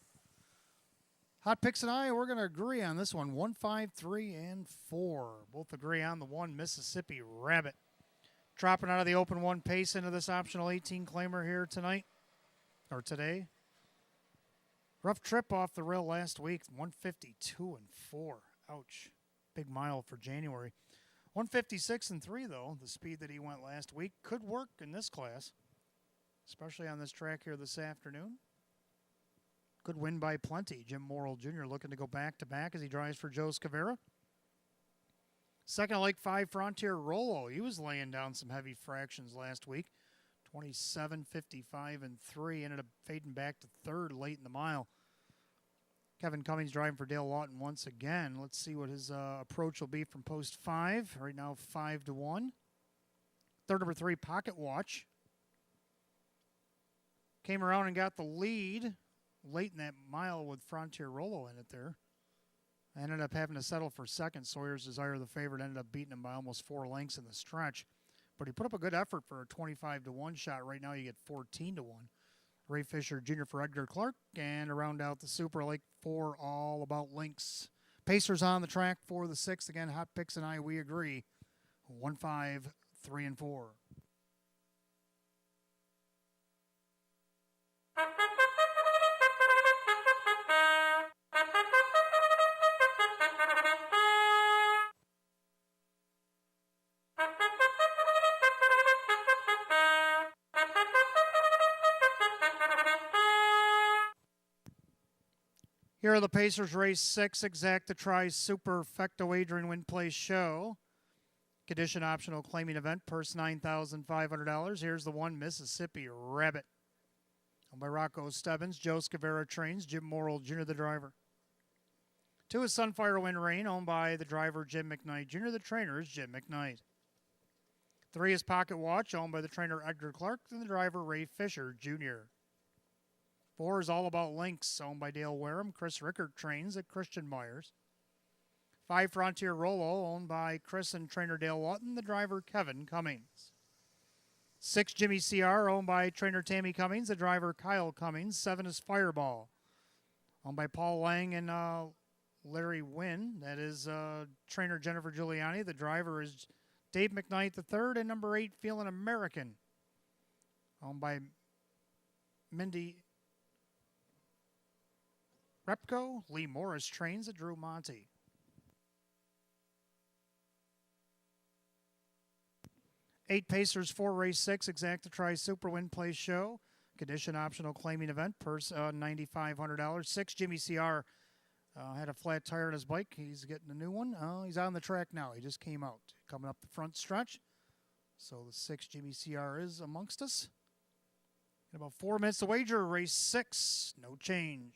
Hot Picks and I, we're going to agree on this one. 1, 5, 3, and 4. Both agree on the 1 Mississippi Rabbit. Dropping out of the open 1 pace into this optional 18 claimer here tonight. Or today. Rough trip off the rail last week. 152 and 4. Ouch. Big mile for January. 156 and 3, though, the speed that he went last week, could work in this class, especially on this track here this afternoon. Could win by plenty. Jim Morrill Jr. looking to go back-to-back as he drives for Joe Scavera. Second, like 5, Frontier Rollo. He was laying down some heavy fractions last week. 27, 55, and 3. Ended up fading back to third late in the mile. Kevin Cummings driving for Dale Lawton once again. Let's see what his approach will be from post 5. Right now, 5-1. Third, number 3, Pocket Watch. Came around and got the lead late in that mile with Frontier Rollo in it there. Ended up having to settle for second. Sawyer's Desire, the favorite, ended up beating him by almost 4 lengths in the stretch. But he put up a good effort for a 25-1 shot. Right now, you get 14-1. Ray Fisher Jr. for Edgar Clark, and to round out the Super Lake 4, all about links. Pacers on the track for the 6th. Again, Hot Picks and I, we agree. 1, 5, 3, and 4. Here are the Pacers race 6, Exact the Try Superfecta Wagering Win Place Show. Condition optional claiming event, purse $9,500. Here's the 1 Mississippi Rabbit. Owned by Rocco Stebbins, Joe Scavera trains, Jim Morrill Jr. the driver. 2 is Sunfire Wind Rain, owned by the driver Jim McKnight Jr. The trainer is Jim McKnight. 3 is Pocket Watch, owned by the trainer Edgar Clark and the driver Ray Fisher Jr. 4 is All About Links, owned by Dale Wareham. Chris Rickard trains at Christian Myers. 5, Frontier Rollo, owned by Chris and trainer Dale Lawton, the driver Kevin Cummings. 6, Jimmy CR, owned by trainer Tammy Cummings, the driver Kyle Cummings. 7 is Fireball, owned by Paul Lang and Larry Wynn. That is trainer Jennifer Giuliani. The driver is Dave McKnight III, and number 8, Feeling American, owned by Mindy Repko. Lee Morris trains at Drew Monty. 8 Pacers, 4 race 6, Exact to Try Super Win Place Show. Condition optional claiming event, purse $9,500. 6 Jimmy CR had a flat tire on his bike. He's getting a new one. He's on the track now. He just came out, coming up the front stretch. So the 6 Jimmy CR is amongst us. In about 4 minutes to wager, race 6, no change.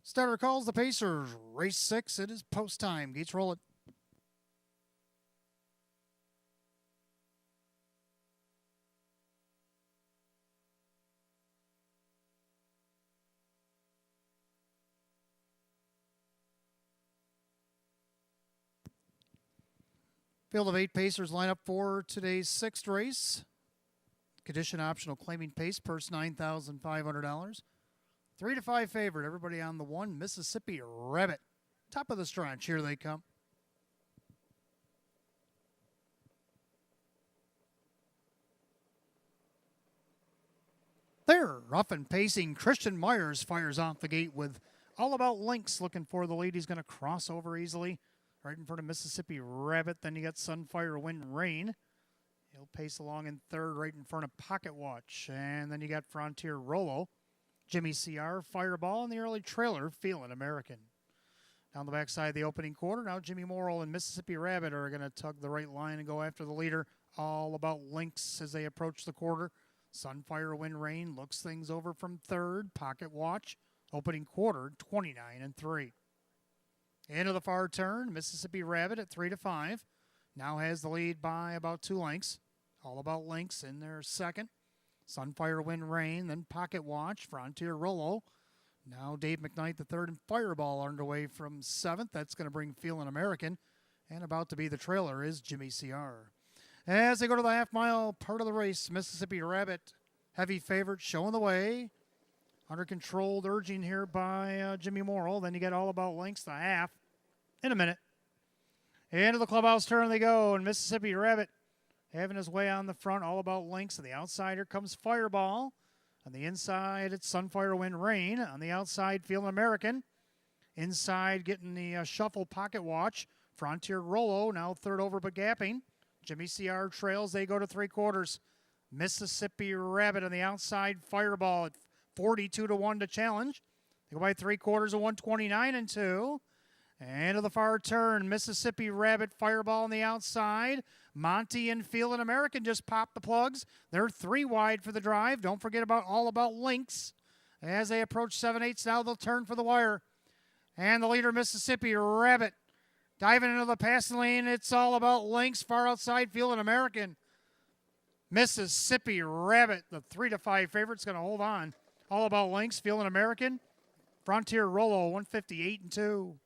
Starter calls the Pacers. Race 6. It is post time. Gates roll it. Field of 8 Pacers line up for today's 6th race. Condition optional claiming pace, purse $9,500. 3 to 5 favorite. Everybody on the 1. Mississippi Rabbit. Top of the stretch. Here they come. There, rough and pacing. Christian Myers fires off the gate with All About Links. Looking for the lead. He's going to cross over easily. Right in front of Mississippi Rabbit. Then you got Sunfire Wind Rain. He'll pace along in third, right in front of Pocket Watch. And then you got Frontier Rollo. Jimmy CR, Fireball, and the early trailer, Feelin' American. Down the backside of the opening quarter, now Jimmy Morrill and Mississippi Rabbit are going to tug the right line and go after the leader. All About Links as they approach the quarter. Sunfire Wind Rain looks things over from third. Pocket Watch, opening quarter, 29-3. Into the far turn, Mississippi Rabbit at 3 to 5. Now has the lead by about 2 lengths. All About Links in their second. Sunfire Wind Rain, then Pocket Watch, Frontier Rollo. Now Dave McKnight, the third, and Fireball are underway from 7th. That's going to bring Feelin' American. And about to be the trailer is Jimmy CR. As they go to the half-mile part of the race, Mississippi Rabbit, heavy favorite, showing the way. Under controlled urging here by Jimmy Morrill. Then you get All About Links, the half, in a minute. Into the clubhouse turn they go, and Mississippi Rabbit having his way on the front. All About Links. On the outside, here comes Fireball. On the inside, it's Sunfire Wind Rain. On the outside, Feelin' American. Inside, getting the shuffle Pocket Watch. Frontier Rollo, now third over but gapping. Jimmy CR trails. They go to 3/4. Mississippi Rabbit on the outside. Fireball at 42-1 to challenge. They go by 3/4 of 129-2. And to the far turn, Mississippi Rabbit, Fireball on the outside. Monty and Feelin' American just popped the plugs. They're 3 wide for the drive. Don't forget about All About Links. As they approach 7/8, now they'll turn for the wire. And the leader, Mississippi Rabbit, diving into the passing lane. It's All About Links, far outside, Feelin' American. Mississippi Rabbit, the 3 to 5 favorite's going to hold on. All About Links, Feelin' American. Frontier Rollo, 158-2.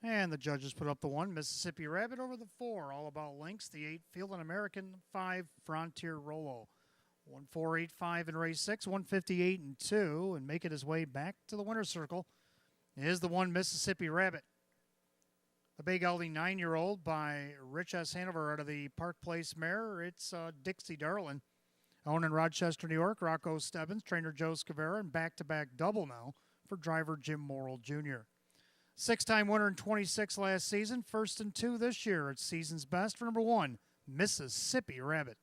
And the judges put up the 1, Mississippi Rabbit over the 4, All About Links, the 8, Feelin' American, 5, Frontier Rollo. 1-4-8-5 in race 6, 158-2, and making his way back to the winner's circle is the 1, Mississippi Rabbit. The Bay Gelding 9-year-old by Rich S. Hanover out of the Park Place mare. It's Dixie Darlin. Owned in Rochester, New York, Rocco Stebbins, trainer Joe Scavera, and back-to-back double now for driver Jim Morrill Jr. 6-time winner in 26 last season, 1st and 2 this year. It's season's best for number 1, Mississippi Rabbit.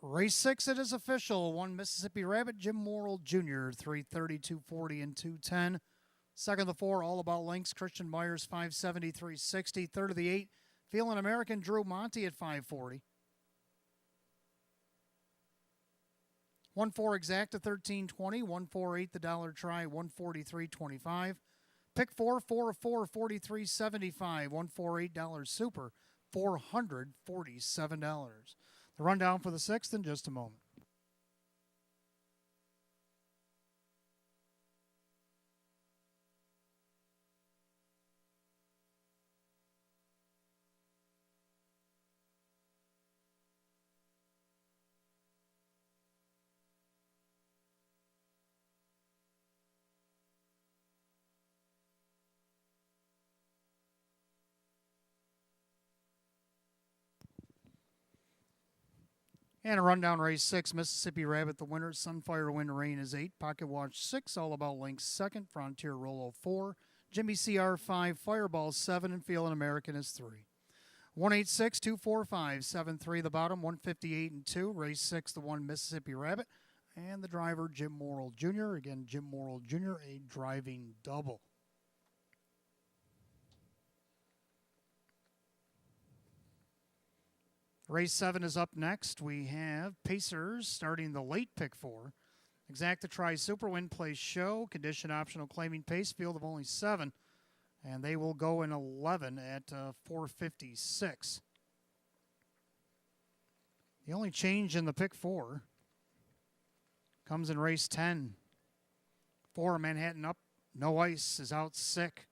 Race 6, it is official. 1 Mississippi Rabbit, Jim Morrill Jr., 330, 240, and 210. Second of the 4, All About Links, Christian Myers, 570, 360. Third of the 8, Feeling American, Drew Monty at 540. 1-4 Exacta, 1320. 1-4-8 The Dollar Try, 143.25. Pick 4, 4 of 4, 43.75. 1-4-8 Dollar Super, $447. The rundown for the 6th in just a moment. And a rundown race 6, Mississippi Rabbit, the winner. Sunfire Wind Rain is 8. Pocket Watch 6, All About Links 2nd. Frontier Rolo 4. Jimmy CR 5. Fireball 7. And Feeling American is 3. 186, 245, 73 the bottom. 158 and 2. Race 6, the 1 Mississippi Rabbit. And the driver, Jim Morrill Jr. Again, Jim Morrill Jr., a driving double. Race 7 is up next. We have Pacers starting the late pick 4. Exacta Tri Super Win Place Show. Condition optional claiming pace. Field of only 7. And they will go in 11 at 456. The only change in the pick 4 comes in race 10. 4 Manhattan Up. No ice is out sick.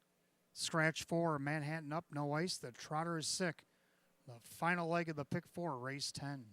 Scratch 4 Manhattan Up. No ice. The trotter is sick. The final leg of the pick 4, race 10.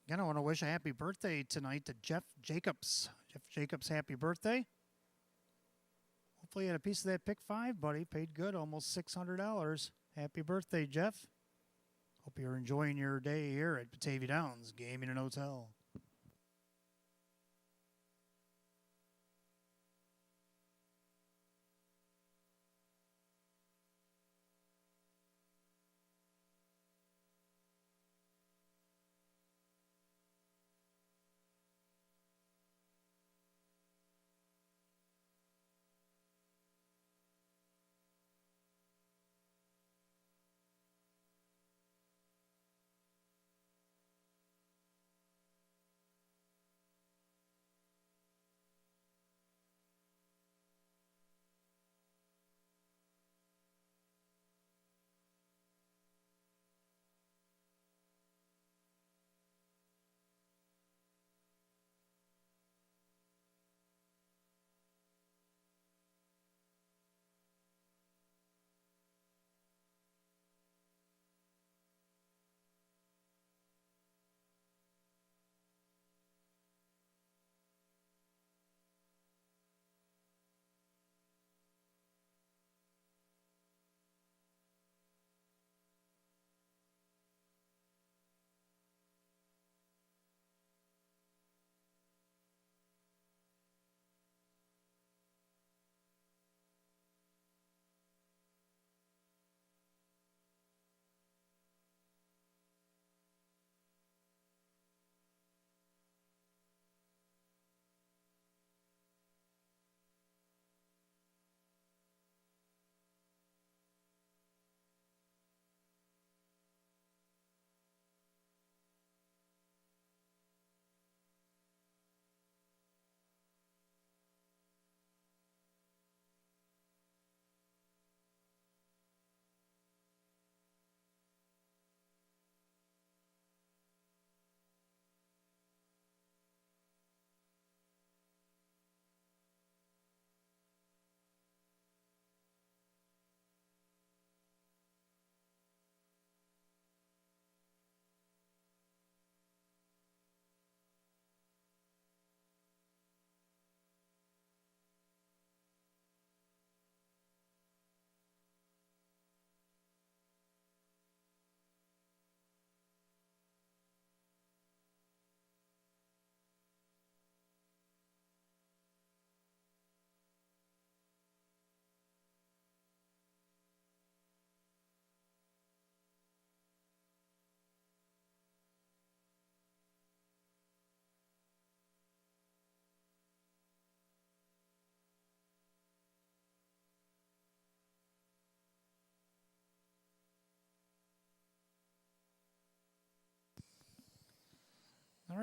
Again, I want to wish a happy birthday tonight to Jeff Jacobs. Jeff Jacobs, happy birthday. Hopefully you had a piece of that pick 5, buddy. Paid good, almost $600. Happy birthday, Jeff. Hope you're enjoying your day here at Batavia Downs Gaming and Hotel.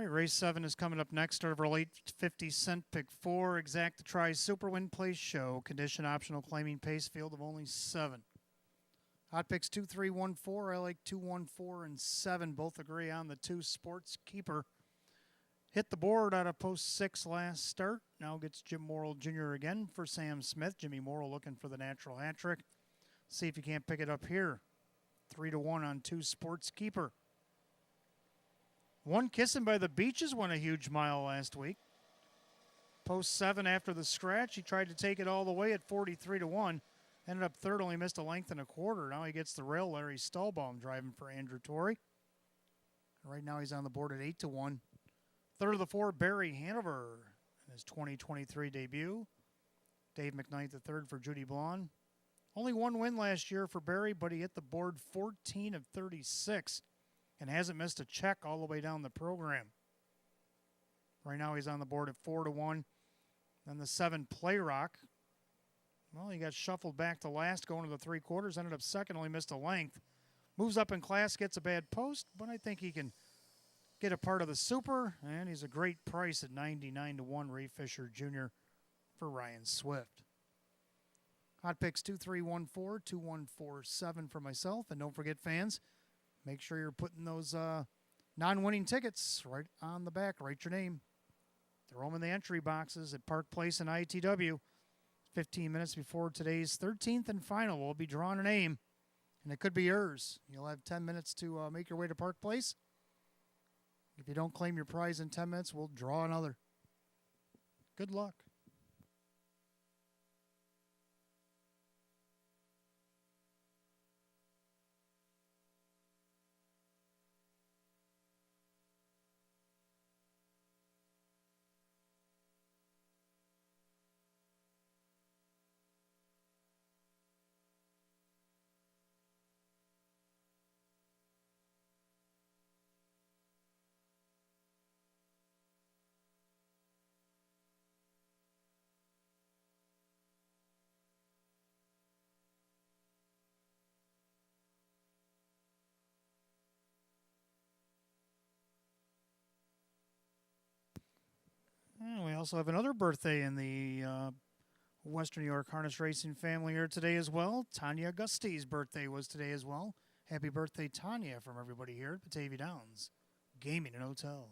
right, race 7 is coming up next. Over late 50-cent pick 4. Exact to try Super Win Place Show. Condition optional, claiming pace, field of only 7. Hot picks 2, 3, 1, 4. I like 2, 1, 4, and 7. Both agree on the 2 Sports Keeper. Hit the board out of post 6 last start. Now gets Jim Morrill Jr. again for Sam Smith. Jimmy Morrill looking for the natural hat trick. See if you can't pick it up here. 3-1 on 2 Sports Keeper. One Kissing by the Beaches won a huge mile last week. Post 7 after the scratch. He tried to take it all the way at 43-1. Ended up third, only missed a length and a quarter. Now he gets the rail. Larry Stahlbaum driving for Andrew Torrey. Right now he's on the board at 8-1. Third of the 4, Barry Hanover in his 2023 debut. Dave McKnight the third for Judy Blonde. Only one win last year for Barry, but he hit the board 14 of 36 and hasn't missed a check all the way down the program. Right now he's on the board at 4-1. Then the 7, Playrock. Well, he got shuffled back to last going to the 3/4. Ended up second, only missed a length. Moves up in class, gets a bad post, but I think he can get a part of the Super. And he's a great price at 99-1, Ray Fisher Jr. for Ryan Swift. Hot picks 2, 3, 1, 4, 2, 1, 4, 7 for myself. And don't forget, fans, make sure you're putting those non-winning tickets right on the back. Write your name. Throw them in the entry boxes at Park Place and ITW. 15 minutes before today's 13th and final, we'll be drawing a name, and it could be yours. You'll have 10 minutes to make your way to Park Place. If you don't claim your prize in 10 minutes, we'll draw another. Good luck. And we also have another birthday in the Western New York Harness Racing family here today as well. Tanya Augusti's birthday was today as well. Happy birthday, Tanya, from everybody here at Batavia Downs Gaming and Hotel.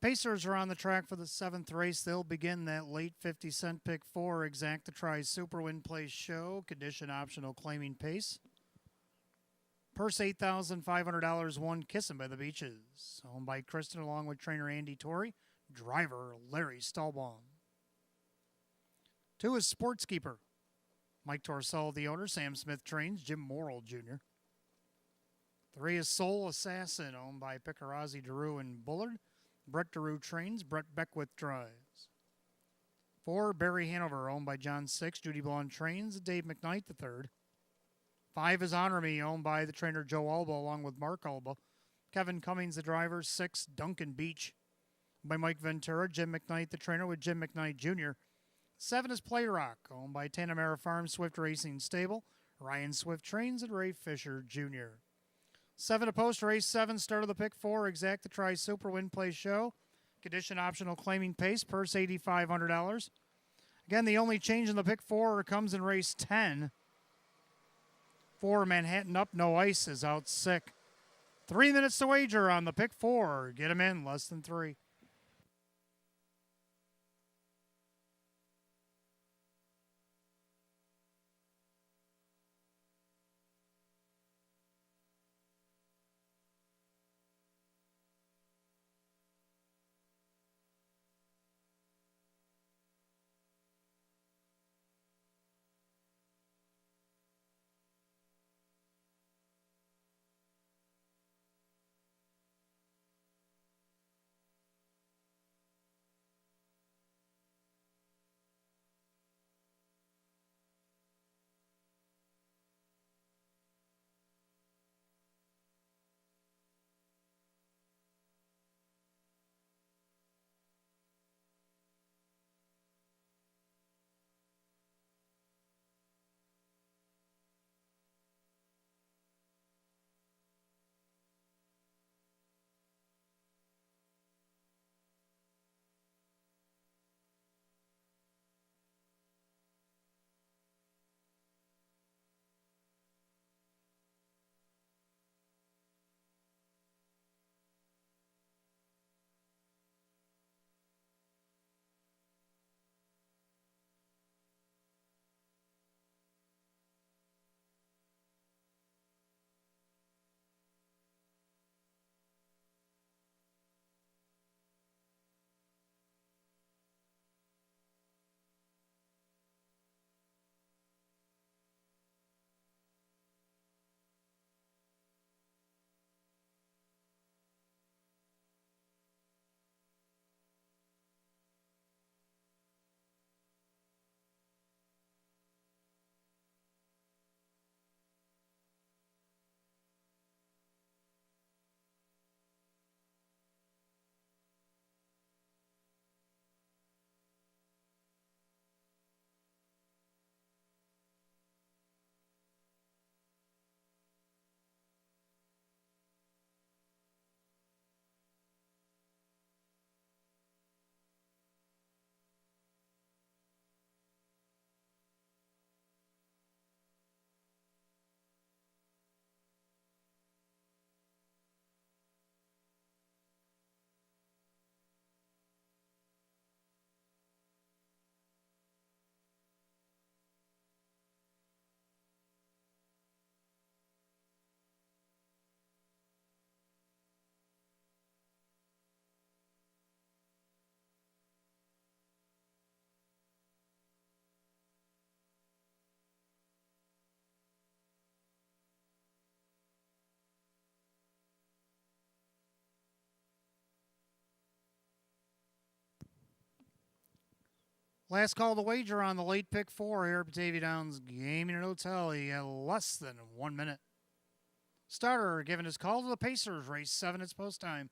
Pacers are on the track for the seventh race. They'll begin that late 50-cent pick four exacta try super win place show. Condition optional claiming pace. Purse $8,500. One Kissin' by the Beaches. Owned by Kristen along with trainer Andy Torrey. Driver Larry Stahlbaum. 2 is Sportskeeper. Mike Torsell, the owner. Sam Smith trains. Jim Morrill Jr. 3 is Soul Assassin, owned by Picarazzi, DeRue, and Bullard. Brett DeRue trains. Brett Beckwith drives. 4, Barry Hanover, owned by John Six. Judy Blonde trains. Dave McKnight III. 5 is Honor Me, owned by the trainer Joe Alba, along with Mark Alba. Kevin Cummings, the driver. 6, Duncan Beach, by Mike Ventura. Jim McKnight, the trainer, with Jim McKnight Jr. 7 is Play Rock, owned by Tanamera Farm Swift Racing Stable. Ryan Swift trains, and Ray Fisher Jr. 7 to post race 7, start of the pick 4, exacta try super win play show. Condition optional claiming pace, purse $8,500. Again, the only change in the pick 4 comes in race 10. 4 Manhattan Up, no ice, is out sick. 3 minutes to wager on the pick 4. Get him in, less than 3. Last call to wager on the late pick 4 here at Batavia Downs Gaming and Hotel. He had less than 1 minute. Starter giving his call to the Pacers. Race 7, it's post time.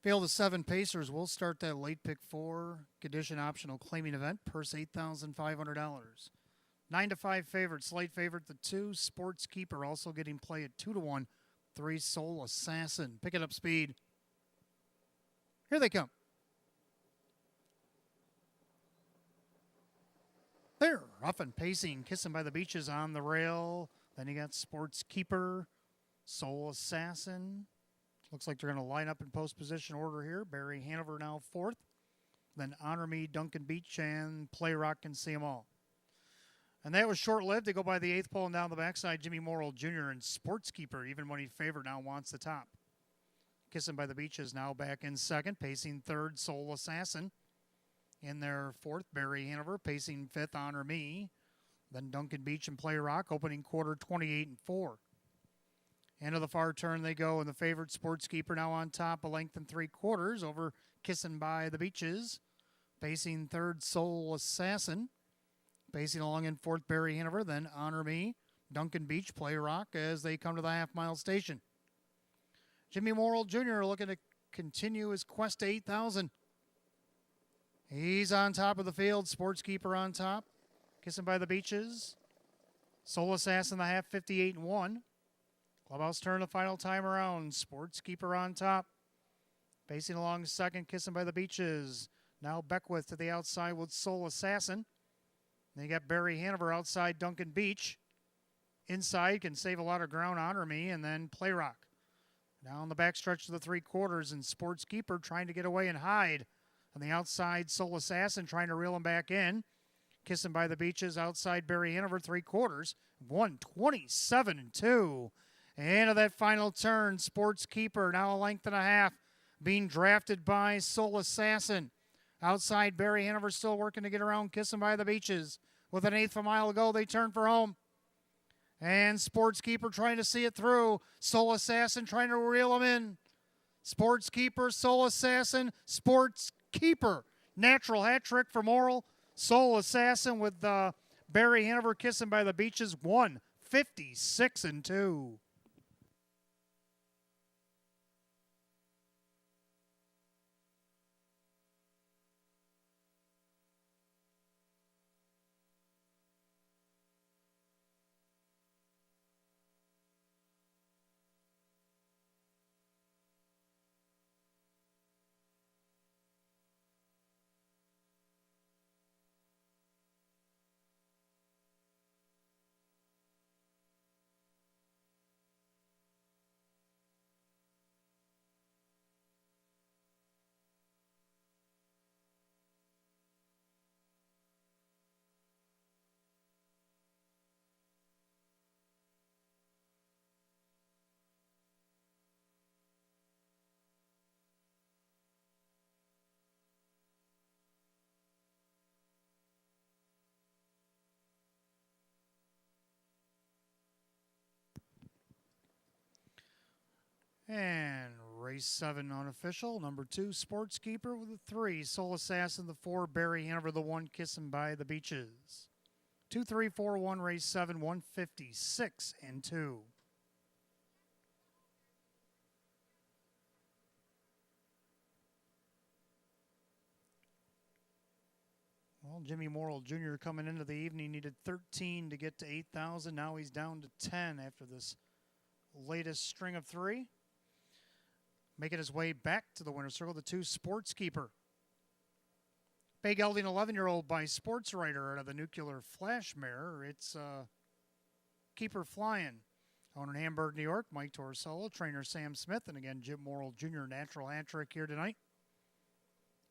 Field of 7 Pacers will start that late pick 4 condition optional claiming event. Purse $8,500. 9 to 5 favorites. Late favorite the 2. Sports Keeper also getting play at 2 to 1. 3 Soul Assassin. Picking up speed. Here they come. There, rough and pacing, kissing by the beaches on the rail. Then you got Sports Keeper, Soul Assassin. Looks like they're going to line up in post position order here. Barry Hanover now 4th. Then Honor Me, Duncan Beach, and Play Rock can see them all. And that was short-lived. They go by the 8th pole and down the backside. Jimmy Morrill Jr. and Sports Keeper, even when he favored, now wants the top. Kissing by the Beaches now back in 2nd. Pacing 3rd, Soul Assassin. In their 4th, Barry Hanover. Pacing 5th, Honor Me. Then Duncan Beach and Play Rock, opening quarter 28-4. Into the far turn they go, and the favorite Sports Keeper now on top, a length and 3/4 over Kissing by the Beaches. Pacing 3rd, Soul Assassin. Pacing along in 4th, Barry Hanover. Then Honor Me, Duncan Beach, Play Rock as they come to the half-mile station. Jimmy Morrill Jr. looking to continue his quest to 8,000. He's on top of the field. Sports Keeper on top. Kissing by the Beaches. Soul Assassin the half, 58-1. Clubhouse turn the final time around. Sports Keeper on top. Pacing along 2nd, Kissing by the Beaches. Now Beckwith to the outside with Soul Assassin. Then you got Barry Hanover outside Duncan Beach. Inside can save a lot of ground, Honor Me, and then Play Rock. Now on the backstretch to the 3/4, and Sports Keeper trying to get away and hide. On the outside, Soul Assassin trying to reel him back in. Kissing by the Beaches outside Barry Hanover, 3/4. 127-2. And of that final turn, Sports Keeper now a length and a half, being drafted by Soul Assassin. Outside Barry Hanover still working to get around Kissing by the Beaches. With an 1/8 of a mile to go, they turn for home. And Sports Keeper trying to see it through. Soul Assassin trying to reel him in. Sports Keeper, Soul Assassin, Sports Keeper. Natural hat trick for Morrill. Soul Assassin with Barry Hanover Kissing by the Beaches. 156-2. And race 7 unofficial. Number 2, Sports Keeper with the 3. Soul Assassin the 4. Barry Hanover the 1. Kissing by the Beaches. 2, 3, 4, 1. Race 7. 156-2. Well, Jimmy Morrill Jr. coming into the evening needed 13 to get to 8,000. Now he's down to 10 after this latest string of 3. Making his way back to the winner's circle, the 2, Sports Keeper. Bay gelding 11-year-old by Sports Writer out of the Nuclear Flash Mare. It's Keeper Flying. Owner in Hamburg, New York, Mike Torsello, trainer Sam Smith, and again, Jim Morrill Jr. Natural hat trick here tonight.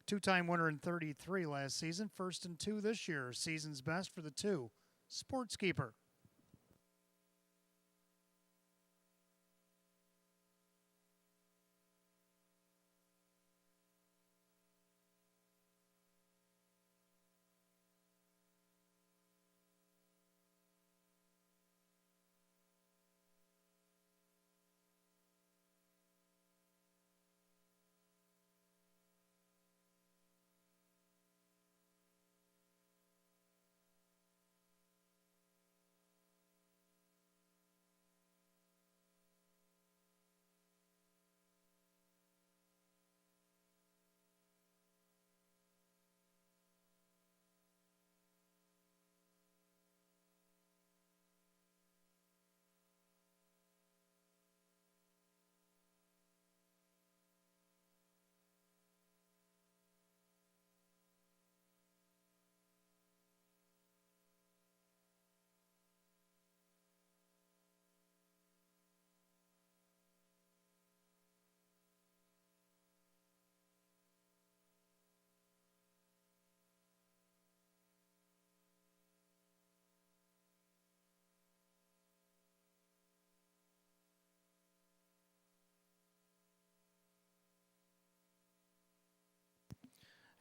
2-time winner in 33 last season, 1st and 2 this year. Season's best for the 2, Sports Keeper.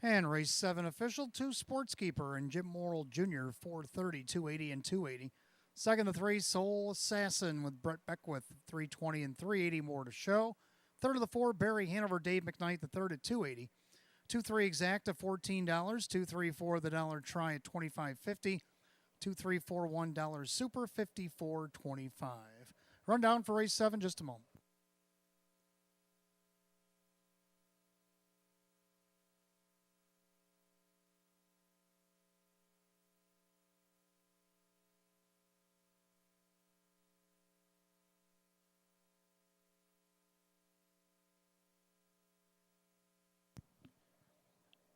And race 7 official, 2 Sportskeeper and Jim Morrill Jr., 430, 280, and 280. Second, the 3 Soul Assassin with Brett Beckwith, 320 and 380, more to show. Third of the 4, Barry Hanover, Dave McKnight, the third at 280. 2-3 Exacta, $14. 2-3-4 the dollar try at $25.50. 2-3-4 $1 Super, $54.25. Rundown for race 7, just a moment.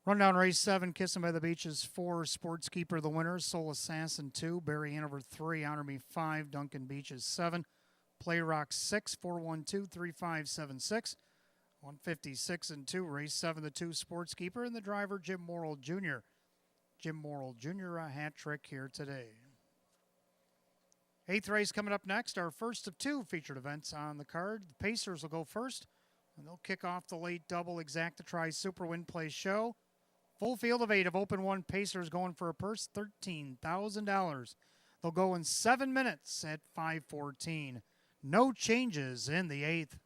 Rundown race 7, Kissing by the Beaches 4, Sportskeeper the winner, Soul Assassin 2, Barry Hanover 3, Honor Me 5, Duncan Beaches 7, Play Rock 6, 412-3576, 156 and 2, race 7, the 2 Sportskeeper, and the driver Jim Morrill Jr. Jim Morrill Jr. a hat trick here today. 8th race coming up next, our first of 2 featured events on the card. The Pacers will go first, and they'll kick off the late double Exacta Tri Super Win Play Show. Full field of 8 of Open 1 Pacers going for a purse, $13,000. They'll go in 7 minutes at 5:14. No changes in the 8th.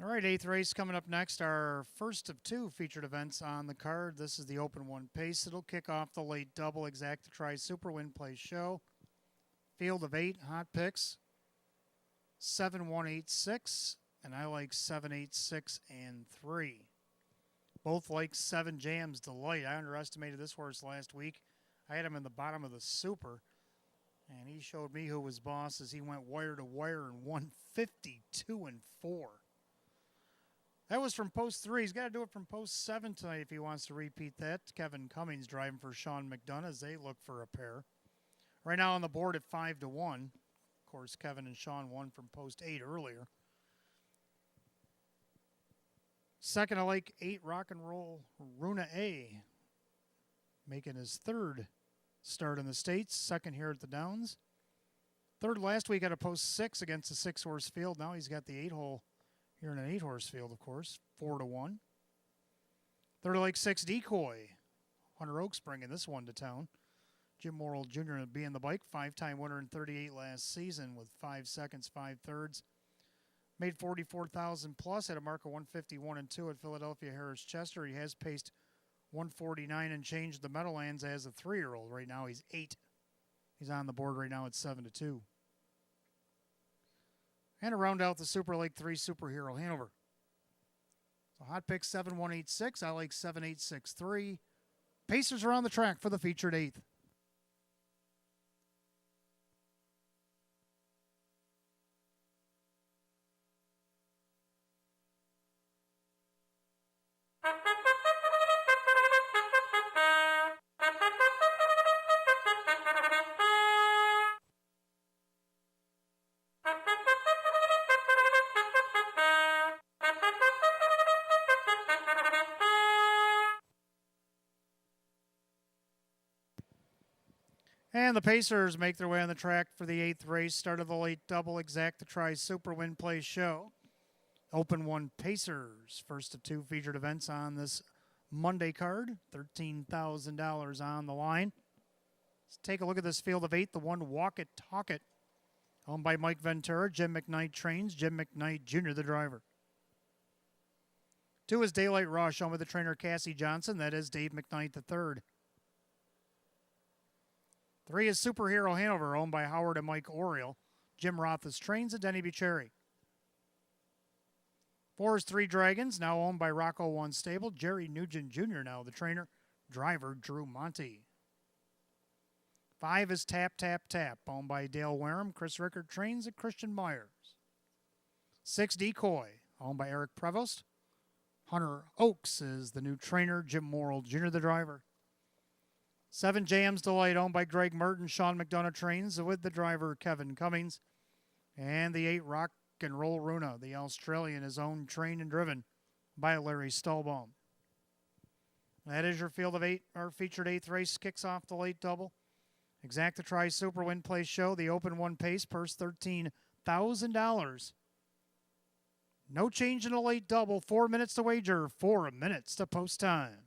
All right, 8th race coming up next, our first of 2 featured events on the card. This is the Open 1 Pace. It'll kick off the late double Exacta Tri Super Win Play Show. Field of 8 hot picks, 7, 1, 8, 6, and I like 7, 8, 6, and 3. Both like 7 Jams Delight. I underestimated this horse last week. I had him in the bottom of the Super, And he showed me who was boss as he went wire to wire and won 52-4. That was from post 3. He's got to do it from post 7 tonight if he wants to repeat that. Kevin Cummings driving for Sean McDonough as they look for a pair. Right now on the board at 5-1. Of course, Kevin and Sean won from post 8 earlier. Second of Lake 8, Rock and Roll Runa A, making his third start in the States, second here at the Downs. Third last week at a post 6 against a 6-horse field. Now he's got the 8-hole here in an 8-horse field, of course, 4-1. Third of Lake 6, Decoy. Hunter Oaks bringing this one to town. Jim Morrill Jr. being the bike, 5-time winner in 38 last season with 5 seconds, 5 thirds. Made 44,000 plus at a mark of 151-2 at Philadelphia Harris Chester. He has paced 149 and changed the Meadowlands as a 3-year-old. Right now he's 8. He's on the board right now at 7-2. And to round out the Super Lake 3 Superhero Hanover. So hot pick 7186. I like 7863. Pacers are on the track for the featured 8th. And the Pacers make their way on the track for the 8th race. Start of the late double, Exact the Try Super Win Play Show. Open 1 Pacers. First of 2 featured events on this Monday card. $13,000 on the line. Let's take a look at this field of 8. The 1 Walk It, Talk It. Owned by Mike Ventura. Jim McKnight trains. Jim McKnight Jr. the driver. 2 is Daylight Rush, owned by the trainer Cassie Johnson. That is Dave McKnight III. 3 is Superhero Hanover, owned by Howard and Mike Oriel. Jim Roth's trains and Denny Bucherri. 4 is 3 Dragons, now owned by Rocco One Stable. Jerry Nugent Jr. now the trainer. Driver Drew Monty. 5 is Tap Tap Tap, owned by Dale Wareham. Chris Rickard trains and Christian Myers. 6 Decoy, owned by Eric Prevost. Hunter Oaks is the new trainer. Jim Morrill Jr. the driver. 7 JM's Delight, owned by Greg Merton. Sean McDonough trains with the driver Kevin Cummings. And the 8 Rock and Roll Runa, the Australian, is owned, trained, and driven by Larry Stallbaum. That is your field of 8. Our featured 8th race kicks off the late double. Exact the Try Super Win Play Show. The open 1 pace, purse $13,000. No change in the late double. 4 minutes to wager, 4 minutes to post time.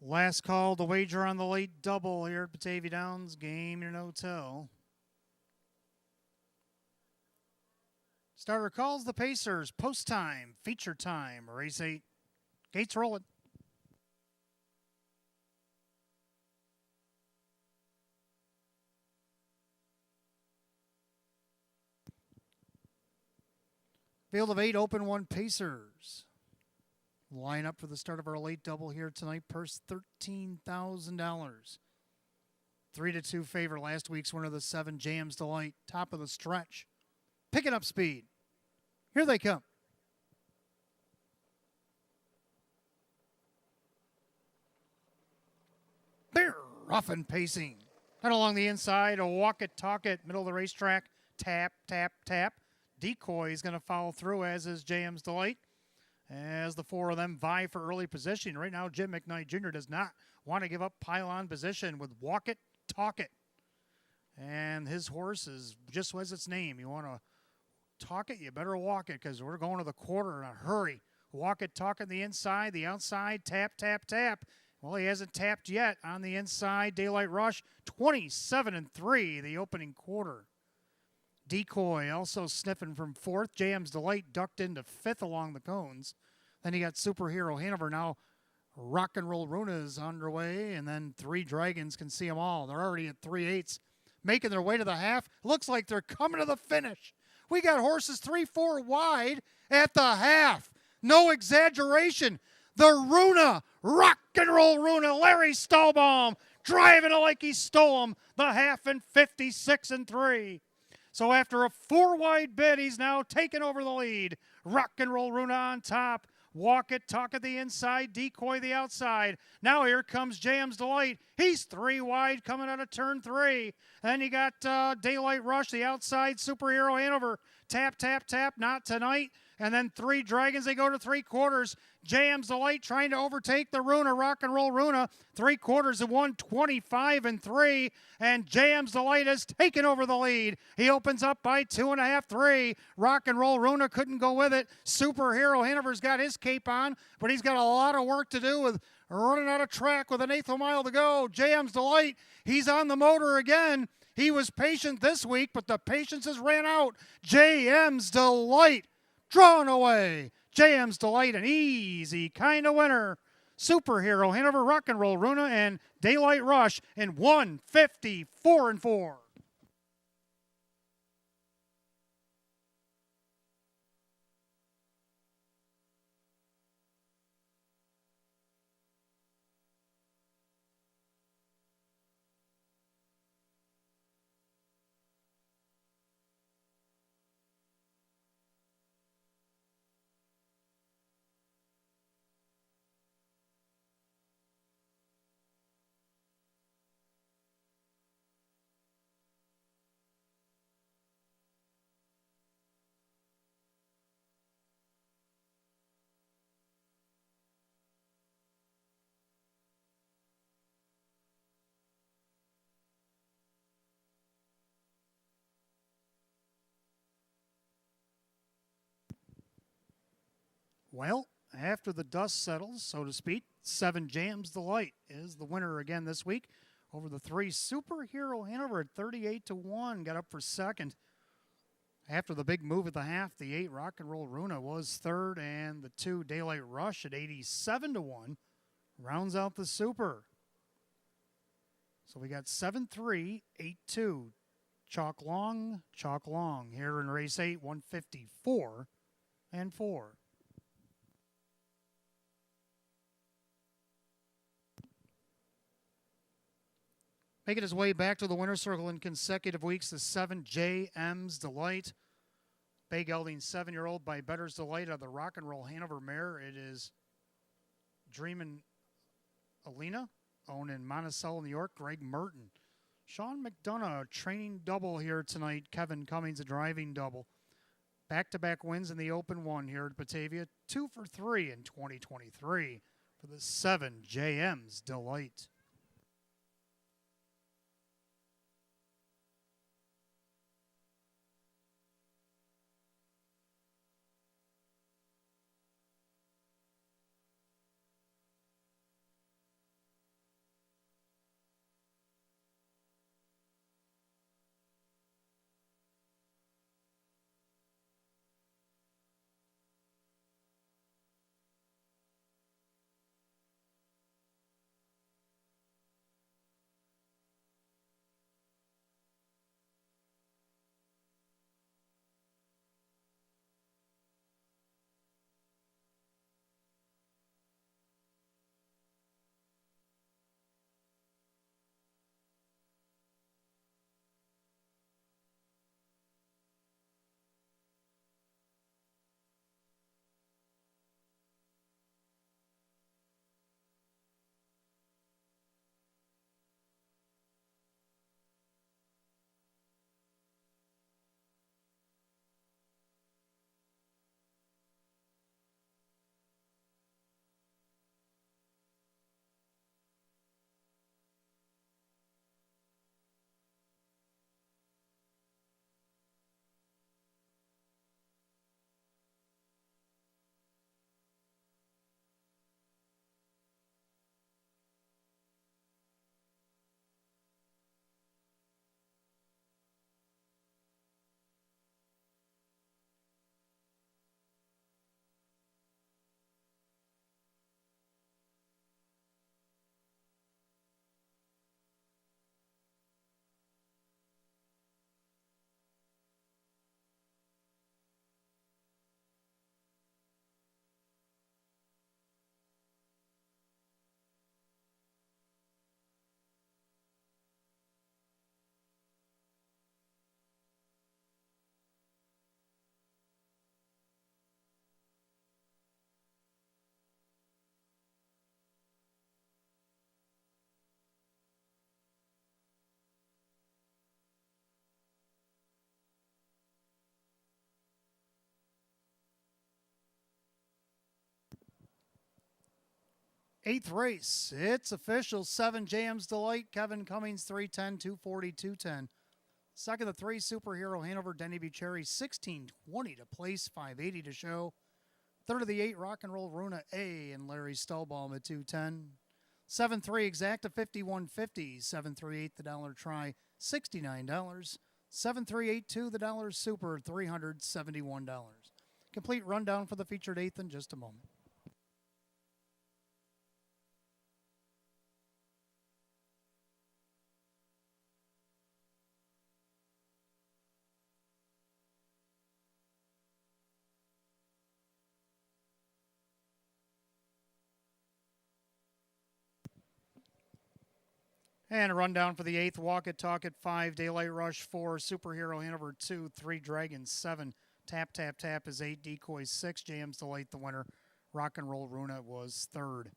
Last call to wager on the late double here at Batavia Downs. Game in no tell. Starter calls the Pacers. Post time. Feature time. Race 8. Gates rolling. Field of 8, open 1, Pacers. Line up for the start of our late double here tonight. Purse $13,000. 3-2 favor. Last week's winner, the 7, Jams Delight. Top of the stretch. Picking up speed. Here they come. They're rough and pacing. And along the inside, a walk it, talk it, middle of the racetrack. Tap, tap, tap. Decoy is going to follow through, as is Jams Delight, as the 4 of them vie for early position. Right now, Jim McKnight Jr. does not want to give up pylon position with walk it, talk it. And his horse is just as its name. You want to talk it, you better walk it, because we're going to the quarter in a hurry. Walk it, talk it, the inside, the outside, tap, tap, tap. Well, he hasn't tapped yet on the inside. Daylight Rush, 27-3, the opening quarter. Decoy also sniffing from 4th. Jams Delight ducked into 5th along the cones. Then you got Superhero Hanover. Now Rock and Roll Runa is underway, and then 3 Dragons can see them all. They're already at 3/8, making their way to the half. Looks like they're coming to the finish. We got horses 3-4 wide at the half. No exaggeration. The Runa, Rock and Roll Runa, Larry Stahlbaum driving it like he stole them. The half in 56-3. So after a 4-wide bid, he's now taken over the lead. Rock and Roll Runa on top. Walk it, talk it the inside, Decoy the outside. Now here comes Jams Delight. He's 3 wide coming out of turn 3. Then you got Daylight Rush, the outside, Superhero Hanover. Tap, tap, tap, not tonight. And then 3 Dragons, they go to 3/4. Jams Delight trying to overtake the Runa, Rock and Roll Runa. 3/4 of 125-3. And Jams Delight has taken over the lead. He opens up by 2.5, 3. Rock and Roll Runa couldn't go with it. Superhero Hanover's got his cape on, but he's got a lot of work to do with running out of track with an 1/8 mile to go. Jams Delight, he's on the motor again. He was patient this week, but the patience has ran out. Jams Delight drawn away. Jams Delight, an easy kind of winner. Superhero Hanover, Rock and Roll Runa, and Daylight Rush in 154-4. Well, after the dust settles, so to speak, 7 Jams Delight is the winner again this week over the 3 Superhero Hanover at 38-1. Got up for second. After the big move at the half, the 8 Rock and Roll Runa was third, and the 2 Daylight Rush at 87-1 rounds out the Super. So we got 7-3, 8-2. Chalk long here in race 8, 154-4. Making his way back to the winner's circle in consecutive weeks, the 7 Jams Delight. Bay Gelding 7-year-old by Better's Delight of the Rock and Roll Hanover mare. It is Dreamin' Alina, owned in Monticello, New York. Greg Merton. Sean McDonough, training double here tonight. Kevin Cummings, a driving double. Back-to-back wins in the Open 1 here at Batavia. 2 for 3 in 2023 for the 7 Jams Delight. Eighth race, it's official. 7 JM's Delight, Kevin Cummings, 310, 240, 210. Second, the 3 Superhero Hanover, Denny Bucherri, 1620 to place, 580 to show. Third of the 8, Rock and Roll Runa A and Larry Stallbaum at 210. 7-3 Exacta 5150. 7-3-8 the dollar try, $69. 7-3-8-2 the dollar super, $371. Complete rundown for the featured 8th in just a moment. And a rundown for the 8th, Walk It, Talk It, 5, Daylight Rush, 4, Superhero Hanover, 2, 3, Dragons, 7, Tap, Tap, Tap is 8, Decoys, 6, JM's Delight, the winner. Rock and Roll Runa was 3rd.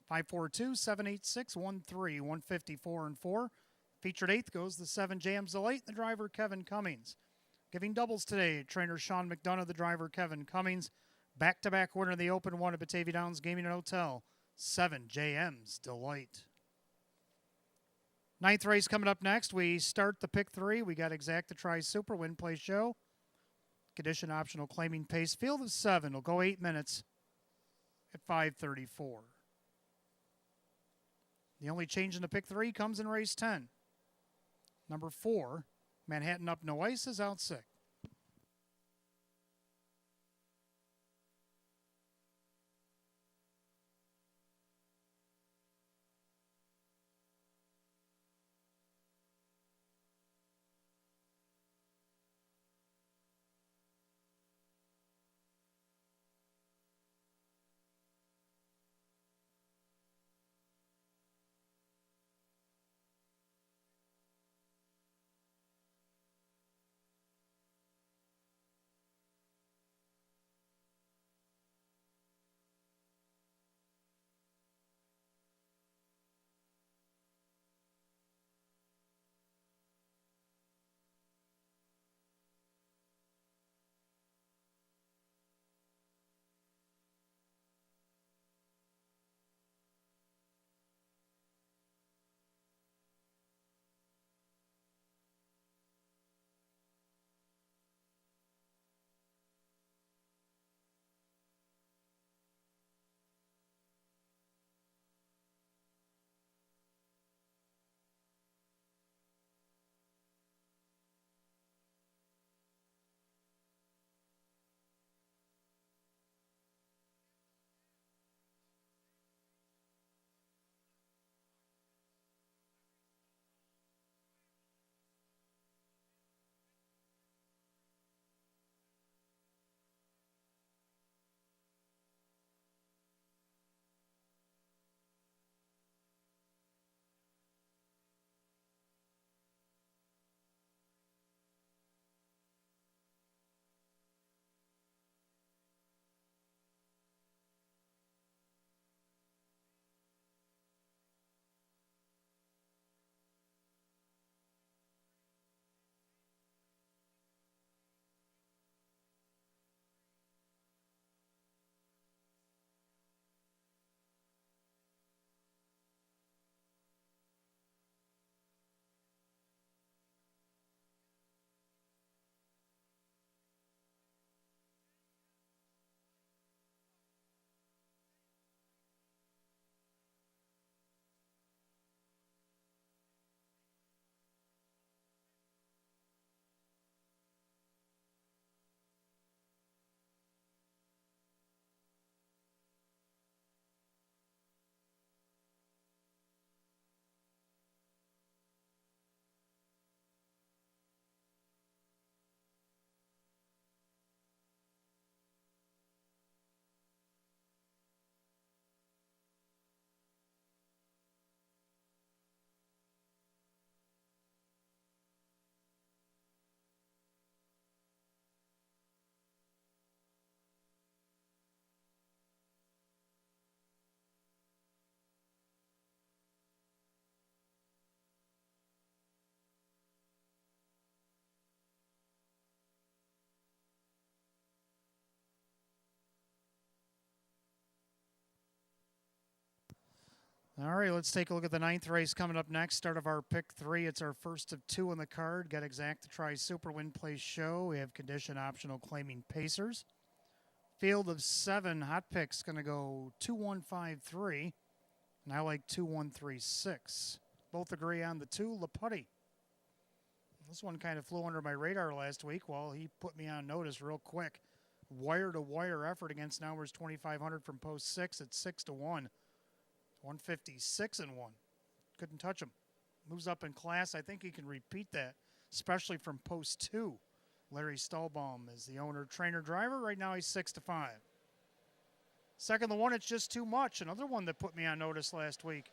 542, 786, 13, 154 and 4. Featured 8th goes the 7, JM's Delight, the driver, Kevin Cummings. Giving doubles today, trainer Sean McDonough, the driver, Kevin Cummings. Back-to-back winner of the Open 1 at Batavia Downs Gaming and Hotel, 7, JM's Delight. 9th race coming up next. We start the pick 3. We got Exacta Tri Super Win Play Show. Condition optional claiming pace. Field of 7 will go 8 minutes at 5:34. The only change in the pick 3 comes in race 10. Number 4, Manhattan Up No Ice is out sick. All right, let's take a look at the ninth race coming up next. Start of our pick 3. It's our first of 2 on the card. Got Exact to Try Super Win Place Show. We have condition optional claiming Pacers. Field of 7 hot picks going to go 2-1-5-3. And I like 2-1-3-6. Both agree on the 2, Laputty. This one kind of flew under my radar last week. Well, he put me on notice real quick. Wire-to-wire effort against Nowers 2,500 from post 6 at 6-1. 156-1. Couldn't touch him. Moves up in class. I think he can repeat that, especially from post 2. Larry Stahlbaum is the owner, trainer, driver. Right now he's 6-5. Second the 1, it's just too much. Another one that put me on notice last week.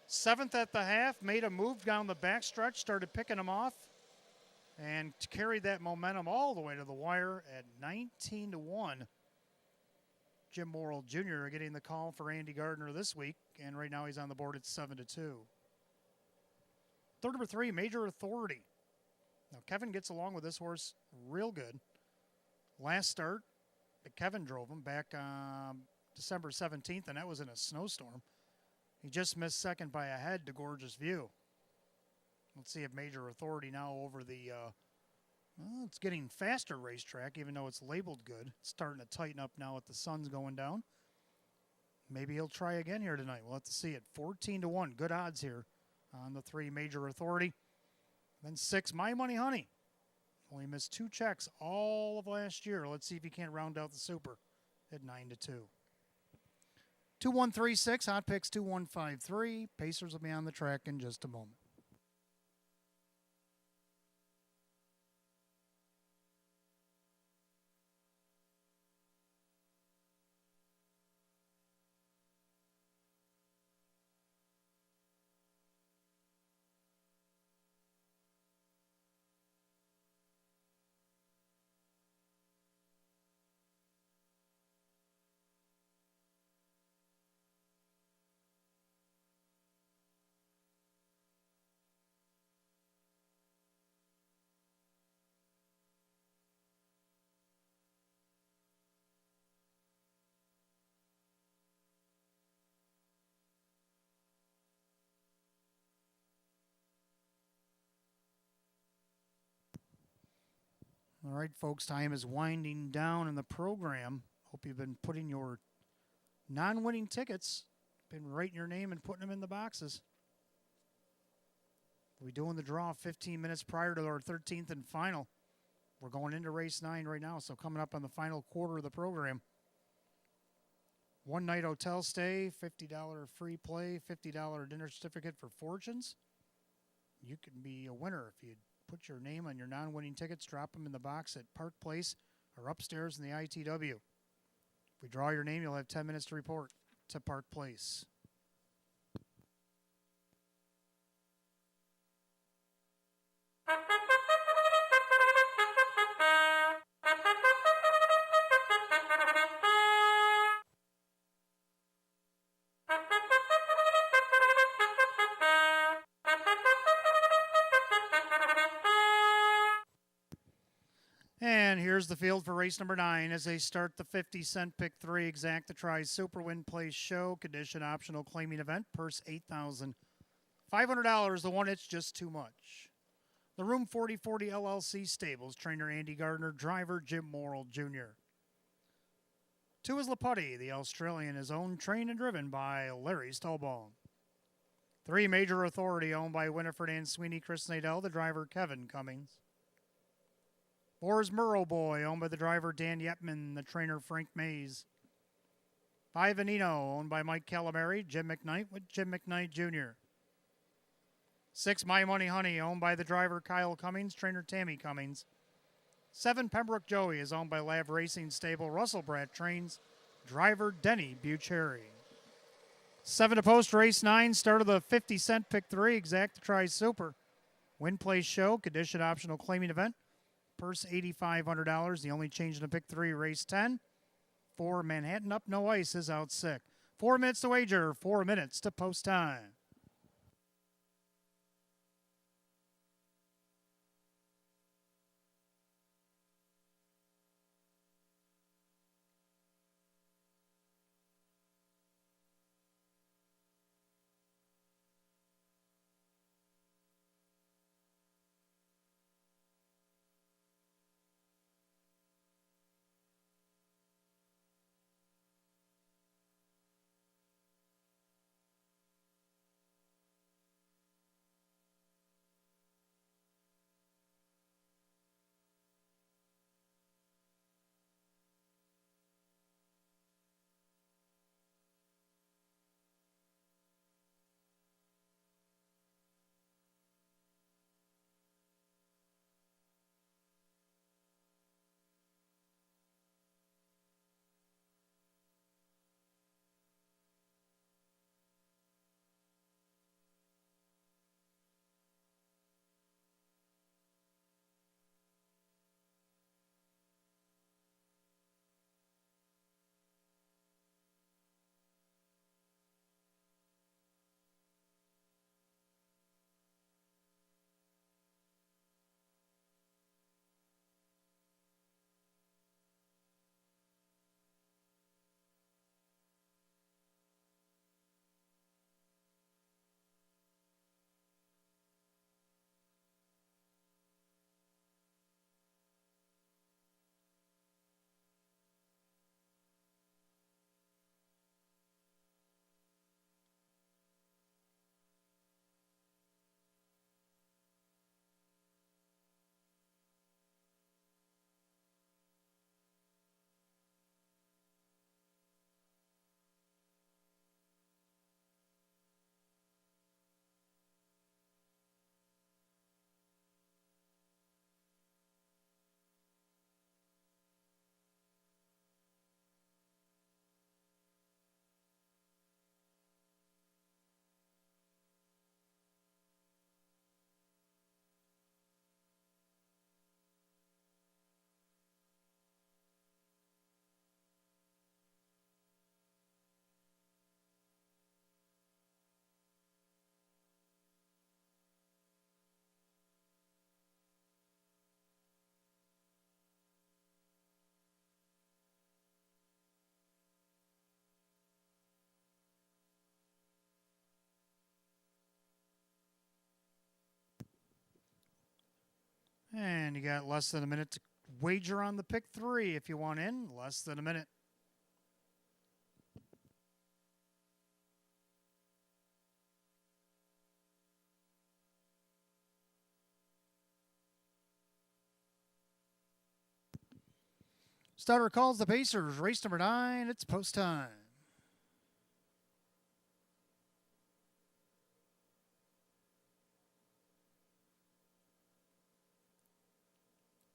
7th at the half, made a move down the backstretch, started picking him off, and carried that momentum all the way to the wire at 19-1. Jim Morrill Jr. getting the call for Andy Gardner this week, and right now he's on the board at 7-2. Third number 3, Major Authority. Now Kevin gets along with this horse real good. Last start, Kevin drove him back December 17th, and that was in a snowstorm. He just missed second by a head to Gorgeous View. Let's see if Major Authority now over the it's getting faster racetrack, even though it's labeled good. It's starting to tighten up now with the sun's going down. Maybe he'll try again here tonight. We'll have to see it. 14-1. Good odds here on the 3, Major Authority. Then 6, My Money Honey. Only missed 2 checks all of last year. Let's see if he can't round out the Super at 9-2. 2-1-3-6. Hot picks 2-1-5-3. Pacers will be on the track in just a moment. All right, folks, time is winding down in the program. Hope you've been putting your non-winning tickets, been writing your name and putting them in the boxes. We'll be doing the draw 15 minutes prior to our 13th and final. We're going into race 9 right now, so coming up on the final quarter of the program. One-night hotel stay, $50 free play, $50 dinner certificate for Fortunes. You can be a winner if you put your name on your non-winning tickets, drop them in the box at Park Place or upstairs in the ITW. If we draw your name, you'll have 10 minutes to report to Park Place. And here's the field for race number 9 as they start the 50-cent pick 3 Exact to Try Super Win Place Show. Condition optional claiming event. Purse $8,500. The one, it's just too much. The Room 4040 LLC Stables. Trainer Andy Gardner. Driver Jim Morrill Jr. 2 is Laputty. The Australian is owned, trained, and driven by Larry Stahlbaum. 3, Major Authority, owned by Winifred Ann Sweeney, Chris Nadell. The driver Kevin Cummings. 4 is Murrow Boy, owned by the driver Dan Yepman, the trainer Frank Mays. 5, Veneno, owned by Mike Calamari, Jim McKnight with Jim McKnight Jr. 6, My Money Honey, owned by the driver Kyle Cummings, trainer Tammy Cummings. 7, Pembroke Joey is owned by Lav Racing Stable, Russell Bratt trains, driver Denny Bucherry. 7 to post race 9, start of the 50-cent pick 3, Exact to Try Super. Win Place Show, condition optional claiming event. Purse $8,500. The only change in the pick 3, race 10. 4, Manhattan Up No Ice is out sick. 4 minutes to wager, 4 minutes to post time. And you got less than a minute to wager on the pick 3 if you want in. Less than a minute. Starter calls the Pacers. Race number 9. It's post time.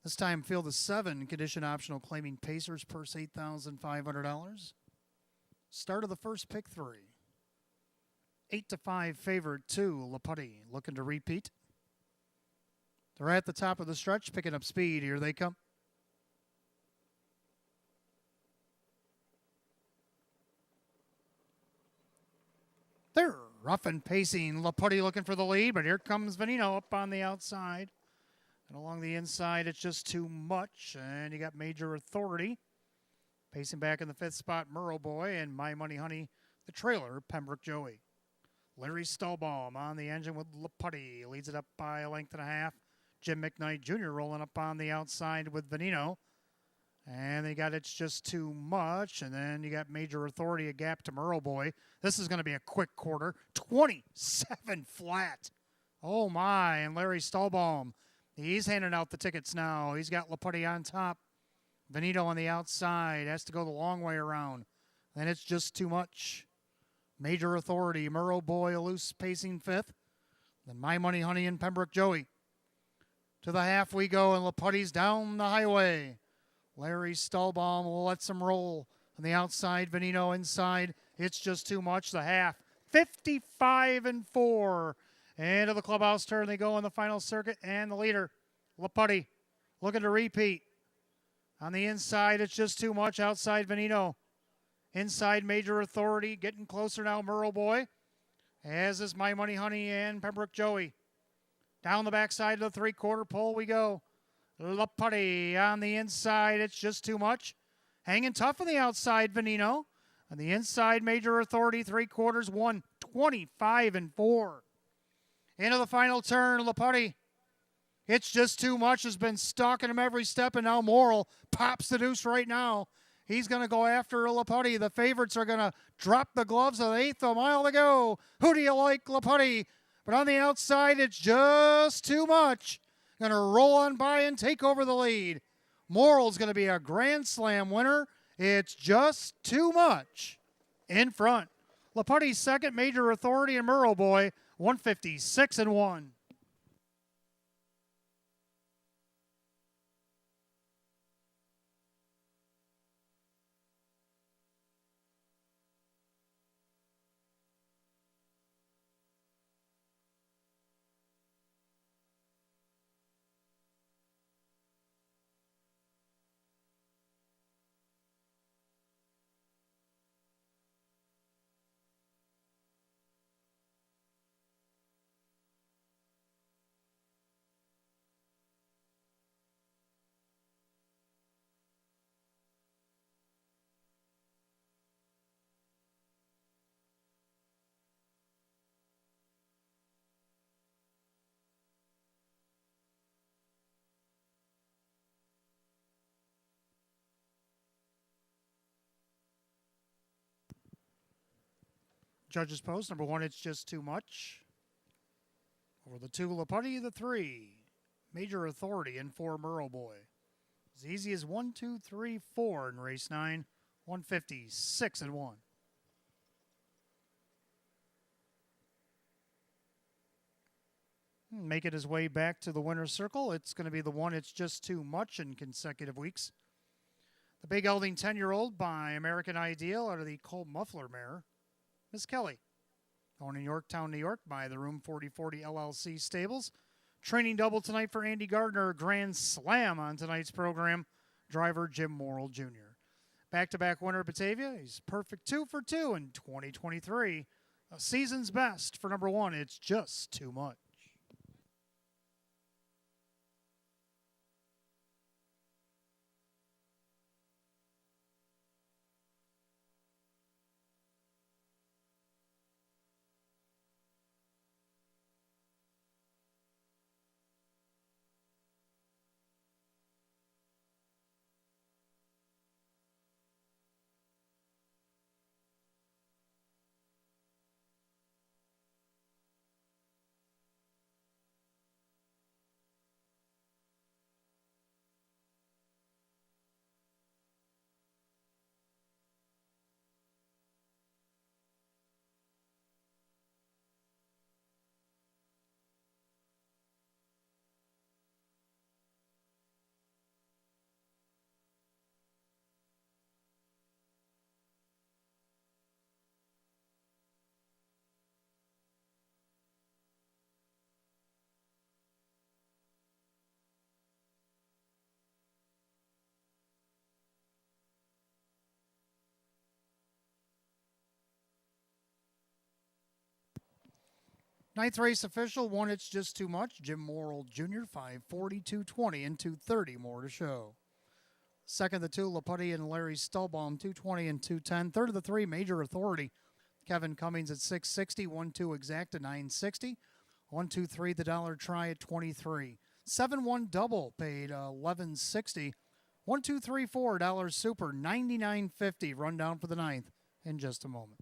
This time, field is 7. Condition optional, claiming Pacers, purse $8,500. Start of the first pick 3. 8-5 favorite 2, Laputty, looking to repeat. They're at the top of the stretch, picking up speed. Here they come. They're rough and pacing. Laputty looking for the lead, but here comes Venino up on the outside. And along the inside, it's just too much. And you got Major Authority. Pacing back in the 5th spot, Murrow Boy, and My Money Honey, the trailer, Pembroke Joey. Larry Stallbaum on the engine with Laputty. Leads it up by a length and a half. Jim McKnight Jr. rolling up on the outside with Venino. And they got It's Just Too Much. And then you got Major Authority, a gap to Murrow Boy. This is going to be a quick quarter. 27 flat. Oh, my. And Larry Stallbaum, he's handing out the tickets now. He's got Laputty on top. Venito on the outside. Has to go the long way around. And It's Just Too Much. Major Authority, Murrow Boy, loose pacing 5th. Then My Money Honey and Pembroke Joey. To the half we go, and Laputty's down the highway. Larry Stallbaum lets him roll. On the outside, Venino inside. It's Just Too Much. The half, 55-4. Into the clubhouse turn they go in the final circuit, and the leader, Laputty, looking to repeat. On the inside, It's Just Too Much. Outside, Venino. Inside, Major Authority, getting closer now, Murrow Boy. As is My Money Honey and Pembroke Joey. Down the backside of the 3/4 pole we go. Laputty on the inside, It's Just Too Much. Hanging tough on the outside, Venino. On the inside, Major Authority, 3/4, 125-4. Into the final turn, Laputty. It's Just Too Much has been stalking him every step, and now Morrill pops the deuce right now. He's going to go after Laputty. The favorites are going to drop the gloves of the 1/8 of a mile to go. Who do you like, Laputty? But on the outside, It's Just Too Much. Going to roll on by and take over the lead. Morrill's going to be a Grand Slam winner. It's Just Too Much in front. Laputty's second, Major Authority and Murrow Boy, 156-1. Judges post, number 1, It's Just Too Much. Over the 2, Laputty, the 3, Major Authority, and 4, Murrow Boy. As easy as 1, 2, 3, 4 in race 9, 156-1. Make it his way back to the winner's circle. It's going to be the 1, It's Just Too Much in consecutive weeks. The big gelding 10-year-old by American Ideal out of the Colt Muffler mare, Miss Kelly. Going in Yorktown, New York by the Room 4040 LLC Stables. Training double tonight for Andy Gardner. Grand Slam on tonight's program. Driver Jim Morrill Jr. Back-to-back winner Batavia. He's perfect 2 for 2 in 2023. A season's best for number 1, It's Just Too Much. Ninth race official, one It's Just Too Much. Jim Morrill Jr., 5:40, 2:20, and 2:30 more to show. Second, the two, Laputty and Larry Stulbaum, 2:20 and 2:10. Third of the three, Major Authority. Kevin Cummings at 6:60, 1-2 exact at 9:60. 1-2-3, the dollar try at 23. 7-1 double paid 11.60. 1-2-3-4 dollars super 99.50. Rundown for the ninth in just a moment.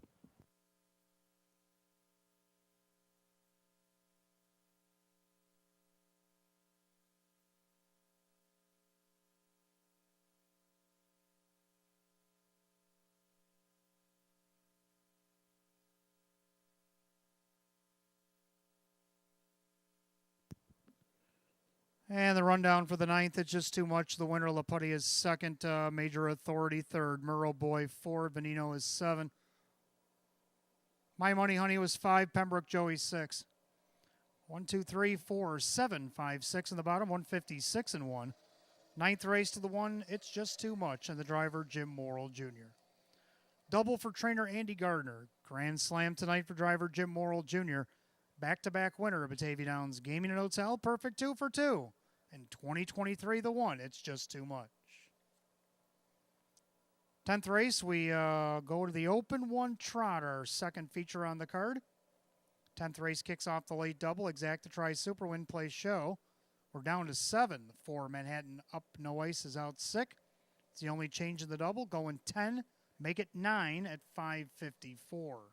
And the rundown for the ninth, It's Just Too Much. The winner, Laputty, is second. Major Authority, third. Murrow Boy, 4. Veneno is 7. My Money Honey was 5. Pembroke Joey, 6. 1, 2, 3, 4, 7, 5, 6 in the bottom. 156 and 1. Ninth race to the one, It's Just Too Much. And the driver, Jim Morrill Jr. Double for trainer Andy Gardner. Grand slam tonight for driver Jim Morrill Jr. Back-to-back winner of Batavia Downs Gaming and Hotel. Perfect 2 for 2. In 2023, the one, It's Just Too Much. 10th race, we go to the Open One Trot, our second feature on the card. 10th race kicks off the late double. Exacta Tri Super Win Play Show. We're down to 7 for Manhattan Up No Ice is out sick. It's the only change in the double. Going 10, make it 9 at 5:54.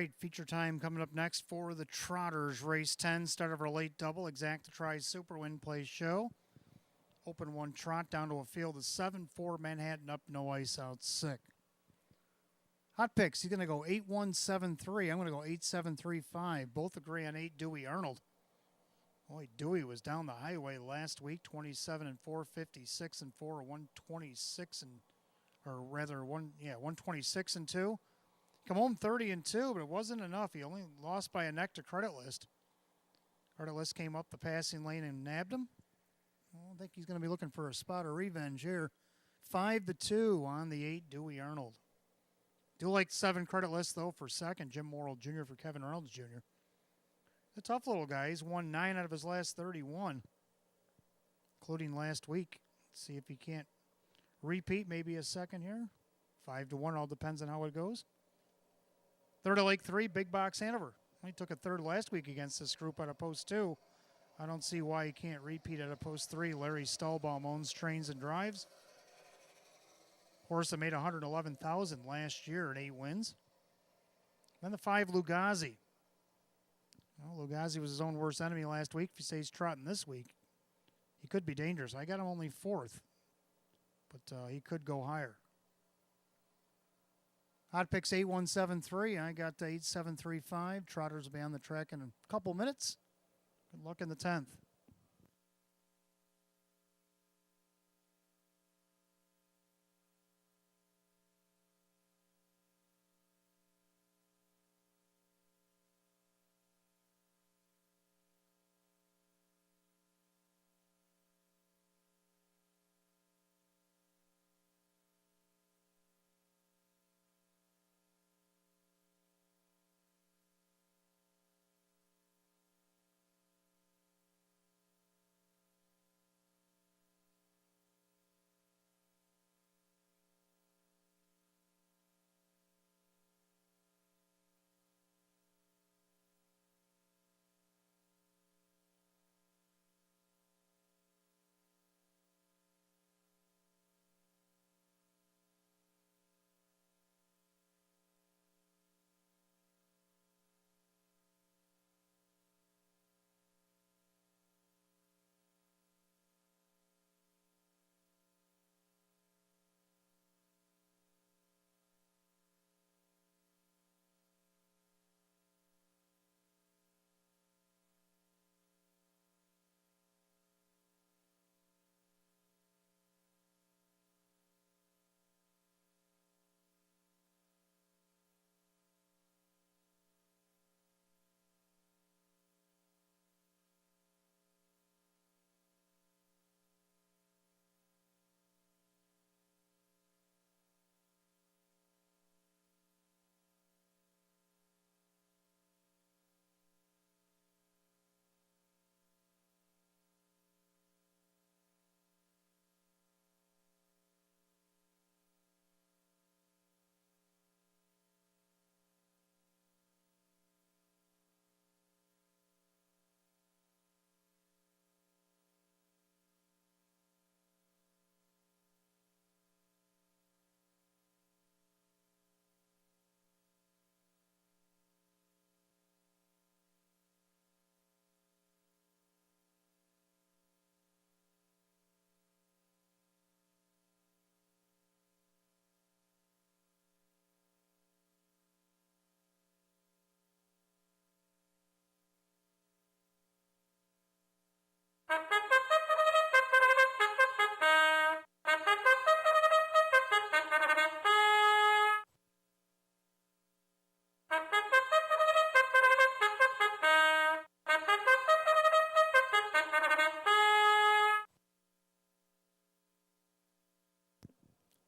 right, feature time coming up next for the Trotters. Race 10, start of our late double. Exacta Tries Super Win Play Show. Open 1 trot down to a field of 7-4 Manhattan up, no ice out, sick. Hot picks, he's going to go 8-1-7-3. I'm going to go 8-7-3-5. Both agree on 8 Dewey Arnold. Boy, Dewey was down the highway last week, 27-4, 56-4, 126 and, or rather 126-2. Come home 30-2, but it wasn't enough. He only lost by a neck to Credit List. Credit List came up the passing lane and nabbed him. I don't think he's going to be looking for a spot of revenge here. 5-2 on the 8 Dewey Arnold. Do like 7 Credit List though for second. Jim Morrill Jr. for Kevin Reynolds Jr. A tough little guy. He's won 9 out of his last 31, including last week. Let's see if he can't repeat maybe a second here. 5-1, all depends on how it goes. Third of Lake 3, Big Box Hanover. He took a third last week against this group out of Post 2. I don't see why he can't repeat out of Post 3. Larry Stahlbaum owns Trains and Drives. Horse that made $111,000 last year at 8 wins. Then the 5, Lugazi. Well, Lugazi was his own worst enemy last week. If he stays trotting this week, he could be dangerous. I got him only 4th, but he could go higher. Hot picks 8-1-7-3. I got 8-7-3-5. Trotters will be on the track in a couple minutes. Good luck in the 10th.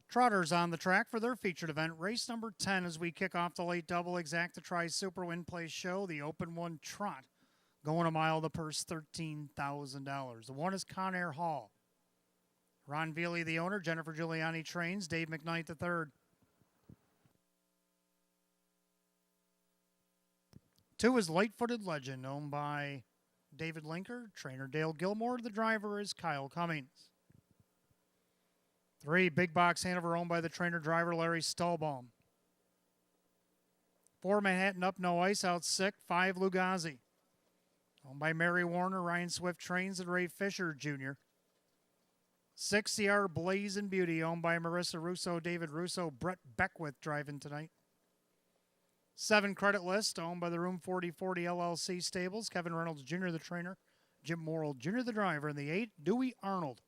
Trotters on the track for their featured event, race number 10, as we kick off the late double Exacta Tries Super Win Play Show, the Open 1 Trot. Going a mile, the purse $13,000. The 1 is Conair Hall. Ron Veely, the owner. Jennifer Giuliani trains. Dave McKnight, the 3rd. 2 is Light-Footed Legend, owned by David Linker. Trainer Dale Gilmore. The driver is Kyle Cummings. 3, Big Box Hanover, owned by the trainer driver Larry Stahlbaum. 4 Manhattan up, no ice, out 6, 5 Lugazi. Owned by Mary Warner, Ryan Swift trains, and Ray Fisher Jr. 6 CR Blaze and Beauty, owned by Marissa Russo, David Russo, Brett Beckwith driving tonight. 7 Credit List, owned by the Room 4040 LLC Stables, Kevin Reynolds Jr. the trainer, Jim Morrill Jr. the driver, and the 8 Dewey Arnold,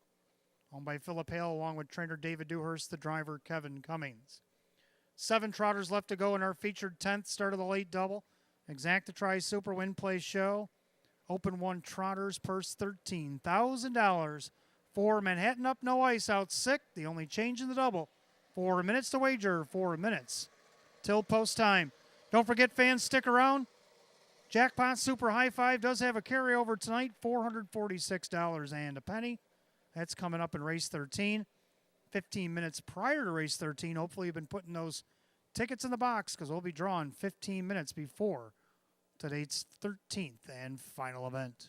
owned by Philip Hale, along with trainer David Dewhurst, the driver Kevin Cummings. 7 trotters left to go in our featured 10th start of the late double. Exacta Tri Super Win Play Show. Open 1 trotters, purse $13,000. 4 Manhattan up, no ice, out 6. The only change in the double. 4 minutes to wager, 4 minutes till post time. Don't forget, fans, stick around. Jackpot Super High Five does have a carryover tonight, $446 and a penny. That's coming up in race 13. 15 minutes prior to race 13. Hopefully you've been putting those tickets in the box because we'll be drawing 15 minutes before today's 13th and final event.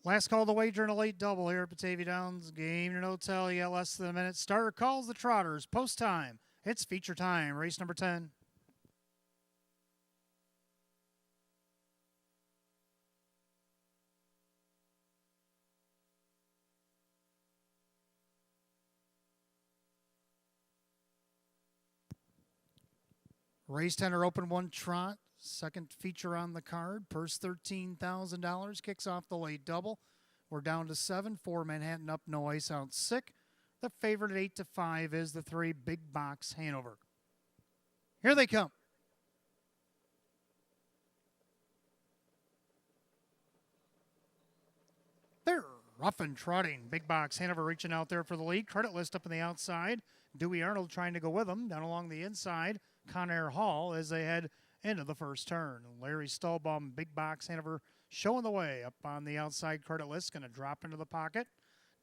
Last call to wager in a late double here at Batavia Downs. Game and Hotel. You got less than a minute. Starter calls the Trotters. Post time. It's feature time. Race number 10. Race 10 open 1 trot. Second feature on the card. Purse $13,000. Kicks off the late double. We're down to 7. 4 Manhattan up, no ice, out 6. The favorite at 8 to 5 is the 3 Big Box Hanover. Here they come. They're rough and trotting. Big Box Hanover reaching out there for the lead. Credit List up on the outside. Dewey Arnold trying to go with them. Down along the inside, Conair Hall as they head into the first turn. Larry Stahlbaum, Big Box Hanover showing the way up on the outside. Credit List going to drop into the pocket.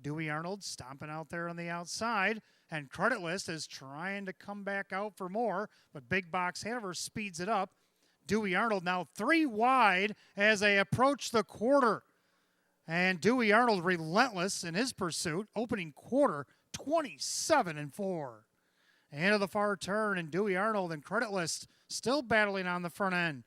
Dewey Arnold stomping out there on the outside, and Credit List is trying to come back out for more, but Big Box Hanover speeds it up. Dewey Arnold now 3 wide as they approach the quarter. And Dewey Arnold relentless in his pursuit, opening quarter 27-4. Into the far turn, and Dewey Arnold and Credit List still battling on the front end.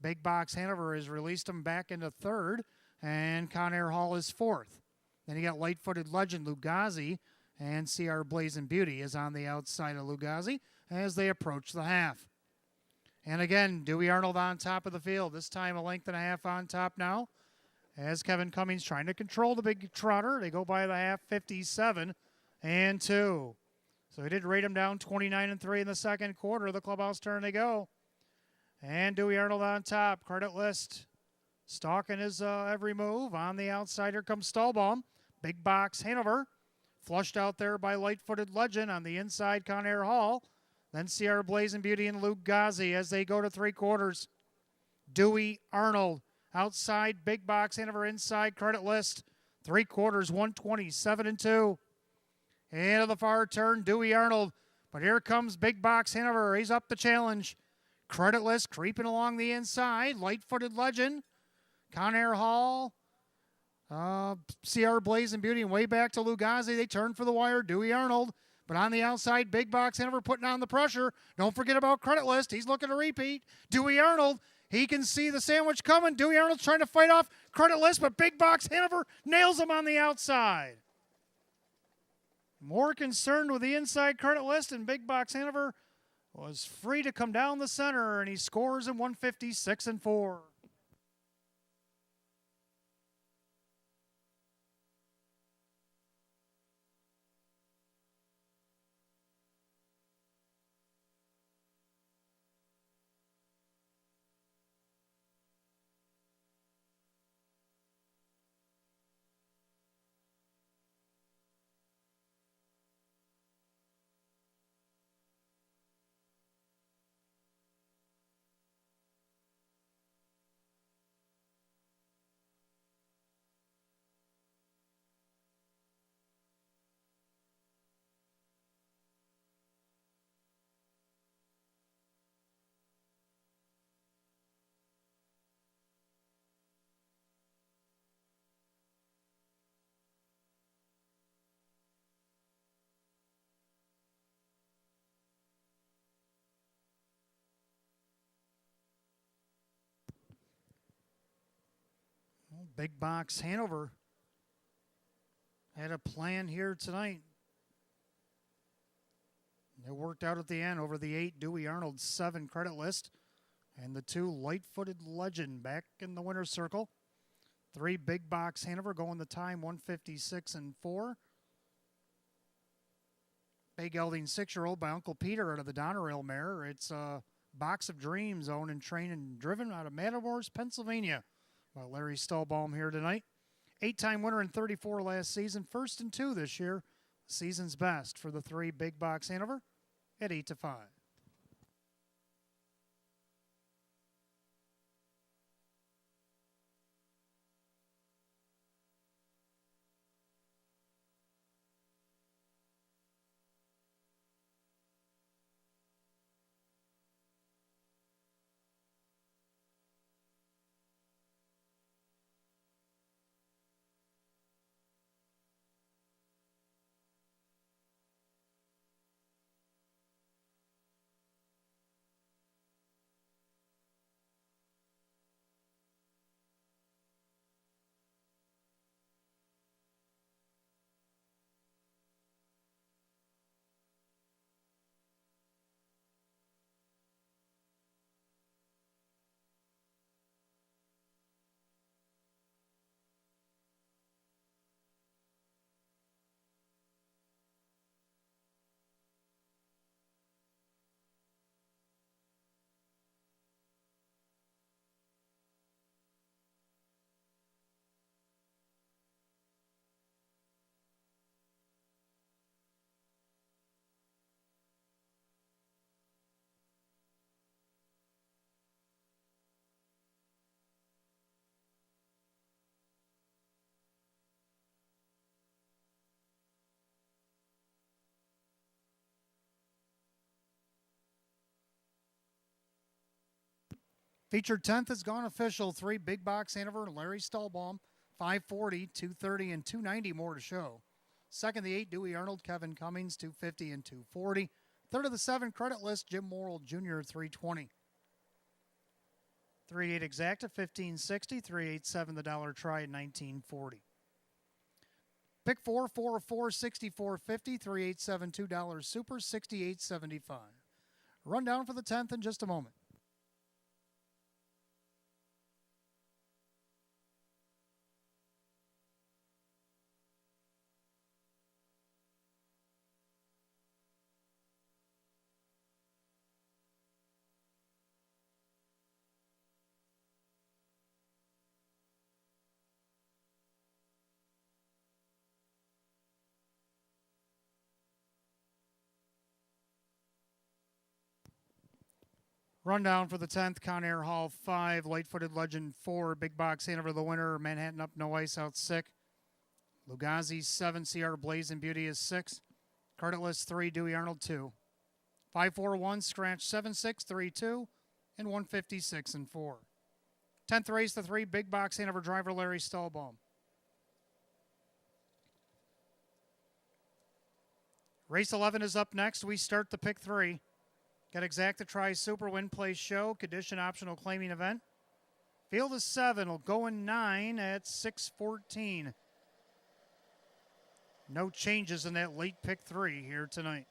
Big Box Hanover has released him back into third, and Conair Hall is fourth. Then you got light-footed legend Lugazi, and CR Blazing Beauty is on the outside of Lugazi as they approach the half. And again, Dewey Arnold on top of the field, this time a length and a half on top now, as Kevin Cummings trying to control the big trotter. They go by the half 57-2. So he did rate him down 29-3 in the second quarter. The clubhouse turn they go. And Dewey Arnold on top. Credit List stalking his every move. On the outside, here comes Stahlbaum. Big Box Hanover. Flushed out there by light-footed legend. On the inside, Conair Hall. Then CR Blazing Beauty and Luke Ghazi as they go to three quarters. Dewey Arnold outside, Big Box Hanover inside, Credit List. Three quarters, 127-2. Into the far turn, Dewey Arnold. But here comes Big Box Hanover. He's up the challenge. Credit List creeping along the inside. Light-footed legend. Conair Hall. CR Blazing Beauty and way back to Lugazi. They turn for the wire. Dewey Arnold. But on the outside, Big Box Hanover putting on the pressure. Don't forget about Credit List. He's looking to repeat. Dewey Arnold. He can see the sandwich coming. Dewey Arnold's trying to fight off Credit List, but Big Box Hanover nails him on the outside. More concerned with the inside Credit List, and Big Box Hanover was free to come down the center, and he scores in 156-4. Big Box Hanover had a plan here tonight. It worked out at the end over the 8 Dewey Arnold 7 Credit List and the 2 light-footed legend back in the winner's circle. 3 Big Box Hanover going the time 156-4. Big gelding 6-year-old by Uncle Peter out of the Donerail mare. It's a Box of Dreams owned and trained and driven out of Matamoros, Pennsylvania. Well, Larry Stahlbaum here tonight. 8-time winner in 34 last season. 1st and 2 this year. Season's best for the 3 Big Box Hanover at 8-5. Featured 10th has gone official. 3 big box Hanover and Larry Stahlbaum. 540, 230, and 290 more to show. Second, the 8, Dewey Arnold, Kevin Cummings, 250 and 240. Third of the 7, credit list, Jim Morrill Jr., 320. 3-8 exacta, 1560. 3-8-7 the dollar try at 1940. Pick 4, 4-4, 64.50. 3-8-7 $2 super, 68.75. Rundown for the 10th in just a moment. Rundown for the 10th, Conair Hall 5, Light-Footed Legend 4, Big Box Hanover the winner, Manhattan Up No Ice out 6. Lugazi 7, CR Blazing Beauty is 6. Cardinalist 3, Dewey Arnold 2. 5-4-1, Scratch 7-6, 3-2, and 156 and 4. 10th race, the 3, Big Box Hanover driver Larry Stahlbaum. Race 11 is up next. We start the pick 3. Got exacta try super win play show, condition optional claiming event. Field is 7, will go in 9 at 6:14. No changes in that late pick 3 here tonight.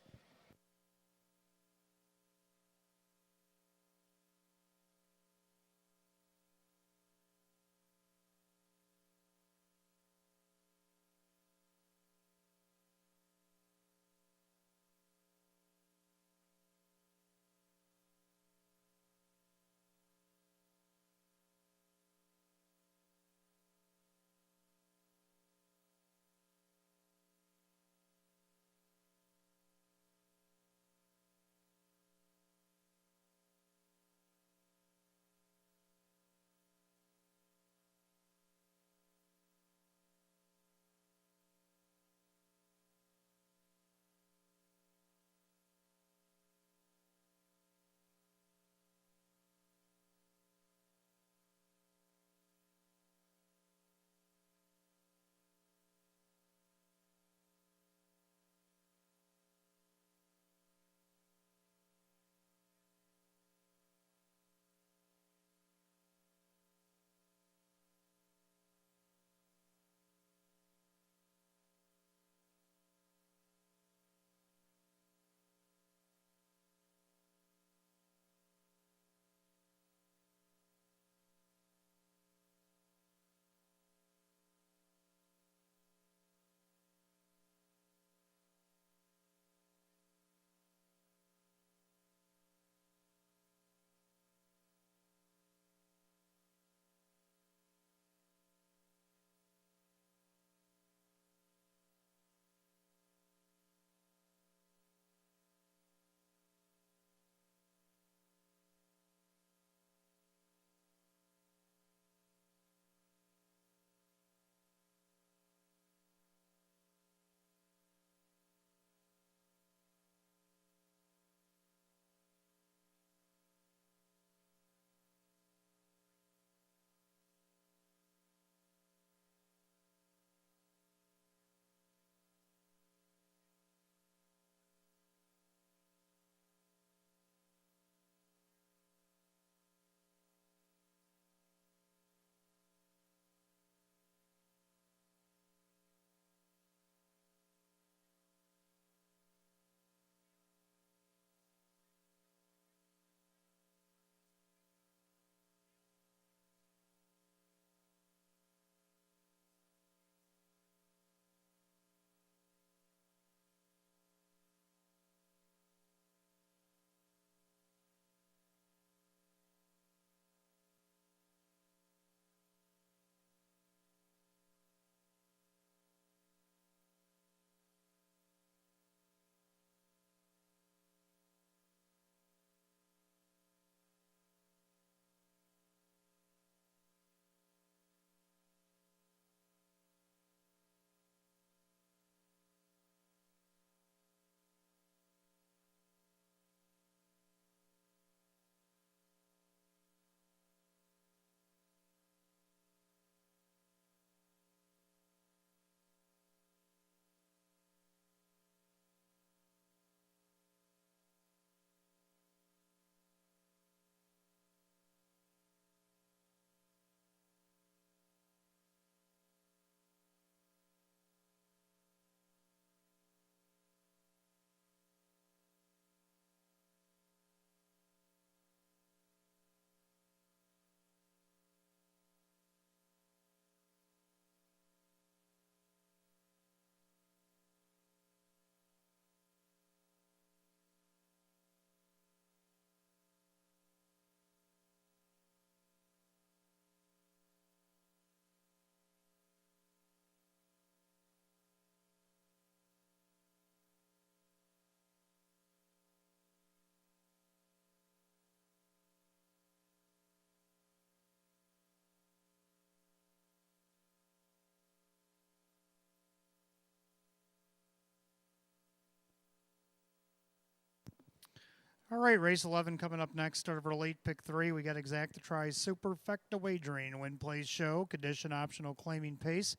All right, race 11 coming up next. Start of our late pick 3. We got Exacta Try Superfecta Wagering. Win, plays, show. Condition optional, claiming pace.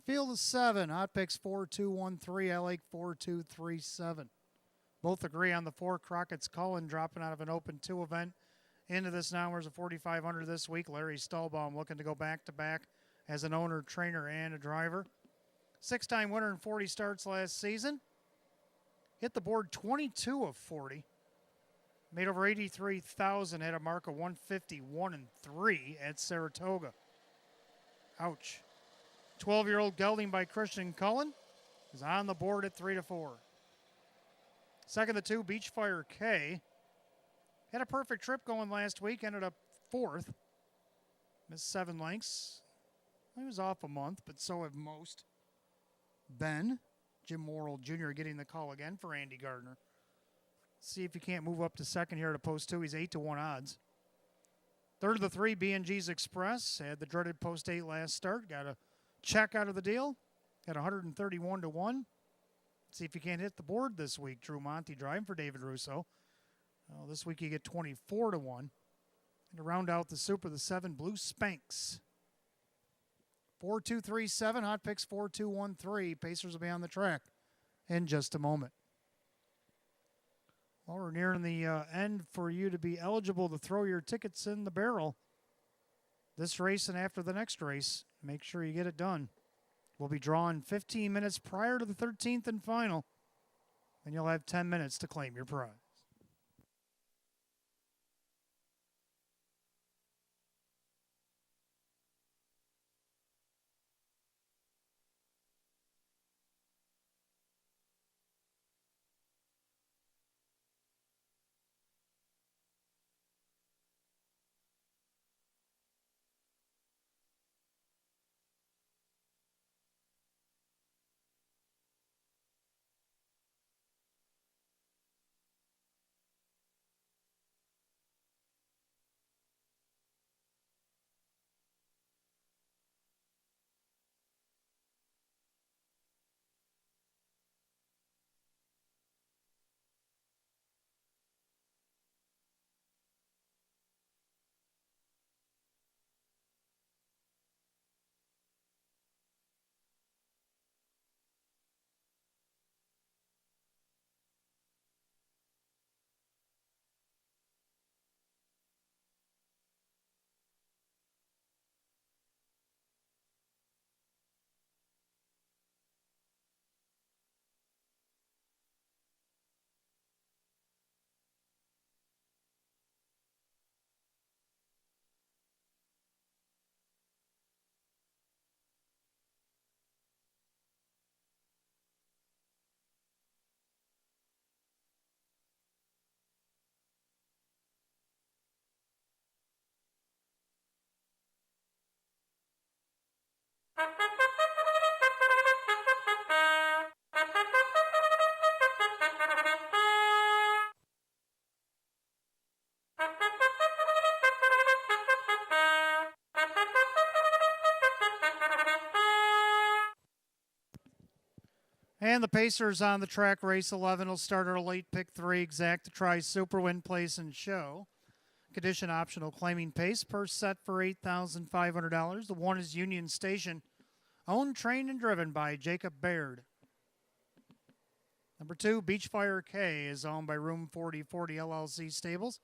Field of 7. Hot picks 4, 2, 1, 3. I like 4, 2, 3, 7. Both agree on the 4. Crockett's Cullen dropping out of an Open 2 event into this now. Where's a 4,500 this week. Larry Stahlbaum looking to go back-to-back as an owner, trainer, and a driver. 6-time winner in 40 starts last season. Hit the board 22 of 40. Made over 83,000, had a mark of 151 and 3 at Saratoga. Ouch. 12-year-old gelding by Christian Cullen is on the board at 3 to 4. Second, the 2, Beachfire K. Had a perfect trip going last week, ended up 4th. Missed 7 lengths. He was off a month, but so have most. Ben, Jim Morrill Jr. getting the call again for Andy Gardner. See if he can't move up to second here at a post 2. He's 8 to 1 odds. Third of the 3, B&G's Express. Had the dreaded post 8 last start. Got a check out of the deal. Got 131 to 1. See if he can't hit the board this week. Drew Monty driving for David Russo. This week you get 24 to 1. And to round out the Super, the 7, Blue Spanks. 4, 2, 3, 7. Hot picks 4, 2, 1, 3. Pacers will be on the track in just a moment. Well, we're nearing the end for you to be eligible to throw your tickets in the barrel this race and after the next race. Make sure you get it done. We'll be drawing 15 minutes prior to the 13th and final, and you'll have 10 minutes to claim your prize. And the Pacers on the track. Race 11 will start our late pick 3. Exacta Try Super, Win, Place, and Show. Condition optional, claiming pace. Purse set for $8,500. The 1 is Union Station. Owned, trained, and driven by Jacob Baird. Number 2, Beachfire K, is owned by Room 4040 LLC Stables.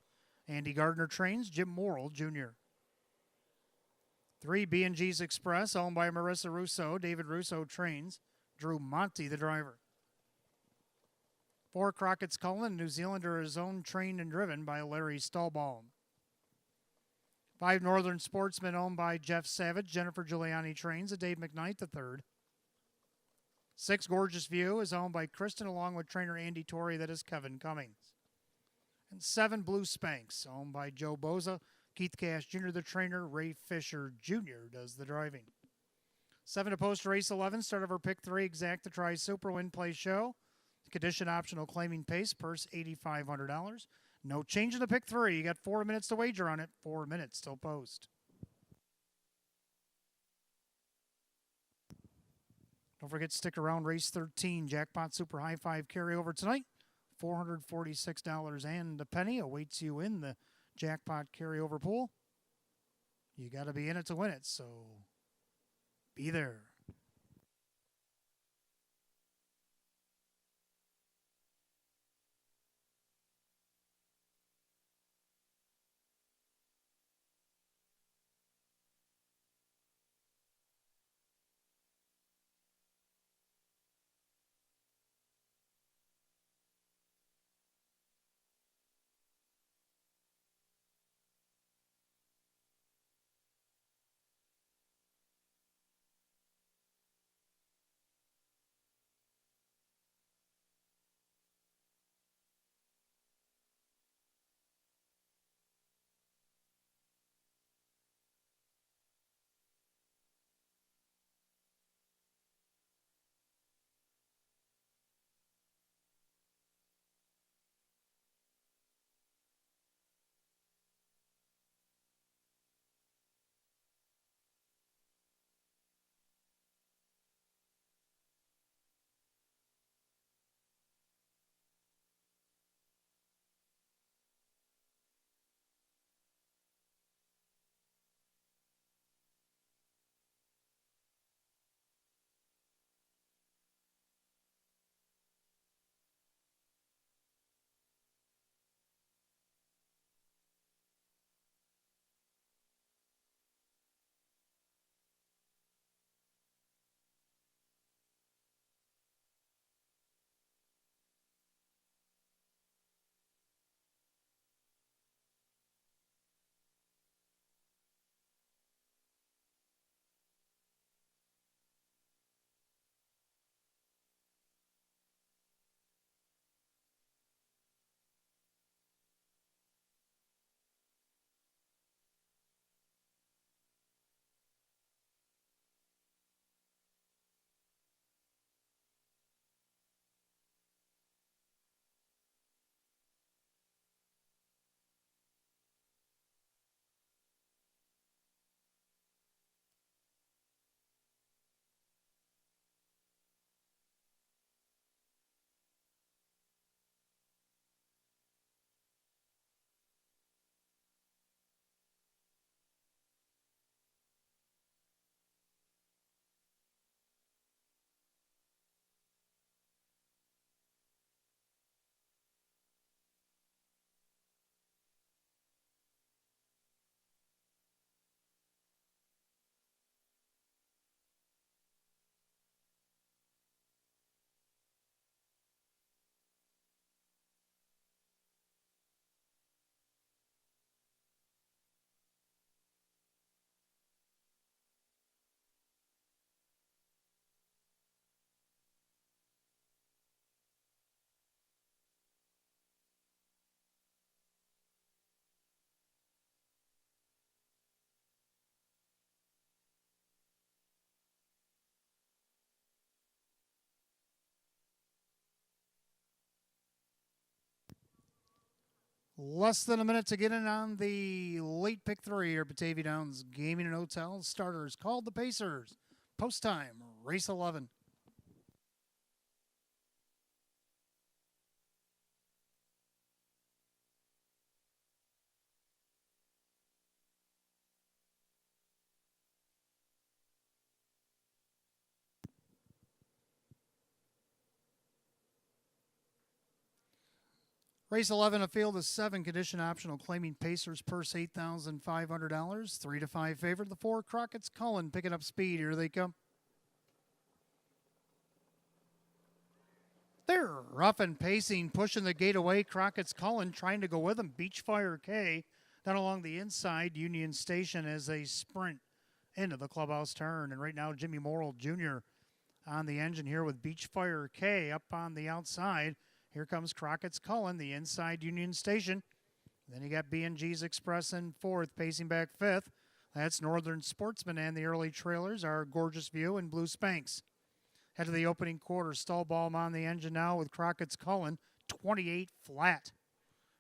Andy Gardner trains. Jim Morrill Jr. 3, B&G's Express, owned by Marissa Russo. David Russo trains. Drew Monty, the driver. 4, Crockett's Cullen, New Zealander, is owned, trained, and driven by Larry Stahlbaum. 5, Northern Sportsman, owned by Jeff Savage. Jennifer Giuliani trains. Dave McKnight III. 6, Gorgeous View, is owned by Kristen along with trainer Andy Torrey. That is Kevin Cummings. And 7, Blue Spanks, owned by Joe Boza. Keith Cash Jr., the trainer. Ray Fisher Jr. does the driving. 7 to post race 11. Start of our pick 3. Exacta Try Super, Win, Play, Show. Condition optional, claiming pace. Purse $8,500. No change in the pick 3. You got 4 minutes to wager on it. 4 minutes till post. Don't forget to stick around. Race 13. Jackpot Super High 5 carryover tonight. $446 and a penny awaits you in the jackpot carryover pool. You got to be in it to win it, so be there. Less than a minute to get in on the late pick three here. Batavia Downs Gaming and Hotels. Starters called the Pacers. Post time, race 11. Race 11, a field of 7, condition optional, claiming Pacers purse $8,500. 3 to 5 favorite. The 4, Crockett's Cullen picking up speed. Here they come. They're rough and pacing, pushing the gate away. Crockett's Cullen trying to go with them. Beachfire K down along the inside. Union Station as they sprint into the clubhouse turn. And right now, Jimmy Morrill Jr. on the engine here with Beachfire K up on the outside. Here comes Crockett's Cullen, the inside Union Station. Then you got B&G's Express in 4th, pacing back 5th. That's Northern Sportsman, and the early trailers are Gorgeous View and Blue Spanks. Head to the opening quarter. Stallbaum on the engine now with Crockett's Cullen, 28 flat.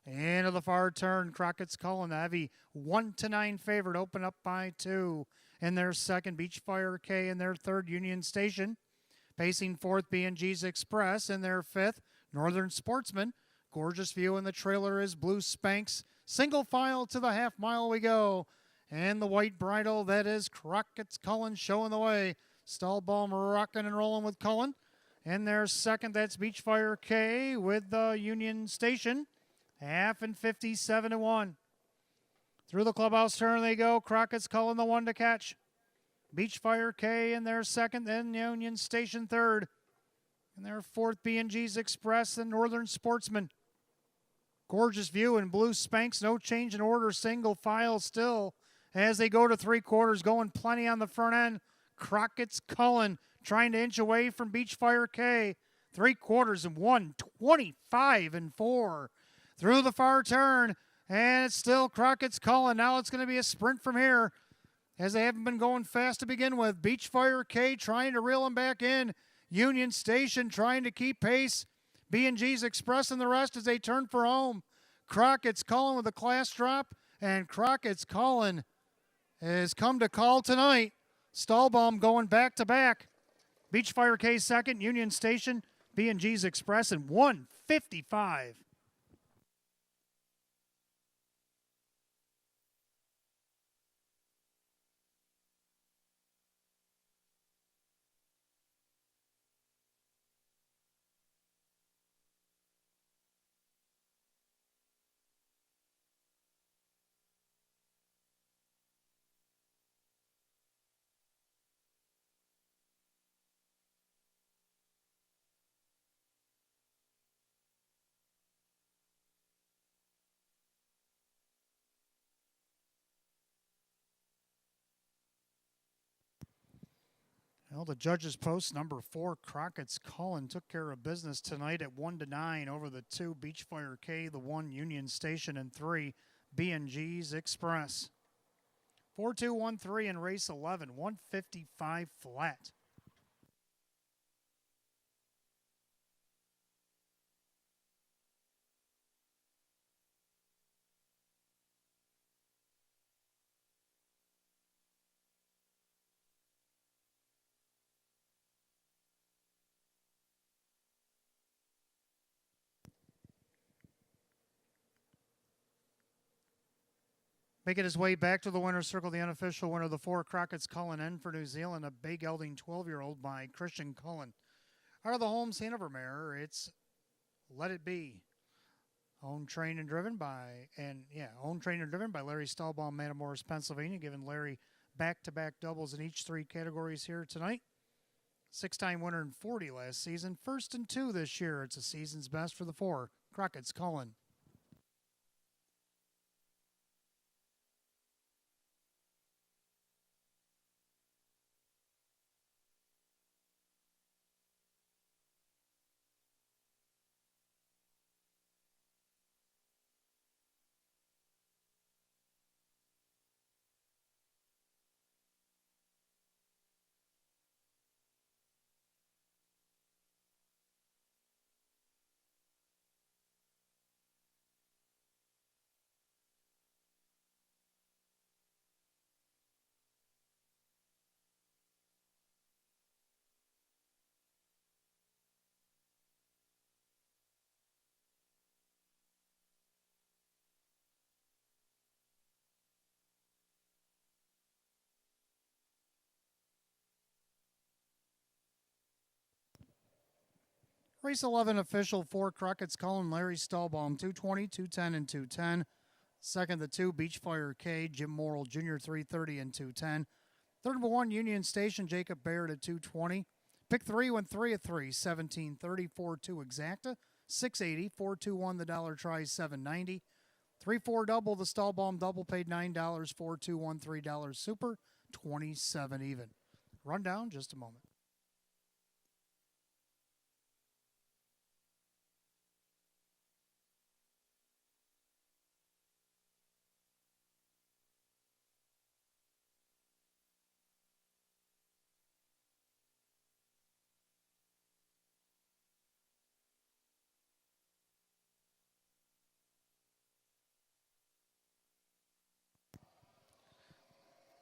Into the far turn, Crockett's Cullen, the heavy 1-9 favorite, open up by 2. In their second, Beachfire K in their third, Union Station. Pacing 4th, B&G's Express in their 5th. Northern Sportsman Gorgeous View in the trailer is Blue Spanx. Single file to the half mile we go. And the white bridle, that is Crockett's Cullen showing the way. Stallbaum rocking and rolling with Cullen. And their second, that's Beachfire K with the Union Station. Half and 57-1. Through the clubhouse turn they go. Crockett's Cullen the one to catch. Beachfire K in their second, then Union Station third. And their fourth, B&G's Express and Northern Sportsman. Gorgeous View and Blue Spanx, no change in order, single file still as they go to three quarters, going plenty on the front end. Crockett's Cullen trying to inch away from Beachfire K. Three quarters and 1:25.4 through the far turn, and it's still Crockett's Cullen. Now it's going to be a sprint from here as they haven't been going fast to begin with. Beachfire K trying to reel them back in. Union Station trying to keep pace. B&G's Express and the rest as they turn for home. Crockett's Cullen with a class drop, and Crockett's Cullen has come to call tonight. Stallbaum going back to back. Beachfire K second, Union Station, B&G's Express in 1:55. Well, the judges' post number 4, Crockett's Cullen, took care of business tonight at 1-9 over the 2, Beachfire K, the 1, Union Station, and 3, B&G's Express. 4-2-1-3 in race 11, 155 flat. Making his way back to the winner's circle, the unofficial winner of the 4, Crockett's Cullen, N for New Zealand, a big gelding 12-year-old by Christian Cullen. Out of the Holmes Hanover mare, it's Let It Be. Owned, trained, and driven by Larry Stallbaum, Matamoros, Pennsylvania, giving Larry back-to-back doubles in each 3 categories here tonight. 6-time winner in 40 last season. 1st and 2 this year. It's a season's best for the 4, Crockett's Cullen. Race 11 official 4, Crockett's Cullen, Larry Stallbaum, 220, 210, and 210. Second, the 2, Beachfire K, Jim Morrill Jr., 330 and 210. Third number 1, Union Station, Jacob Baird at 220. Pick 3 went 3 of 3, 1730, 4-2 exacta, 680, 421 the dollar try, 790. 3-4 double, the Stallbaum double paid $9, 4-2-1 $3 super, 27 even. Rundown, just a moment.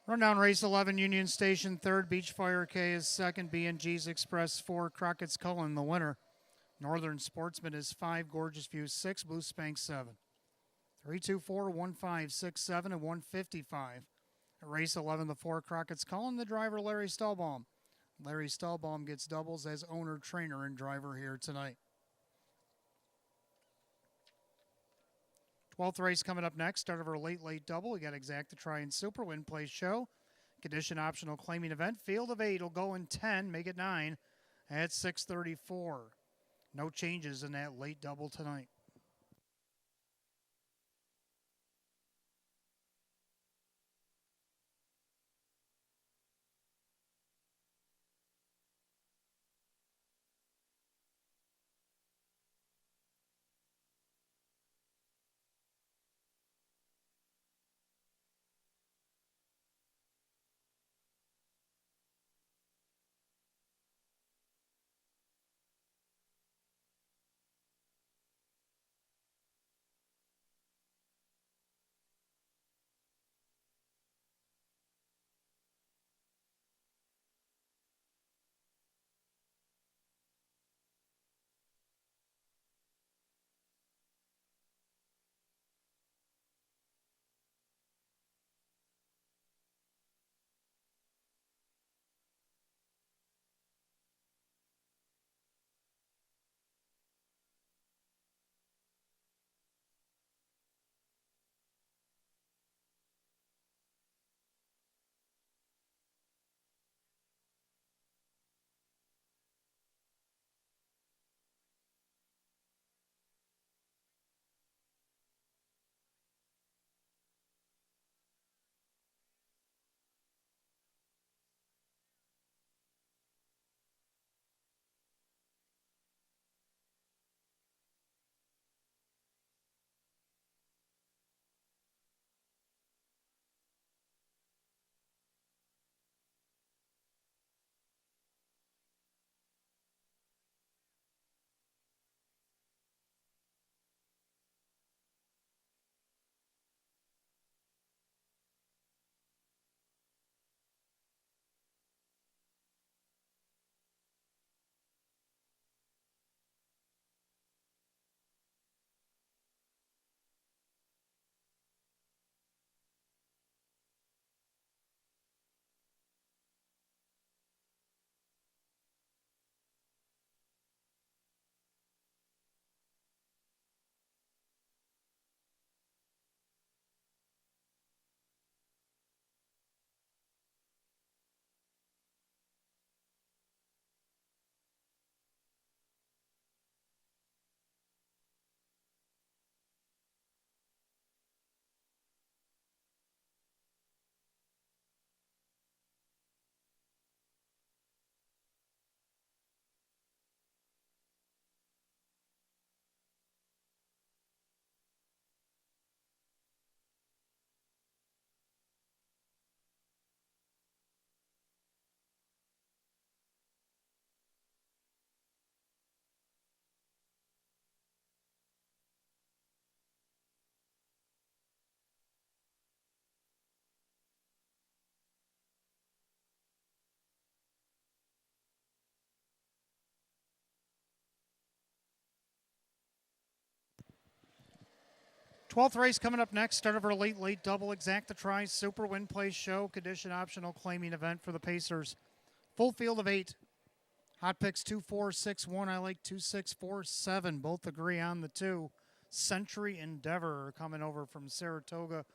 Rundown race 11, Union Station third, Beachfire K is second, B&G's Express 4, Crockett's Cullen the winner. Northern Sportsman is 5, Gorgeous View 6, Blue Spank 7. 324-1567 and 155. At race 11, the 4 Crockett's calling the driver Larry Stahlbaum. Larry Stahlbaum gets doubles as owner, trainer, and driver here tonight. 12th race coming up next. Start of our late double. We got Exacta Try and Super Win Place Show. Condition optional claiming event. Field of 8 will go in 10, make it 9 at 6:34. No changes in that late double tonight. Twelfth race coming up next. Start of our late double. Exacta Try Super Win Place Show. Condition optional claiming event for the Pacers. Full field of 8. Hot picks 2, 4, 6, 1. I like 2, 6, 4, 7. Both agree on the 2. Century Endeavor coming over from Saratoga.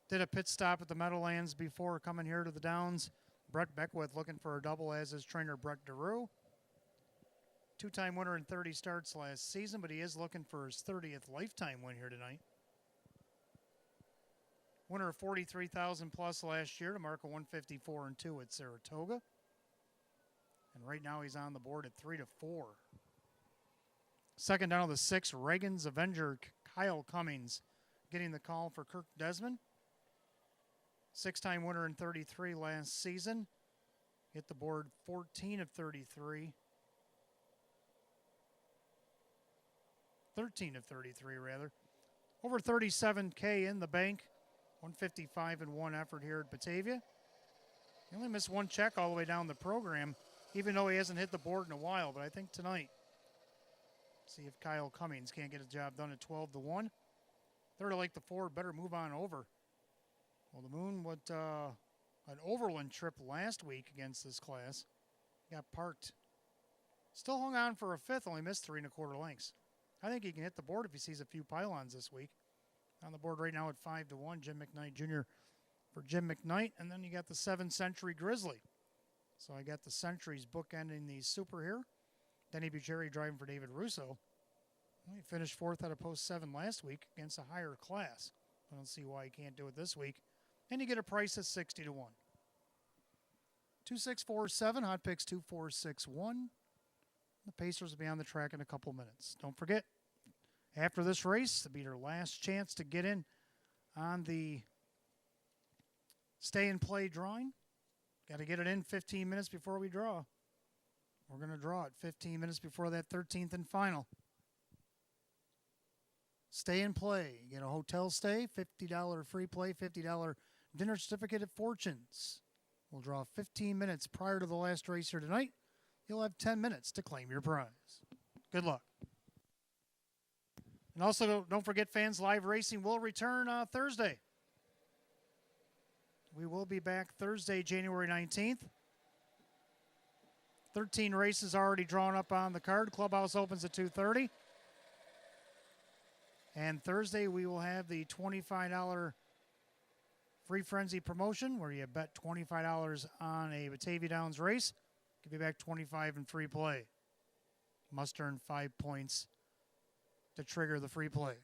Did a pit stop at the Meadowlands before coming here to the Downs. Brett Beckwith looking for a double as his trainer Brett DeRue. 2-time winner in 30 starts last season, but he is looking for his 30th lifetime win here tonight. Winner of 43,000 plus last year to mark a 154 and 2 at Saratoga. And right now he's on the board at 3-4. Second down to the 6, Reagan's Avenger, Kyle Cummings, getting the call for Kirk Desmond. 6-time winner in 33 last season. Hit the board 14 of 33. 13 of 33, rather. Over 37K in the bank. 155 and 1 effort here at Batavia. He only missed one check all the way down the program, even though he hasn't hit the board in a while. But I think tonight See if Kyle Cummings can't get his job done at 12-1. Third, I like the 4. Better move on over. Well, the Moon went an overland trip last week against this class. Got parked. Still hung on for a 5th, only missed 3 1/4 lengths. I think he can hit the board if he sees a few pylons this week. On the board right now at 5-1, Jim McKnight Jr. for Jim McKnight. And then you got the 7 Century Grizzly. So I got the Centuries bookending the Super here. Denny Bucherri driving for David Russo. Well, he finished 4th out of post 7 last week against a higher class. I don't see why he can't do it this week. And you get a price at 60-1. 2647, hot picks 2461. The Pacers will be on the track in a couple minutes. Don't forget, after this race, it'll be your last chance to get in on the stay and play drawing. Got to get it in 15 minutes before we draw. We're going to draw it 15 minutes before that 13th and final. Stay and play. You get a hotel stay, $50 free play, $50 dinner certificate at Fortunes. We'll draw 15 minutes prior to the last race here tonight. You'll have 10 minutes to claim your prize. Good luck. And also, don't forget, fans, live racing will return Thursday. We will be back Thursday, January 19th. 13 races already drawn up on the card. Clubhouse opens at 2:30. And Thursday, we will have the $25 Free Frenzy promotion where you bet $25 on a Batavia Downs race. Give you back $25 in free play. Must earn 5 points to trigger the free play.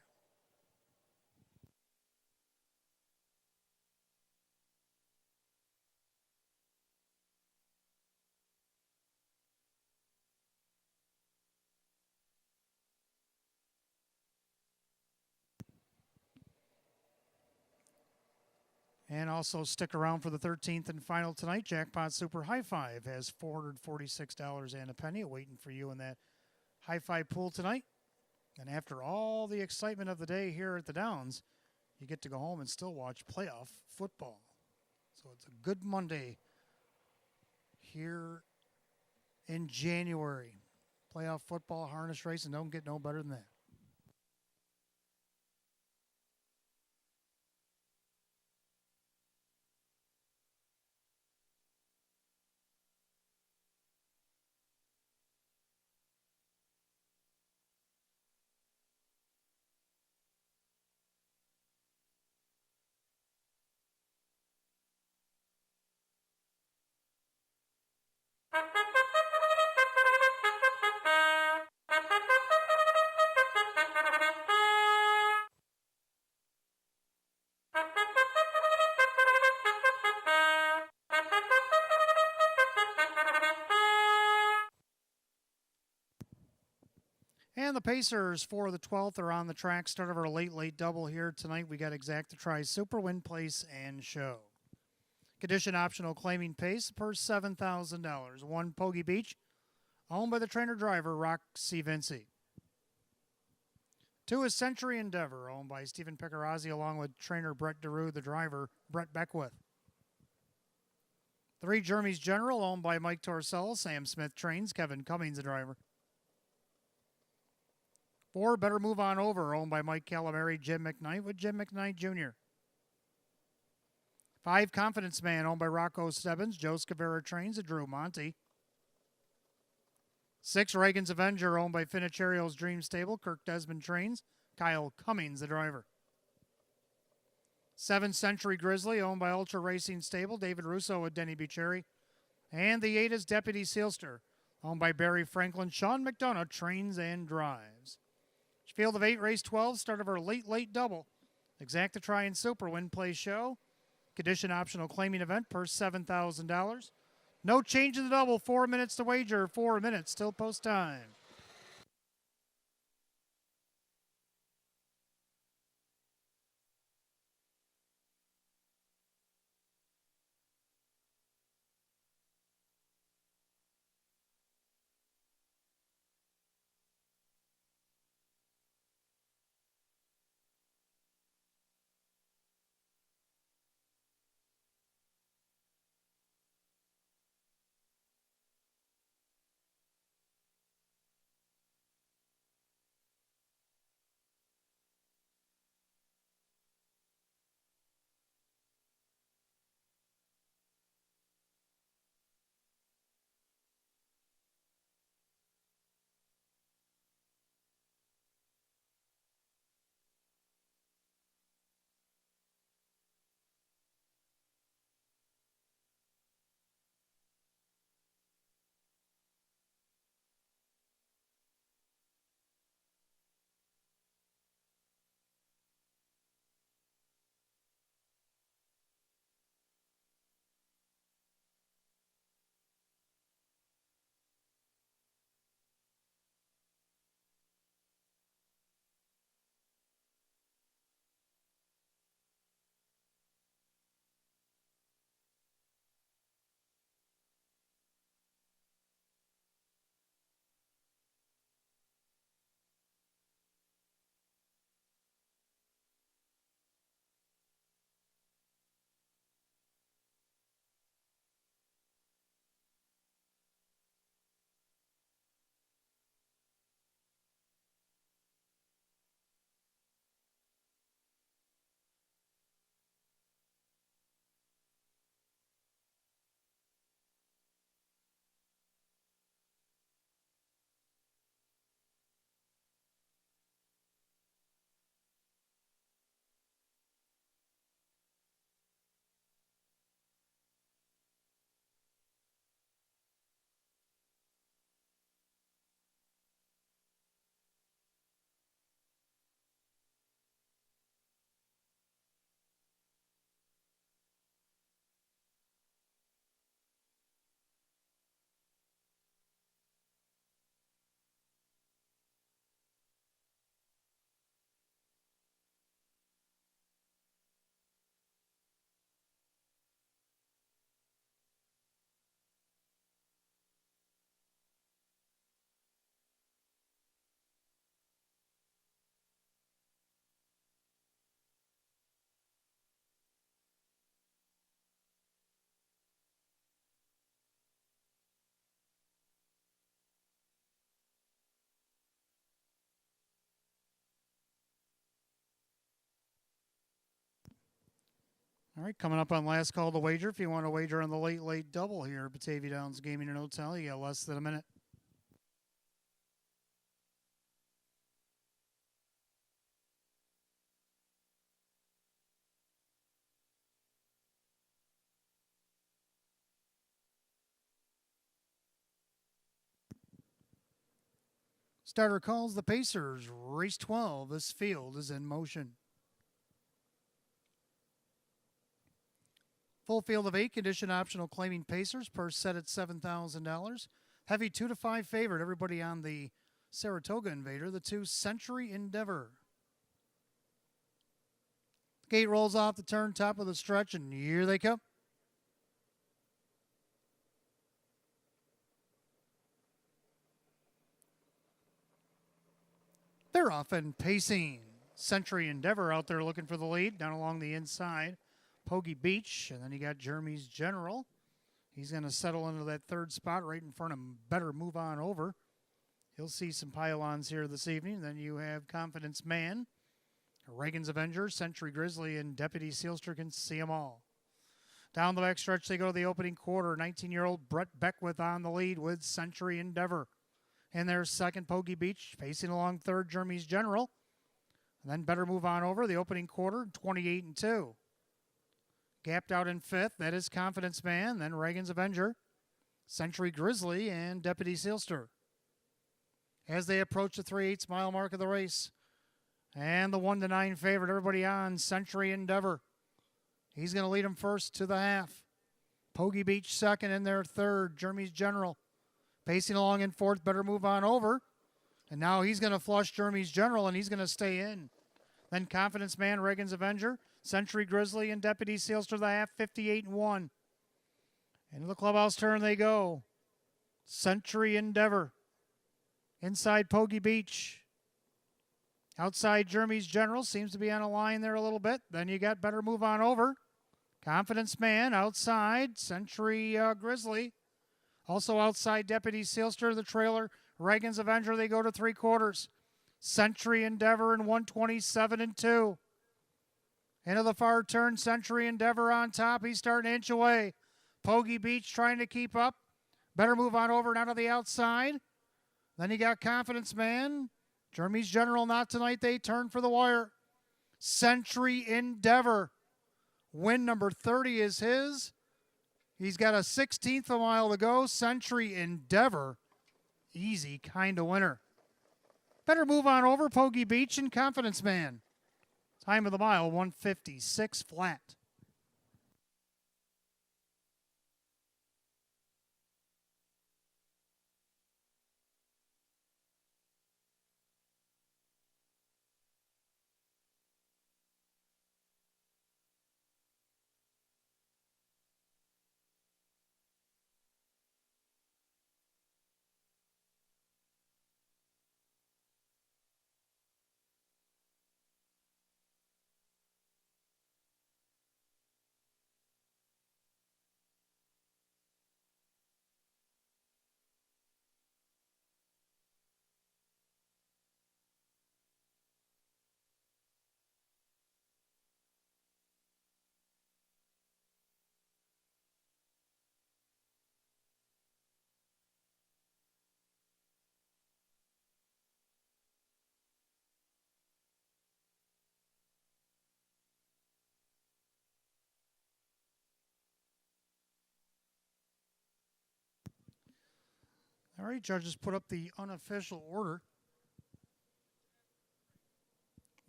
And also stick around for the 13th and final tonight. Jackpot Super High Five has $446 and a penny waiting for you in that High Five pool tonight. And after all the excitement of the day here at the Downs, you get to go home and still watch playoff football. So it's a good Monday here in January. Playoff football, harness race, and don't get no better than that. And the Pacers for the 12th are on the track. Start of our late double here tonight. We got Exacta-Tri Super, Win, Place, and Show. Condition optional claiming pace per $7,000. 1 Pogie Beach, owned by the trainer-driver Roxy Vinci. 2 is Century Endeavor, owned by Stephen Picarazzi, along with trainer Brett DeRue, the driver Brett Beckwith. 3 Jeremy's General, owned by Mike Torcella, Sam Smith trains, Kevin Cummings, the driver. 4 Better Move On Over, owned by Mike Calamari, Jim McKnight, with Jim McKnight Jr. 5 Confidence Man, owned by Rocco Stebbins, Joe Scavera trains, and Drew Monty. 6 Reagan's Avenger, owned by Finicherio's Dream Stable, Kirk Desmond trains, Kyle Cummings, the driver. 7 Century Grizzly, owned by Ultra Racing Stable, David Russo with Denny Bucherri. And the 8 is Deputy Sealster, owned by Barry Franklin, Sean McDonough trains and drives. Field of 8, race 12, start of our late double. Exacta-Tri and Super, Win, Play, Show. Condition optional claiming event per $7,000. No change in the double, 4 minutes to wager, 4 minutes, still post time. All right, coming up on last call to wager. If you want to wager on the late double here at Batavia Downs Gaming and Hotel, you got less than a minute. Starter calls the Pacers. Race 12. This field is in motion. Full field of 8, condition optional, claiming Pacers. Purse set at $7,000. Heavy 2 to 5 favorite. Everybody on the Saratoga Invader. The 2 Century Endeavor. Gate rolls off the turn, top of the stretch, and here they come. They're off and pacing. Century Endeavor out there looking for the lead down along the inside. Pogie Beach, and then you got Jeremy's General. He's going to settle into that third spot right in front of him. Better move on over. He'll see some pylons here this evening. Then you have Confidence Man, Reagan's Avenger, Century Grizzly, and Deputy Sealster can see them all. Down the back stretch they go to the opening quarter. 19-year-old Brett Beckwith on the lead with Century Endeavor. And there's second, Pogie Beach, pacing along third, Jeremy's General. And then Better Move On Over, the opening quarter, 28-2. Gapped out in fifth, that is Confidence Man, then Reagan's Avenger, Century Grizzly, and Deputy Sealster. As they approach the 3/8 mile mark of the race, and the 1-9 favorite, everybody on, Century Endeavor. He's going to lead them first to the half. Pogie Beach second, in their third, Jeremy's General. Pacing along in fourth, Better Move On Over. And now he's going to flush Jeremy's General, and he's going to stay in. Then Confidence Man, Reagan's Avenger, Century Grizzly, and Deputy Sealster the half, 58-1. Into the clubhouse turn they go. Century Endeavor. Inside Pogie Beach. Outside Jeremy's General, seems to be on a line there a little bit. Then you got Better Move On Over. Confidence Man outside, Century Grizzly. Also outside Deputy Sealster, the trailer. Reagan's Avenger, they go to 3/4. Century Endeavor in 127-2. Into the far turn, Century Endeavor on top. He's starting to inch away. Pogie Beach trying to keep up. Better Move On Over now to the outside. Then you got Confidence Man. Jeremy's General, not tonight. They turn for the wire. Century Endeavor. Win number 30 is his. He's got a 16th of a mile to go. Century Endeavor. Easy kind of winner. Better Move On Over, Pogie Beach, and Confidence Man. Time of the mile, 156 flat. All right, judges put up the unofficial order.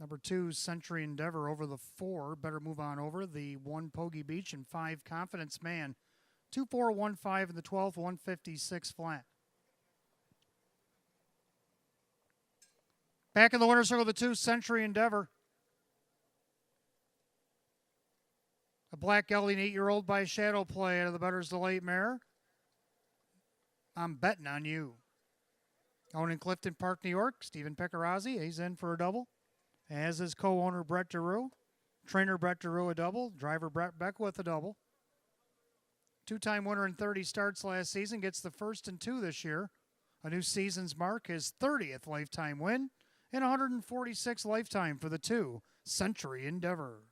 Number 2, Century Endeavor over the 4. Better Move On Over. The 1, Pogie Beach, and 5, Confidence Man. 2-4-1-5 in the 12th, 156 flat. Back in the winner's circle, the 2, Century Endeavor. A black gelding 8-year-old by Shadow Play out of the Better's Delight mare. I'm betting on you. Owned in Clifton Park, New York, Stephen Peccarazzi. He's in for a double. As is co-owner Brett DeRue. Trainer Brett DeRue a double. Driver Brett Beckwith a double. 2-time winner in 30 starts last season. Gets the first and 2 this year. A new season's mark, his 30th lifetime win. And 146 lifetime for the 2, Century Endeavor.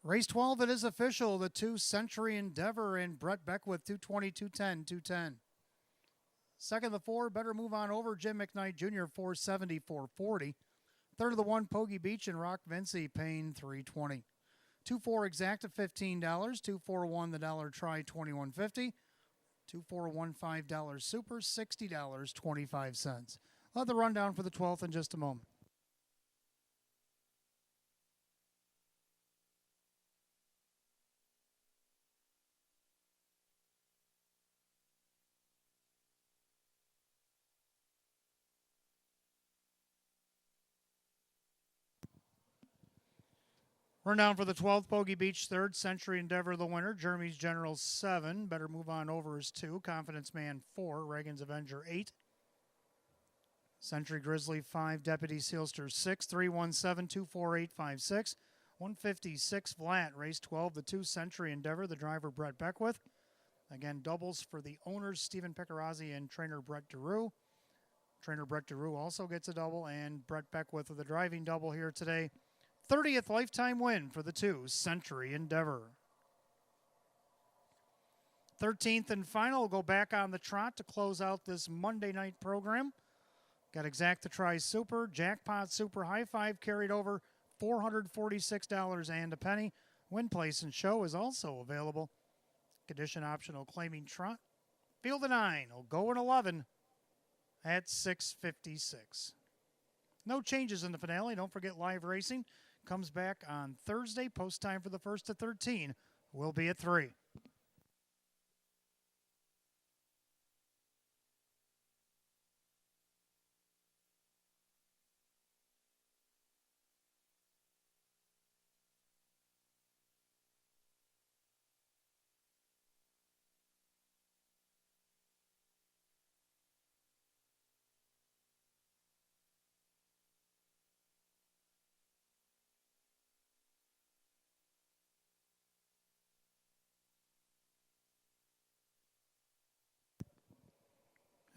Race 12, it is official. The 2 Century Endeavor and Brett Beckwith, 220, 210, 210. Second, the 4, Better Move On Over, Jim McKnight Jr., 470, 440. Third of the 1, Pogie Beach and Rock Vinci, paying 320. 2-4 Exacta, $15. 2-4-1 the dollar try, $21.50. 2-4-1 $5 super, $60.25. I'll have the rundown for the 12th in just a moment. Rundown for the 12th, Pogie Beach 3rd, Century Endeavor the winner, Jeremy's General 7, Better Move On Over is 2, Confidence Man 4, Reagan's Avenger 8, Century Grizzly 5, Deputy Sealster 6, 317 24856, 156 flat, race 12, the 2 Century Endeavor, the driver Brett Beckwith. Again, doubles for the owners, Stephen Picarazzi and trainer Brett DeRue. Trainer Brett DeRue also gets a double, and Brett Beckwith with a driving double here today. 30th lifetime win for the 2 Century Endeavor. 13th and final will go back on the trot to close out this Monday night program. Got Exacta Try Super, Jackpot Super High Five carried over, $446 and a penny. Win Place and Show is also available. Condition optional claiming trot. Field of 9 will go in 11 at 6:56. No changes in the finale. Don't forget live racing comes back on Thursday. Post time for the 1st to 13 will be at 3.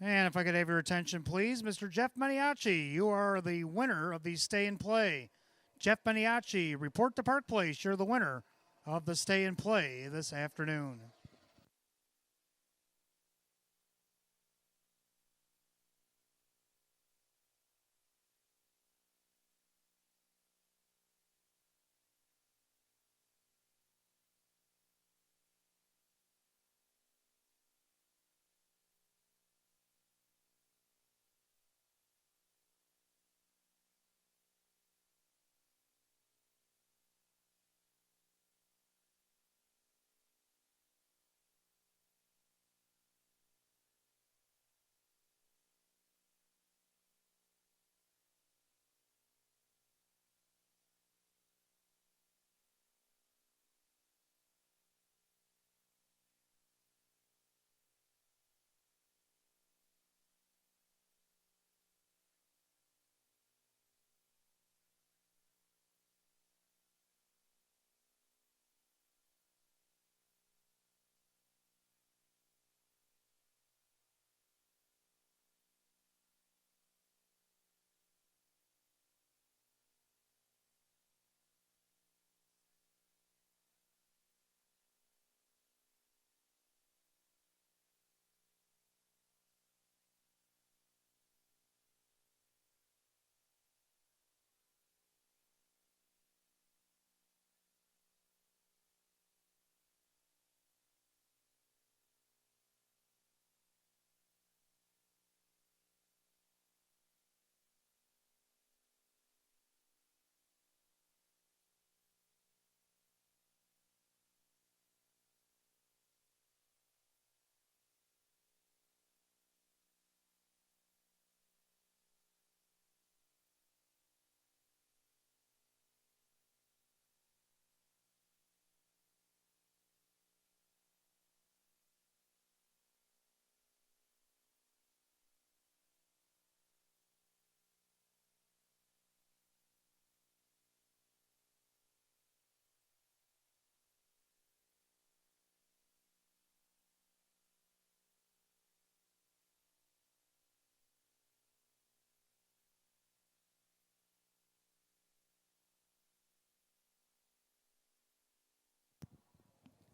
And if I could have your attention, please, Mr. Jeff Maniaci, you are the winner of the Stay and Play. Jeff Maniaci, report to Park Place. You're the winner of the Stay and Play this afternoon.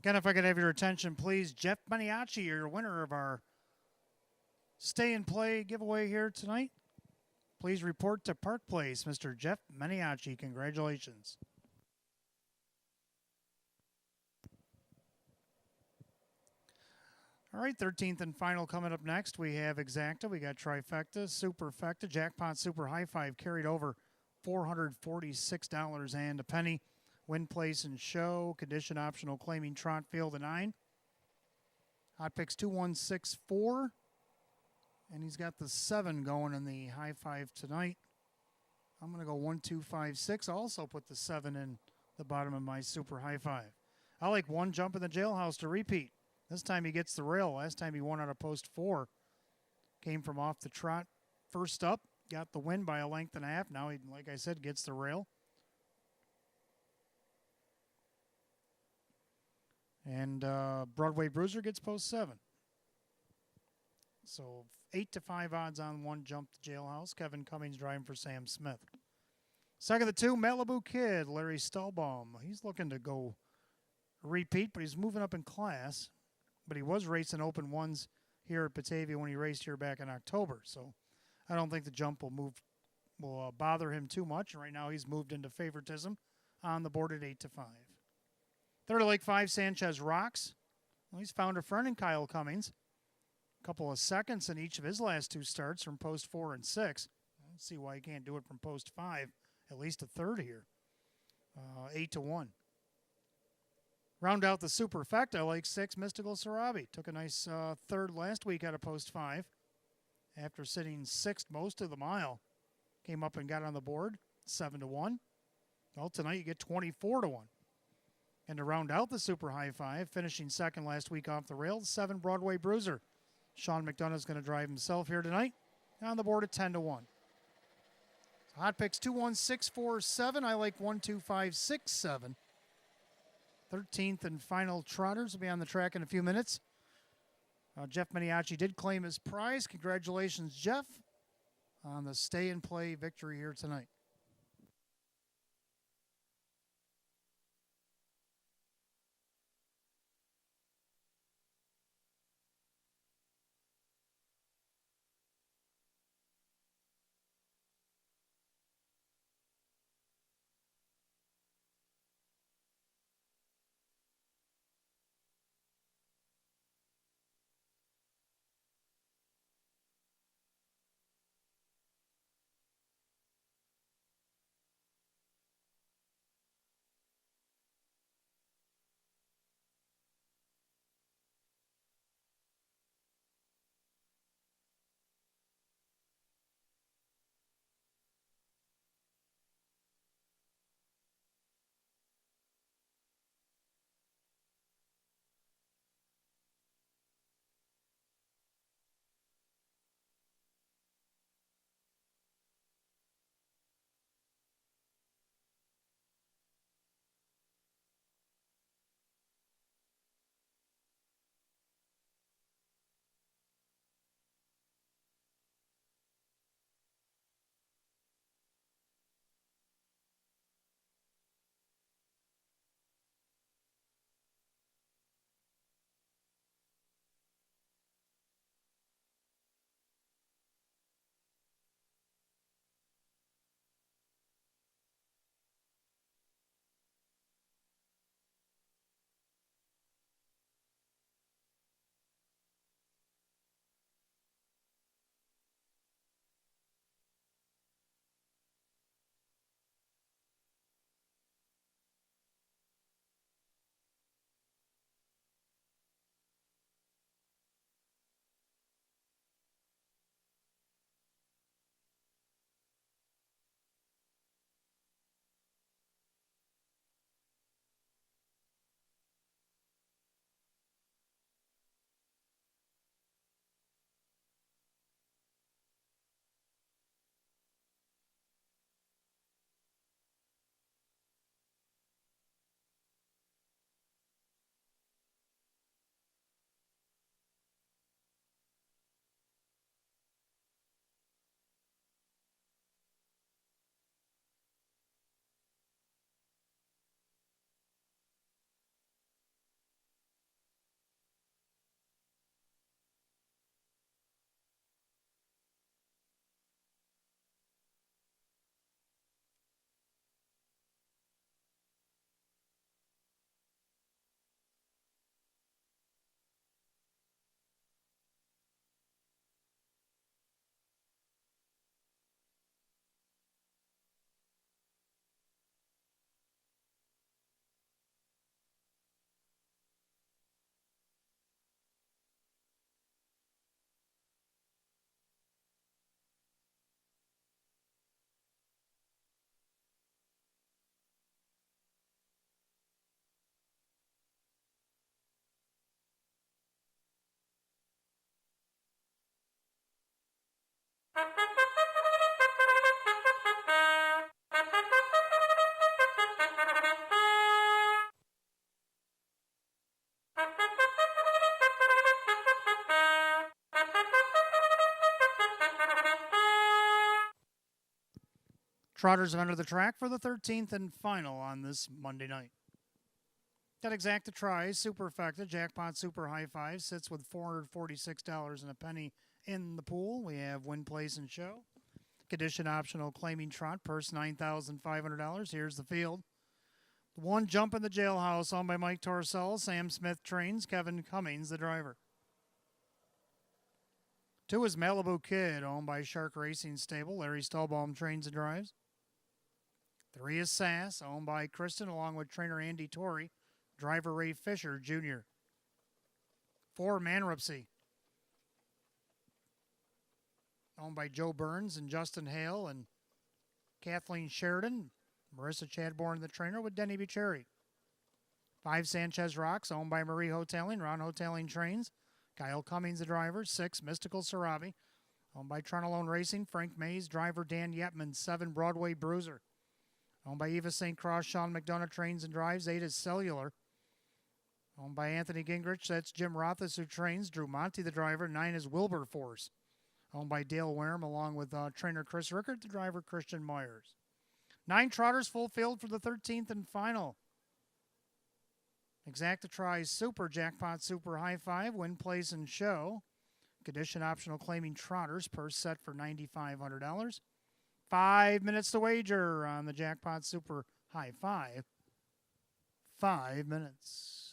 Again, if I could have your attention, please. Jeff Maniaci, your winner of our Stay and Play giveaway here tonight. Please report to Park Place, Mr. Jeff Maniaci. Congratulations. All right, 13th and final coming up next. We have Exacta, we got Trifecta, Superfecta, Jackpot Super High Five carried over $446 and a penny. Win, place, and show. Condition optional claiming Trot Field a 9. Hot picks 2164. And he's got the 7 going in the high five tonight. I'm going to go 1256. I'll also put the 7 in the bottom of my super high five. I like one jump in the jailhouse to repeat. This time he gets the rail. Last time he won out of post 4. Came from off the trot first up. Got the win by a length and a half. Now he, like I said, gets the rail. And Broadway Bruiser gets post 7. So 8-5 odds on one jump to jailhouse. Kevin Cummings driving for Sam Smith. Second of the 2, Malibu Kid, Larry Stahlbaum. He's looking to go repeat, but he's moving up in class. But he was racing open ones here at Batavia when he raced here back in October. So I don't think the jump will bother him too much. And right now he's moved into favoritism on the board at 8-5. Third of Lake 5, Sanchez Rocks. Well, he's found a friend in Kyle Cummings. A couple of seconds in each of his last 2 starts from post 4 and 6. I don't see why he can't do it from post 5. At least a third here. 8-1. Round out the superfecta, I like 6, Mystical Sarabi. Took a nice third last week out of post 5. After sitting 6th most of the mile. Came up and got on the board, 7-1. Well, tonight you get 24-1. And to round out the super high five, finishing second last week off the rails, 7 Broadway Bruiser. Sean McDonough's going to drive himself here tonight. On the board at 10-1. Hot picks 2-1-6-4-7. I like 1-2-5-6-7. 13th and final trotters will be on the track in a few minutes. Jeff Maniaci did claim his prize. Congratulations, Jeff, on the stay and play victory here tonight. Trotters have entered the track for the 13th and final on this Monday night. That exacta tries, superfecta, jackpot super high five, sits with $446 and a penny in the pool. We have win, place, and show. Condition optional claiming trot, purse $9,500. Here's the field. One jump in the jailhouse owned by Mike Torcell. Sam Smith trains, Kevin Cummings, the driver. 2 is Malibu Kid, owned by Shark Racing Stable. Larry Stallbaum trains and drives. 3 is Sass, owned by Kristen, along with trainer Andy Torrey, driver Ray Fisher Jr. 4, Manrupsy, owned by Joe Burns and Justin Hale and Kathleen Sheridan. Marissa Chadbourne, the trainer, with Denny Bucherri. 5, Sanchez Rocks, owned by Marie Hoteling. Ron Hoteling trains. Kyle Cummings, the driver. 6, Mystical Sarabi, owned by Tronalone Racing. Frank Mays, driver Dan Yetman. 7, Broadway Bruiser, owned by Eva St. Cross. Sean McDonough trains and drives. 8 is Cellular, owned by Anthony Gingrich. That's Jim Rothis, who trains. Drew Monty, the driver. 9 is Wilberforce, owned by Dale Wareham, along with trainer Chris Rickert, the driver Christian Myers. 9 trotters, full field for the 13th and final. Exacta tries super, jackpot super high five, win, place, and show. Condition optional claiming trotters, purse set for $9,500. 5 minutes to wager on the jackpot super high five. 5 minutes.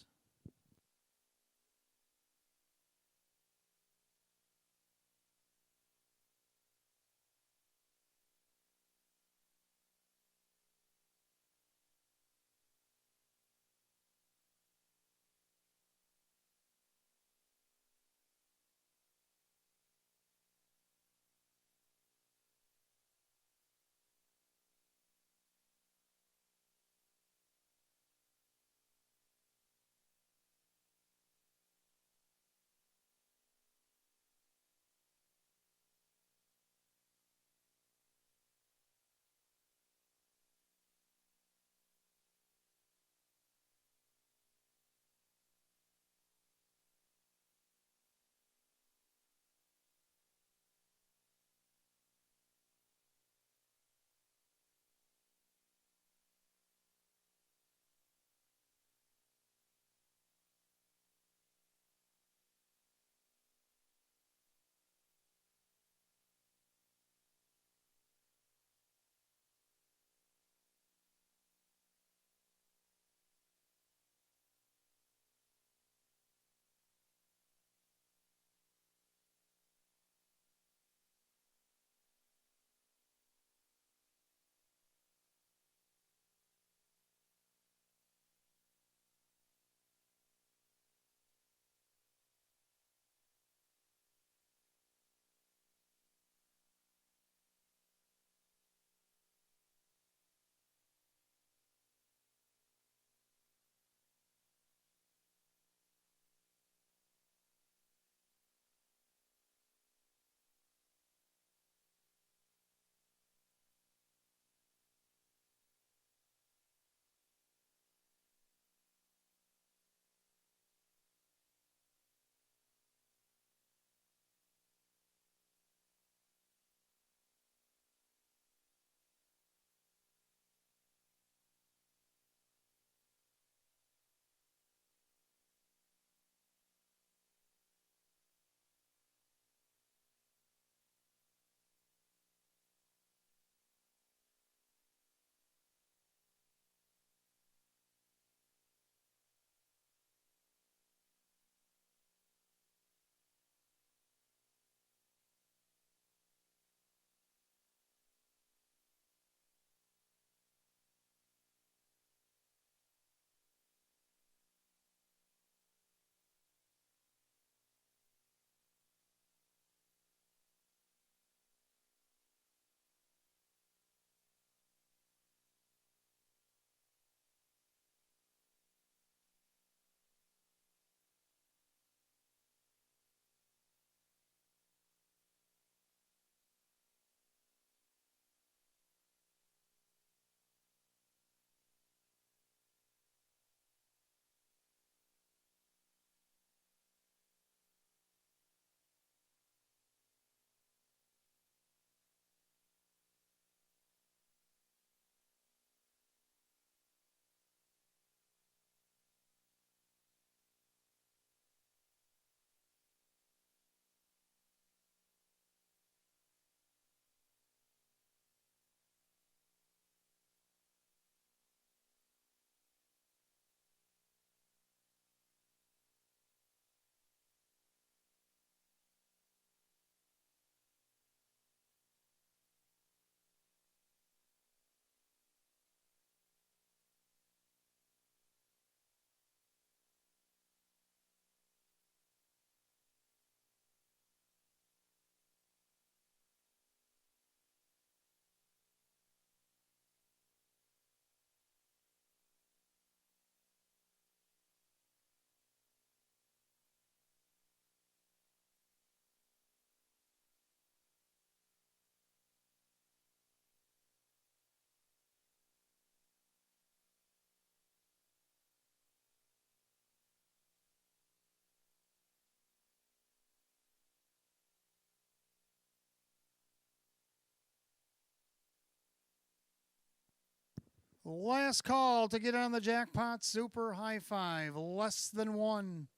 Last call to get on the jackpot super high five. Less than one.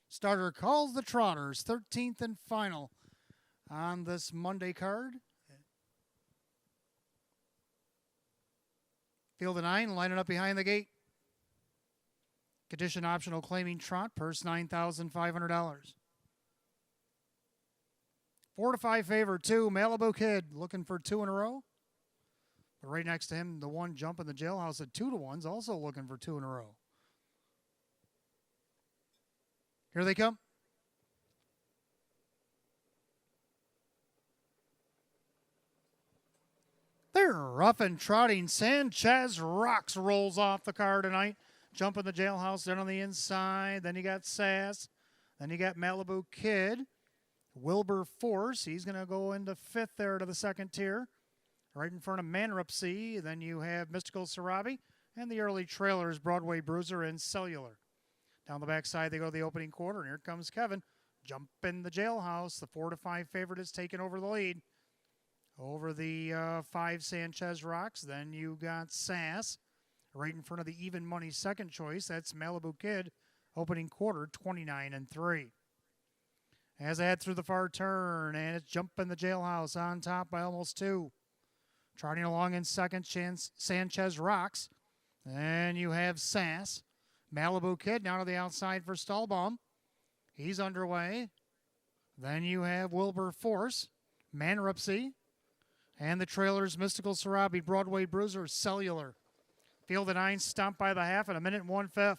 Starter calls the Trotters. 13th and final on this Monday card. Field of 9, lining up behind the gate. Condition optional claiming trot, purse $9,500. 4 to 5 favor 2, Malibu Kid, looking for 2 in a row. But right next to him, the one jump in the jailhouse at 2 to 1's also looking for 2 in a row. Here they come. They're rough and trotting. Sanchez Rocks rolls off the car tonight. Jump in the jailhouse, then on the inside. Then you got Sass. Then you got Malibu Kid. Wilbur Force, he's going to go into 5th there to the 2nd tier. Right in front of Manrupsy. Then you have Mystical Sarabi and the early trailers, Broadway Bruiser and Cellular. Down the backside, they go to the opening quarter, and here comes Kevin. Jump in the jailhouse. The 4 to 5 favorite is taking over the lead. Over the 5 Sanchez Rocks. Then you got Sass. Right in front of the even money second choice. That's Malibu Kid. Opening quarter, 29 and 3. As I head through the far turn, and it's Jump in the jailhouse on top by almost 2. Trotting along in second, Sanchez Rocks. And you have Sass. Malibu Kid now to the outside for Stahlbaum. He's underway. Then you have Wilbur Force, Manrupsy, and the trailers Mystical Sarabi, Broadway Bruiser, Cellular. Field of 9 stomped by the half in 1 minute and 1/5.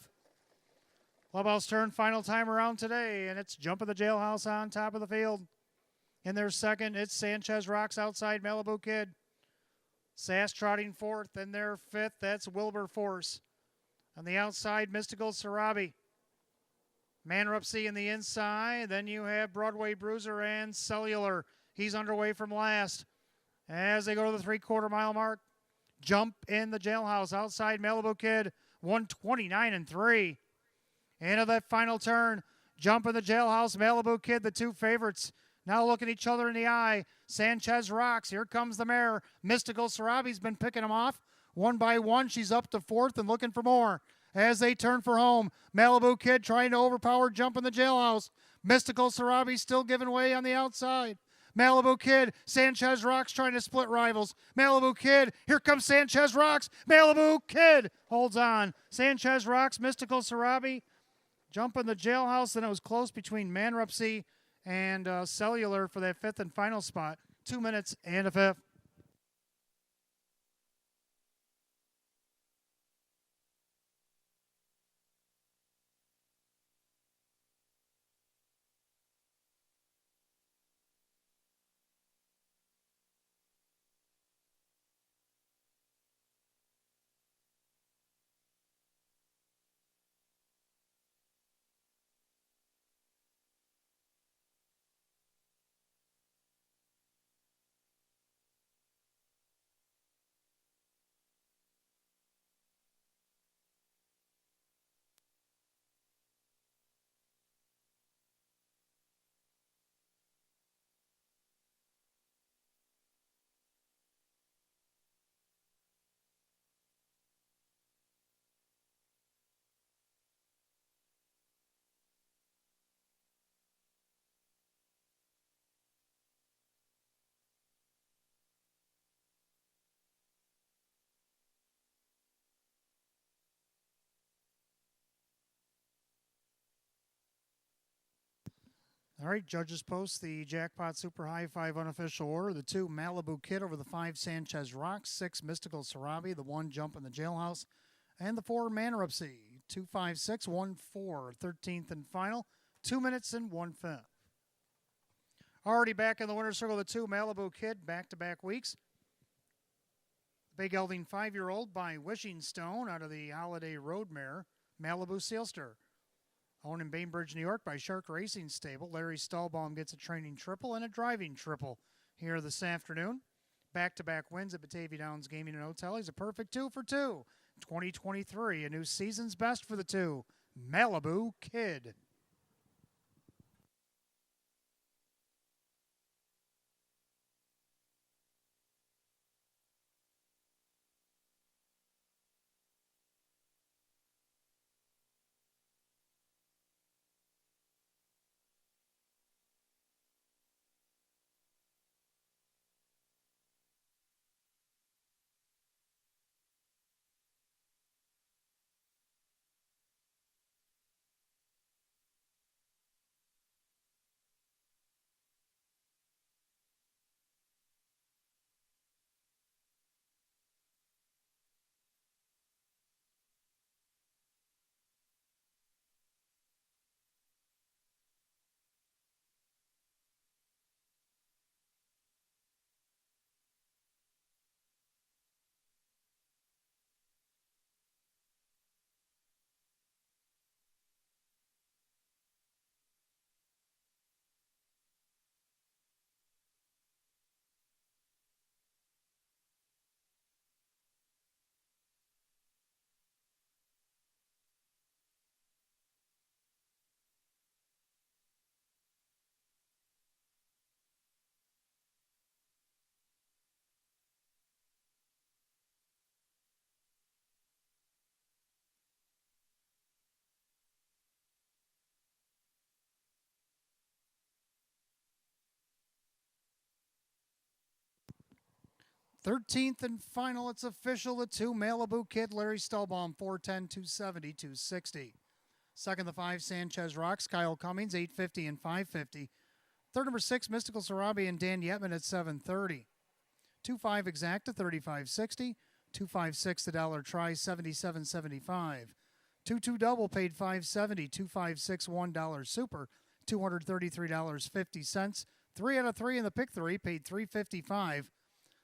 Clubhouse turn final time around today, and it's Jump in the jailhouse on top of the field. In their second, it's Sanchez Rocks outside Malibu Kid. Sass trotting 4th, and their 5th, that's Wilbur Force. On the outside, Mystical Sarabi. Manrupsy in the inside. Then you have Broadway Bruiser and Cellular. He's underway from last. As they go to the 3/4 mile mark, Jump in the jailhouse outside Malibu Kid, 129 and 3. Into that final turn, Jump in the jailhouse, Malibu Kid, the 2 favorites. Now looking each other in the eye. Sanchez Rocks. Here comes the mare. Mystical Sarabi's been picking them off. 1 by 1, she's up to 4th and looking for more. As they turn for home, Malibu Kid trying to overpower Jump in the jailhouse. Mystical Sarabi still giving way on the outside. Malibu Kid, Sanchez Rocks trying to split rivals. Malibu Kid, here comes Sanchez Rocks. Malibu Kid holds on. Sanchez Rocks, Mystical Sarabi, Jump in the jailhouse. Then it was close between Manrupsy and Cellular for that 5th and final spot. 2 minutes and a 5th. All right, judges post the jackpot super high 5 unofficial order. The 2 Malibu Kid over the 5 Sanchez Rocks, 6 Mystical Sarabi, the 1 Jump in the jailhouse, and the 4 Manrupsy. 2, 5, 6, 1, 4, 13th and final, 2 minutes and 1/5. Already back in the winner's circle, the 2 Malibu Kid, back-to-back weeks. Big gelding 5-year-old by Wishing Stone out of the Holiday Road Mare, Malibu Sealster. Owned in Bainbridge, New York by Shark Racing Stable. Larry Stahlbaum gets a training triple and a driving triple here this afternoon. Back-to-back wins at Batavia Downs Gaming and Hotel. He's a perfect 2 for 2. 2023, a new season's best for the 2. Malibu Kid. 13th and final, it's official. The 2, Malibu Kid, Larry Stallbaum, 410, 270, 260. Second, the 5, Sanchez Rocks, Kyle Cummings, 850 and 550. Third, number 6, Mystical Sarabi and Dan Yetman at 730. 2-5 Exacta, 35.60. 2-5-6 the dollar try, 77.75. 2-2 double paid 570. 2-5-6 $1 super, $233.50. 3 out of 3 in the pick 3 paid $355.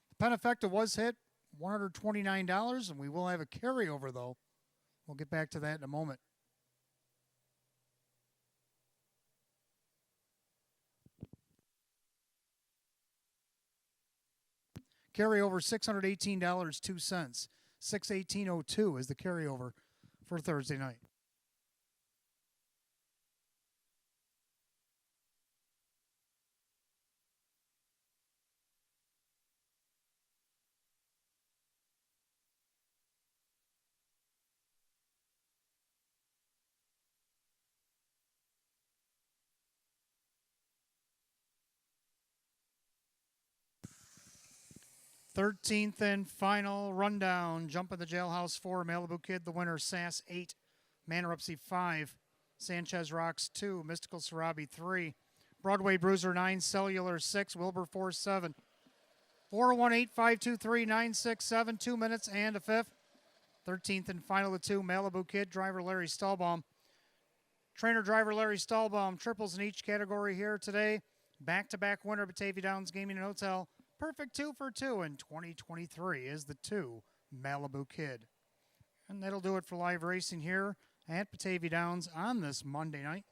The Penafecta was hit, $129, and we will have a carryover though. We'll get back to that in a moment. Carryover $618.02. 618.02 is the carryover for Thursday night. Thirteenth and final rundown. Jump in the Jailhouse 4, Malibu Kid, the winner. Sass 8, Mannerupsy 5, Sanchez Rocks 2, Mystical Sarabi 3, Broadway Bruiser 9, Cellular 6, Wilbur 4, 7. 418-523-967, 2 minutes and a fifth. 13th and final, the 2, Malibu Kid, driver Larry Stallbaum. Trainer driver Larry Stallbaum, triples in each category here today. Back-to-back winner, Batavia Downs Gaming and Hotel. Perfect 2 for 2 in 2023 is the 2, Malibu Kid. And that'll do it for live racing here at Batavia Downs on this Monday night.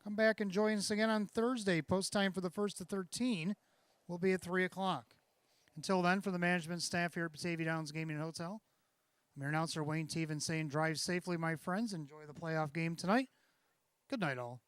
Come back and join us again on Thursday. Post time for the 1st to 13 will be at 3 o'clock. Until then, for the management staff here at Batavia Downs Gaming and Hotel, I'm your announcer Wayne Teven saying drive safely, my friends. Enjoy the playoff game tonight. Good night, all.